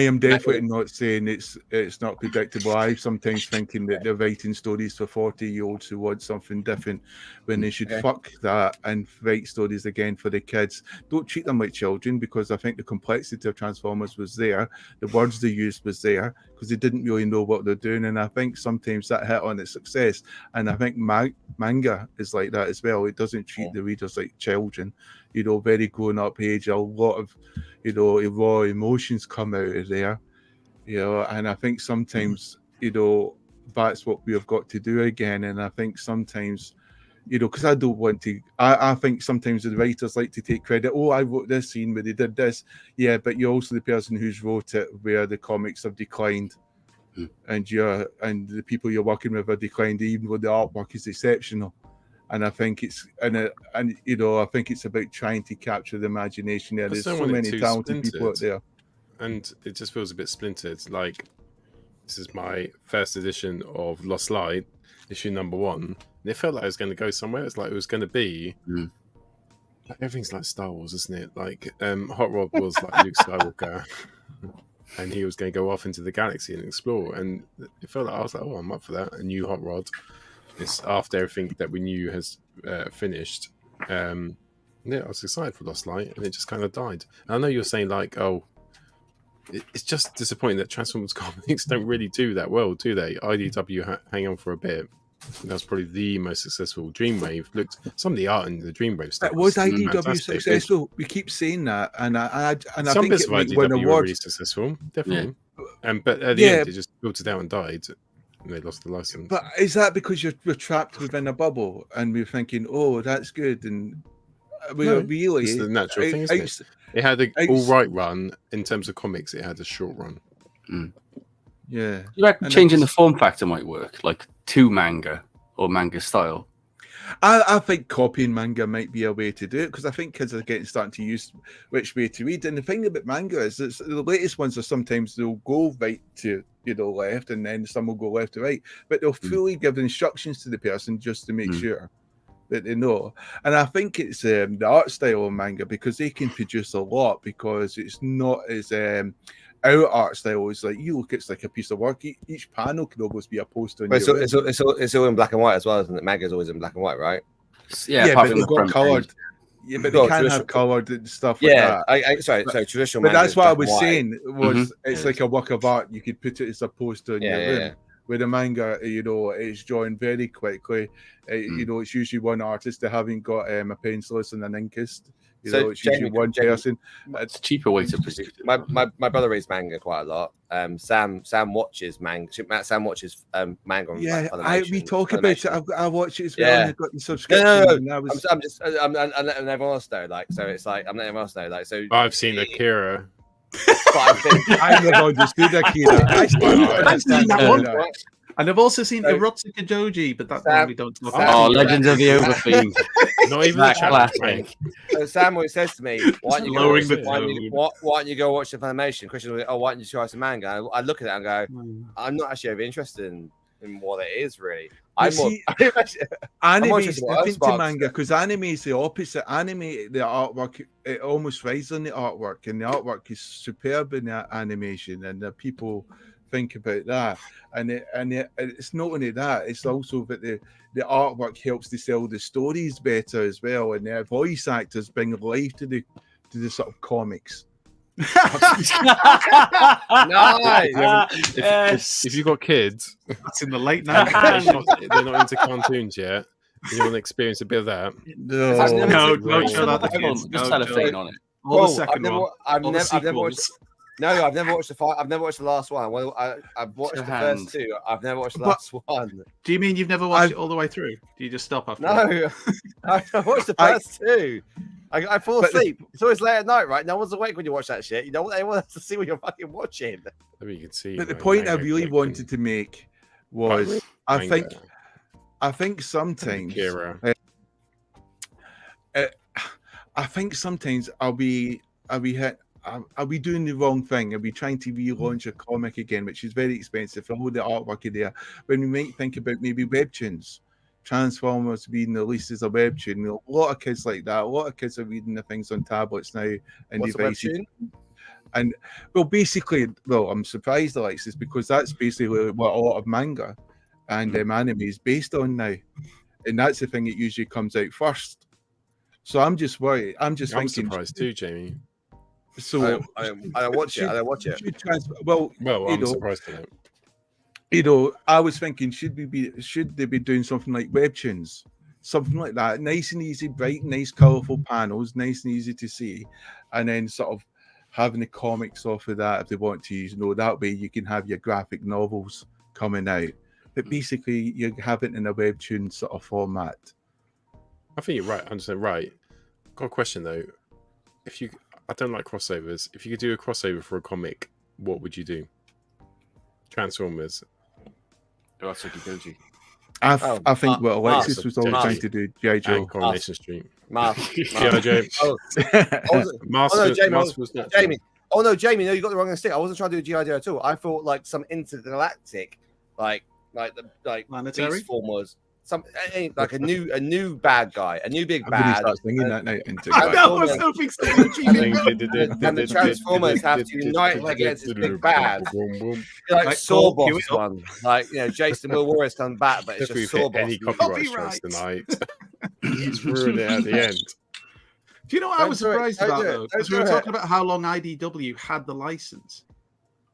am definitely not saying it's not predictable. I'm sometimes thinking that they're writing stories for 40-year-olds who want something different, when they should fuck that and write stories again for the kids. Don't treat them like children, because I think the complexity of Transformers was there, the words they used was there, because they didn't really know what they're doing. And I think sometimes that hit on its success. And I think manga is like that as well. It doesn't treat the readers like children. Very grown up age. A lot of raw emotions come out of there, and I think sometimes that's what we have got to do again. And I think sometimes because I don't want to, I think sometimes the writers like to take credit. Oh, I wrote this scene where they did this. Yeah, but you're also the person who's wrote it where the comics have declined, and the people you're working with are declined, even though the artwork is exceptional. And I think I think it's about trying to capture the imagination there. There's so many talented people out there, and it just feels a bit splintered. Like, this is my first edition of Lost Light, issue number 1, and it felt like it was going to go somewhere. It's like it was going to be. Everything's like Star Wars, isn't it? Like, Hot Rod was like Luke Skywalker, and he was going to go off into the galaxy and explore. And it felt like I was like, oh, I'm up for that. A new Hot Rod. It's after everything that we knew has finished. I was excited for Lost Light, and it just kind of died. And I know you're saying like, it's just disappointing that Transformers comics don't really do that well, do they? IDW hang on for a bit. That was probably the most successful. Dreamwave looked, some of the art in the Dreamwave stuff was IDW successful. We keep saying that, and I some think bits it of might IDW win were awards. really successful, definitely. But at the end, it just built it out and died. And they lost the license. But is that because we're trapped within a bubble and we're thinking, oh, that's good, and really, it's the natural thing, isn't it? It had an all right run in terms of comics. It had a short run. Yeah, you reckon changing the form factor might work, like to manga or manga style? I think copying manga might be a way to do it, because I think kids are starting to use which way to read. And the thing about manga is that the latest ones are sometimes they'll go right to left, and then some will go left to right, but they'll fully give instructions to the person just to make sure that they know. And I think it's the art style of manga, because they can produce a lot, because it's not as our art style is like, you look, it's like a piece of work. Each panel can almost be a poster. It's all in black and white as well, isn't it? Maga's always in black and white, right? Yeah, but they've got coloured. Yeah, but they can have coloured and stuff like that. So traditional. But that's what I was saying was it's like a work of art. You could put it as a poster in your room. Yeah. With a manga, it's drawn very quickly. It's usually one artist. They haven't got a pencilist and an inkist. It's usually one person. It's a cheaper way to produce it. My brother reads manga quite a lot. Sam watches manga. Sam watches manga. On we talk about it. I watch it as well. And I've got the subscription. No. I'm letting everyone else know. Like, so it's like I'm letting everyone else know. Like, so I've seen Akira. I never understood Akira. I've seen that one. And I've also seen Erotica Joji, but that one we don't talk about. Oh, Legends of the Overfiend. Not even that classic. So Sam always says to me, why don't you go watch the Funimation? Christian will go, oh, why don't you try some manga? I look at it and go, I'm not actually very interested in what it is, really. Anime is different to manga, because anime is the opposite. Anime, the artwork, it almost rides on the artwork, and the artwork is superb in the animation, and the people think about that. And it's not only that, it's also that the artwork helps to sell the stories better as well, and the voice actors bring life to the sort of comics. Nice. If you've got kids, that's in the late night. They're not into cartoons yet. You want to experience a bit of that? No, don't show that to kids. Just cellophane on it. Or the second one. I've never watched. No, I've never watched I've never watched the last one. Well, I've watched the first two. I've never watched the last one. Do you mean you've never watched it all the way through? Do you just stop after? No, I've watched the first two. I fall asleep. It's always late at night, right? No one's awake when you watch that shit. You don't want anyone else to see what you're fucking watching. I mean, you can see. But the point I really wanted to make was, I think sometimes, I think sometimes are we doing the wrong thing? Are we trying to relaunch a comic again, which is very expensive for all the artwork in there? When we might think about maybe webtoons, Transformers being released as a webtoon. A lot of kids like that. A lot of kids are reading the things on tablets now and devices. And basically, I'm surprised, Alexis, because that's basically what a lot of manga and anime is based on now, and that's the thing that usually comes out first. So I'm just worried. I'm thinking, surprised too, Jamie. So I watch it. I watch it. I'm surprised at it. I was thinking, should they be doing something like webtoons, something like that, nice and easy, bright, nice, colourful panels, nice and easy to see, and then sort of having the comics off of that if they want to. That way you can have your graphic novels coming out, but basically you have it in a webtoon sort of format. I think you're right. I'm just right. Got a question though. I don't like crossovers. If you could do a crossover for a comic, what would you do? Transformers. Oh, that's Goji. I think what Alexis was always trying to do, G.I. Joe. Coronation Street. G.I. Joe. Jamie. Oh no, Jamie. No, you got the wrong stick. I wasn't trying to do G.I. Joe at all. I thought like some intergalactic, like Planetary Formers. Like a new bad guy, a new big bad. Start singing that now into I was hoping and the Transformers have to unite against this big bad. Like Sawboss one. Like, Jason Will Warriors come back, but it's just Sawboss. Any copyright strikes tonight. He's ruined it at the end. Do you know what I was surprised about though? Because we were talking about how long IDW had the license,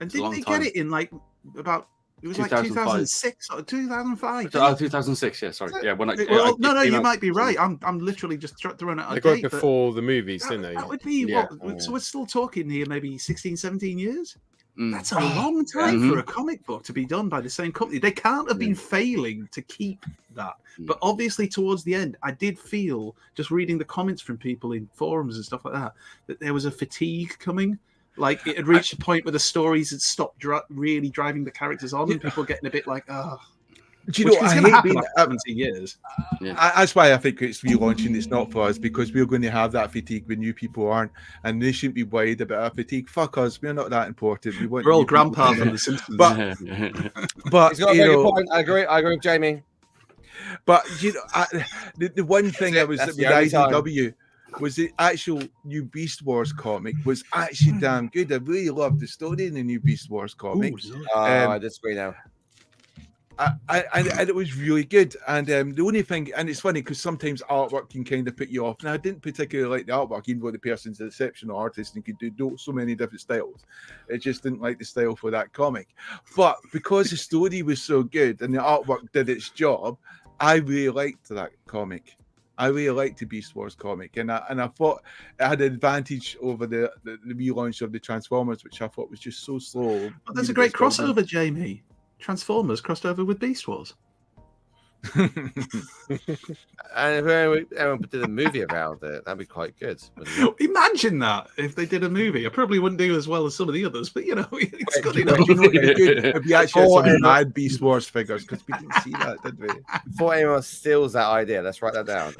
and didn't they get it in like about? It was like 2006 or 2005. 2006, yeah, sorry. Yeah, no, you might be right. I'm literally just throwing it out. They got it before the movies, didn't they? That would be what? So we're still talking here, maybe 16, 17 years. That's a long time for a comic book to be done by the same company. They can't have been failing to keep that. But obviously, towards the end, I did feel, just reading the comments from people in forums and stuff like that there was a fatigue coming. Like it had reached a point where the stories had stopped really driving the characters on, and people getting a bit like, oh. Do you know? I hate being 17 years. That's why I think it's relaunching. It's not for us because we're going to have that fatigue when new people aren't, and they shouldn't be worried about our fatigue. Fuck us, we're not that important. We're all grandpa from The Simpsons. But he's got a very good point. I agree with Jamie. But the one thing I was with IDW. Was the actual new Beast Wars comic was actually damn good. I really loved the story in the new Beast Wars comic. I disagree now. And it was really good. And the only thing, and it's funny because sometimes artwork can kind of put you off. Now, I didn't particularly like the artwork, even though the person's an exceptional artist and could do so many different styles. It just didn't like the style for that comic. But because the story was so good and the artwork did its job, I really liked that comic. I really liked the Beast Wars comic, and I thought it had an advantage over the relaunch of the Transformers, which I thought was just so slow. Well, there's a great crossover, Jamie. Transformers crossed over with Beast Wars. And if everyone did a movie around it, that'd be quite good. Imagine that if they did a movie. I probably wouldn't do as well as some of the others, but it's good enough. If you actually had some mad Beast Wars figures, because we didn't see that, did we? Before anyone steals that idea, let's write that down.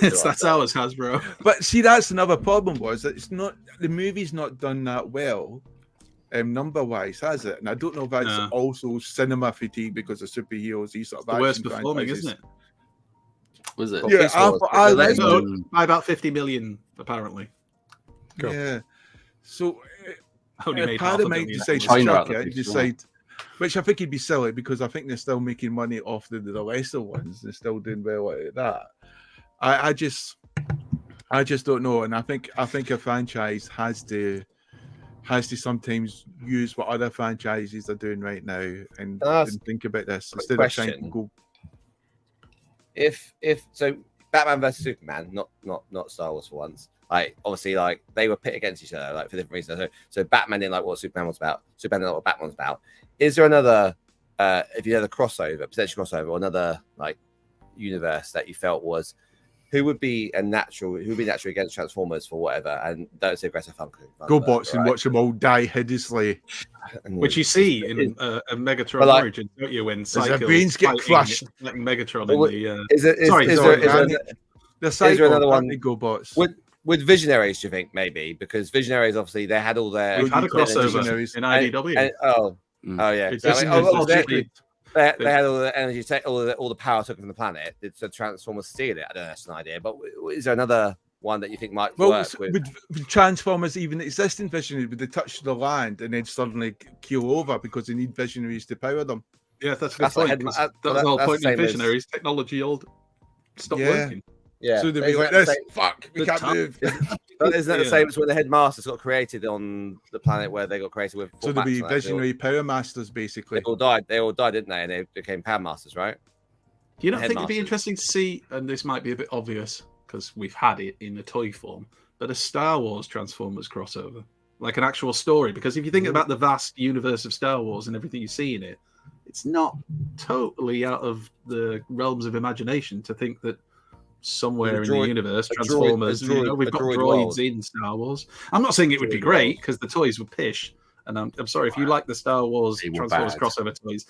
That's ours, Hasbro. But see, that's another problem was that it's not the movie's not done that well. Number-wise, has it? And I don't know if that's also cinema fatigue because of superheroes. These sort of the worst performing, isn't it? Was it? Yeah, by about 50 million, apparently. Cool. Yeah. So, only made part of might decide to chuck it, decide, which I think would be silly because I think they're still making money off the lesser ones. They're still doing well at that. I just don't know, and I think a franchise has to sometimes use what other franchises are doing right now and think about this instead of trying to go. if so, Batman versus Superman, not Star Wars for once. Like obviously, like they were pit against each other, like for different reasons. So Batman didn't like what Superman was about. Superman didn't like what Batman was about. Is there another, if you had a crossover, potential crossover, or another like universe that you felt was who would be naturally against Transformers for whatever, and don't say aggressive Funko. GoBots and watch them all die hideously. Which you see in a Megatron like, Origin, don't you? When their brains get crushed, like Megatron in the. Is there another one? GoBots. With Visionaries, do you think maybe? Because Visionaries, obviously, they had all their. We've had a crossover in IDW. Oh yeah. They had all the energy, all the power taken from the planet. Did the Transformers steal it? I don't know. That's an idea. But is there another one that you think might work? Would Transformers even exist in Visionaries? Would they touch the land and then suddenly keel over because they need Visionaries to power them? Yeah, that's a good point. That was the whole point in Visionaries. Technology stopped working. Yeah, so they'd be like this. Fuck, we can't move. Isn't that the same as when the Headmasters got created on the planet where they got created with? So there'd be Visionary Power Masters, basically. They all died, didn't they? And they became Power Masters, right? Do you not think it'd be interesting to see? And this might be a bit obvious because we've had it in a toy form, but a Star Wars Transformers crossover, like an actual story. Because if you think about the vast universe of Star Wars and everything you see in it, it's not totally out of the realms of imagination to think that somewhere in the universe, Transformers, we've got droids in Star Wars. I'm not saying it would be great because the toys were pish, and I'm sorry if you like the Star Wars Transformers crossover toys.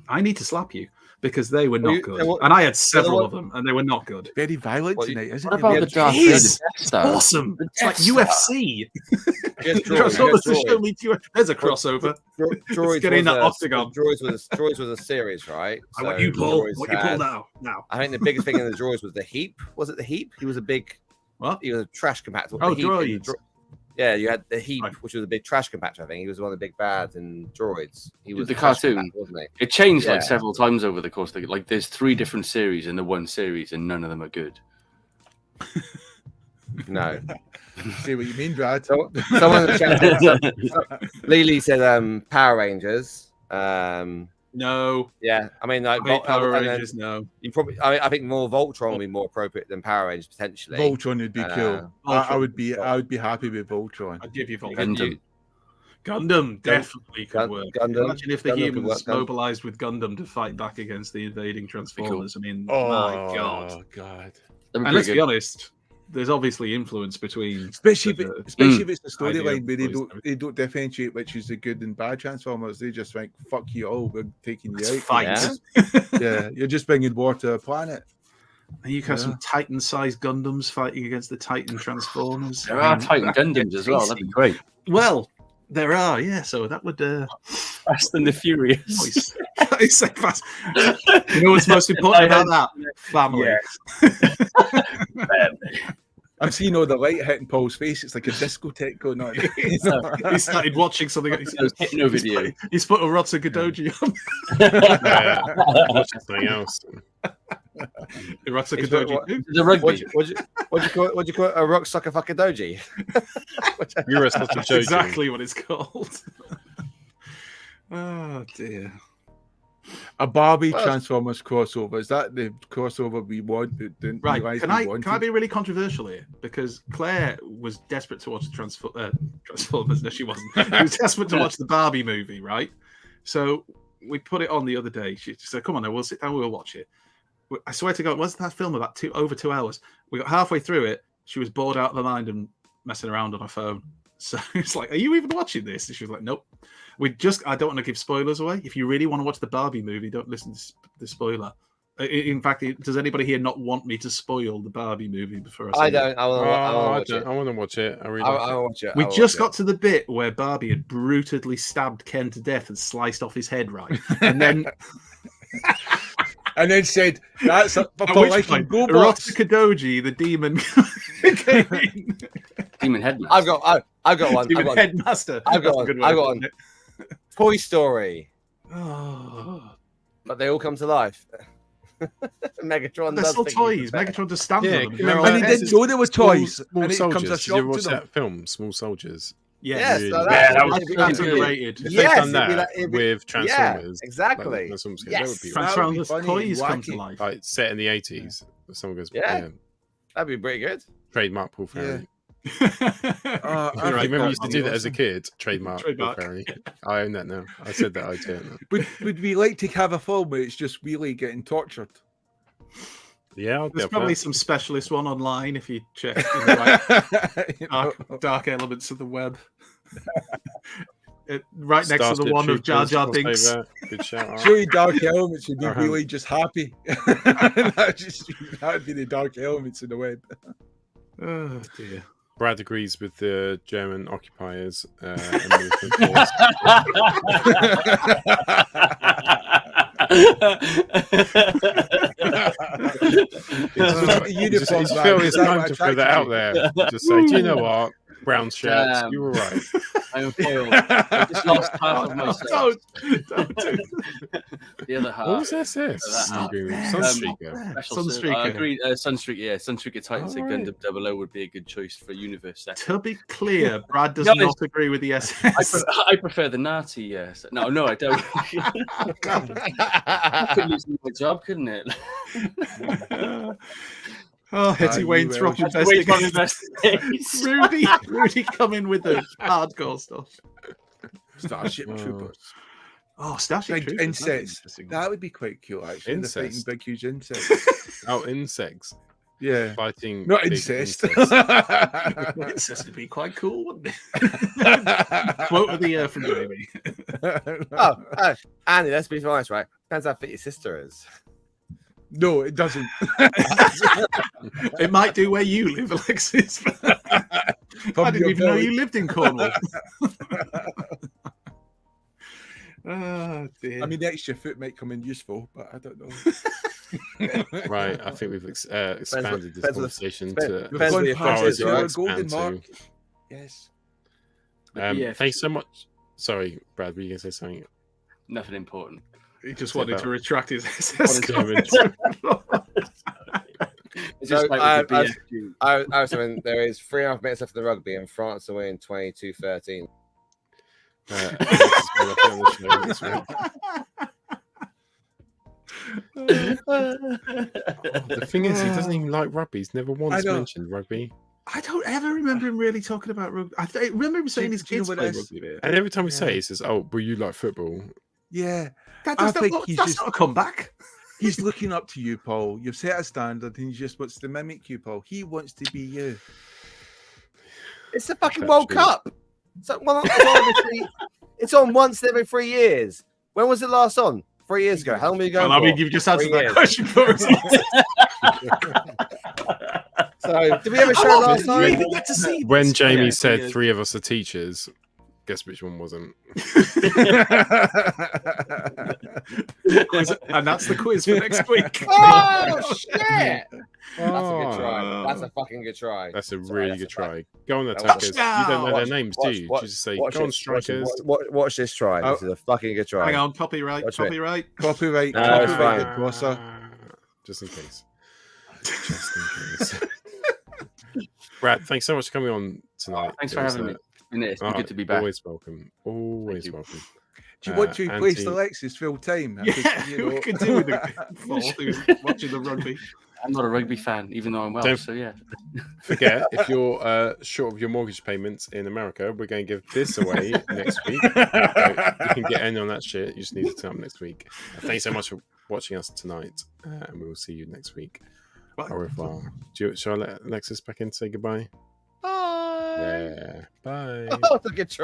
I need to slap you because they were not good, and I had several of them, and they were not good. Very violent tonight, isn't it? What about the Darth Vader? It's awesome. It's like UFC. There's a crossover. Droids get in that octagon. Droids was a series, right? So what you pull now. I think the biggest thing in the droids was the Heap. Was it the Heap? He was a big. What? He was a trash compactor. Oh, droids. Yeah, you had the Heap, which was a big trash compactor. I think he was one of the big bads in droids. He was the cartoon, wasn't he? It changed like several times over the course. Like there's 3 different series in the one series, and none of them are good. No. See what you mean, Brad. Someone in the chat. Lily said Power Rangers. No. Yeah, I mean, like Power Rangers. No. You probably. I think more Voltron would be more appropriate than Power Rangers potentially. Voltron would be cool. I would be happy with Voltron. I'd give you Voltron. Gundam definitely could work. Imagine if the humans mobilized with Gundam to fight back against the invading Transformers. I mean, my God. Oh God. And let's be honest. There's obviously influence between, especially if it's the storyline where they don't differentiate which is the good and bad Transformers. They just think, "Fuck you all, we're taking you out." Fight. Yeah, you're just bringing war to a planet. And you can have some Titan-sized Gundams fighting against the Titan Transformers. There are Titan Gundams as well. That'd be great. Well, there are, yeah. So that would Fast and the Furious. It's so fast. You know what's most important about that? Family. I'm seeing all the light hitting Paul's face. It's like a discotheque going on. He started watching something. Hypno video. He's put a Rotsa Godoji on. Watching something else. Rotsa Godoji. The rugby. What do you call it? A rock sucker fucking doji? You're such a That's exactly what it's called. Oh dear. A Barbie Transformers crossover, is that the crossover we want? Right, can I be really controversial here? Because Claire was desperate to watch Transformers. No, she wasn't. She was desperate to watch the Barbie movie, right? So we put it on the other day. She said, "Come on, now we'll sit down, we'll watch it." I swear to God, wasn't that film about over 2 hours? We got halfway through it. She was bored out of her mind and messing around on her phone. So it's like, "Are you even watching this?" And she was like, "Nope." I don't want to give spoilers away. If you really want to watch the Barbie movie, don't listen to the spoiler. In fact, does anybody here not want me to spoil the Barbie movie before I say don't. I want to watch it. I watch it. We just got to the bit where Barbie had brutally stabbed Ken to death and sliced off his head, right? And then... and then said, "That's a Rotsa Kadoji, the demon." Demon Headmaster. I've got one. Demon Headmaster. I've got one. Toy Story. Oh. But they all come to life. Megatron. They're still toys. Megatron just stands on them. And he didn't know there were toys. Small and Soldiers. It comes a Did you ever shock watch to them. that film, Small Soldiers? Yes, really so that's underrated. If they've done that with Transformers, exactly. That would be Transformers toys come to life. like set in the 80s. Someone goes, that'd be pretty good. Trademark Paul Ferry. I remember we used to do that as a kid. Trademark Paul Ferry. I own that now. I said that I do. Would we like to have a film where it's just really getting tortured? Yeah, there's probably some specialist one online if you check the dark elements of the web. Right next to the one of Jar Jar Binks. Good shout. Surely Dark Elements would be really just happy. That would be the Dark Elements in the web. Oh dear. Brad agrees with the German occupiers. It's time to throw that out there. Just say, do you know what? Brown shirts, you were right. I am foiled. I just lost half of my shirt. The other half. What was SS? Sunstreaker. Sunstreaker. Sunstreaker, Sunstreaker Titans. Gundam 00 would be a good choice for Universe set. To be clear, Brad does not agree with the SS. I prefer the Nazi, yes. No, I don't. Could lose my job, couldn't it? Oh, Hetty Wayne's Rock Investigates. Rudy coming with the hardcore stuff. Starship Troopers. Oh, Starship Troopers. Insects. That would be quite cool, actually. Insects. Big, huge insects. Oh, insects. Yeah. Fighting. Not incest. Incest would be quite cool, wouldn't it? Quote of the year from Jamie. Andy, let's be honest, right? Depends how fit your sister is. No, it doesn't. It might do where you live, Alexis. I didn't even know you lived in Cornwall. Oh, dear. I mean, the extra foot might come in useful, but I don't know. Right, I think we've expanded this conversation to as far as it golden mark. Yes. Thanks so much. Sorry, Brad, were you going to say something? Nothing important. He just wanted to retract his SS comment. I was saying there is 3.5 minutes left in the rugby, and France are winning 22-13. The thing is, he doesn't even like rugby. He's never once mentioned rugby. I don't ever remember him really talking about rugby. I remember him saying his kids play rugby there. And every time we say it, he says, "Oh, well, you like football." Yeah, that's not a comeback. He's looking up to you, Paul. You've set a standard, and he just wants to mimic you, Paul. He wants to be you. It's the fucking World Cup. It's on once every 3 years. When was it last on? 3 years ago. How long have you going? Well, I mean, you've just answered that question for us. So, did we have a show last night? When Jamie said 3 of us are teachers, guess which one wasn't? And that's the quiz for next week. Oh, shit! That's a good try. That's a fucking good try. That's a really good try. Go on, the attackers. You don't know their names, do you? You just say, go on, strikers. Watch this try. This is a fucking good try. Hang on, copyright. No, it's fine. Just in case. Just in case. Brad, thanks so much for coming on tonight. Thanks for having me. It's been good to be back. Always welcome. Always welcome. Do you want to replace Alexis full time? Yeah, who can do with it? Watching the rugby. I'm not a rugby fan, even though I'm Welsh, so yeah. Forget, if you're short of your mortgage payments in America, we're going to give this away next week. So you can get in on that shit. You just need to turn up next week. Thanks so much for watching us tonight, and we will see you next week. Bye. Au revoir. Shall I let Alexis back in to say goodbye? Bye. Yeah. Bye. Oh, that's a good try.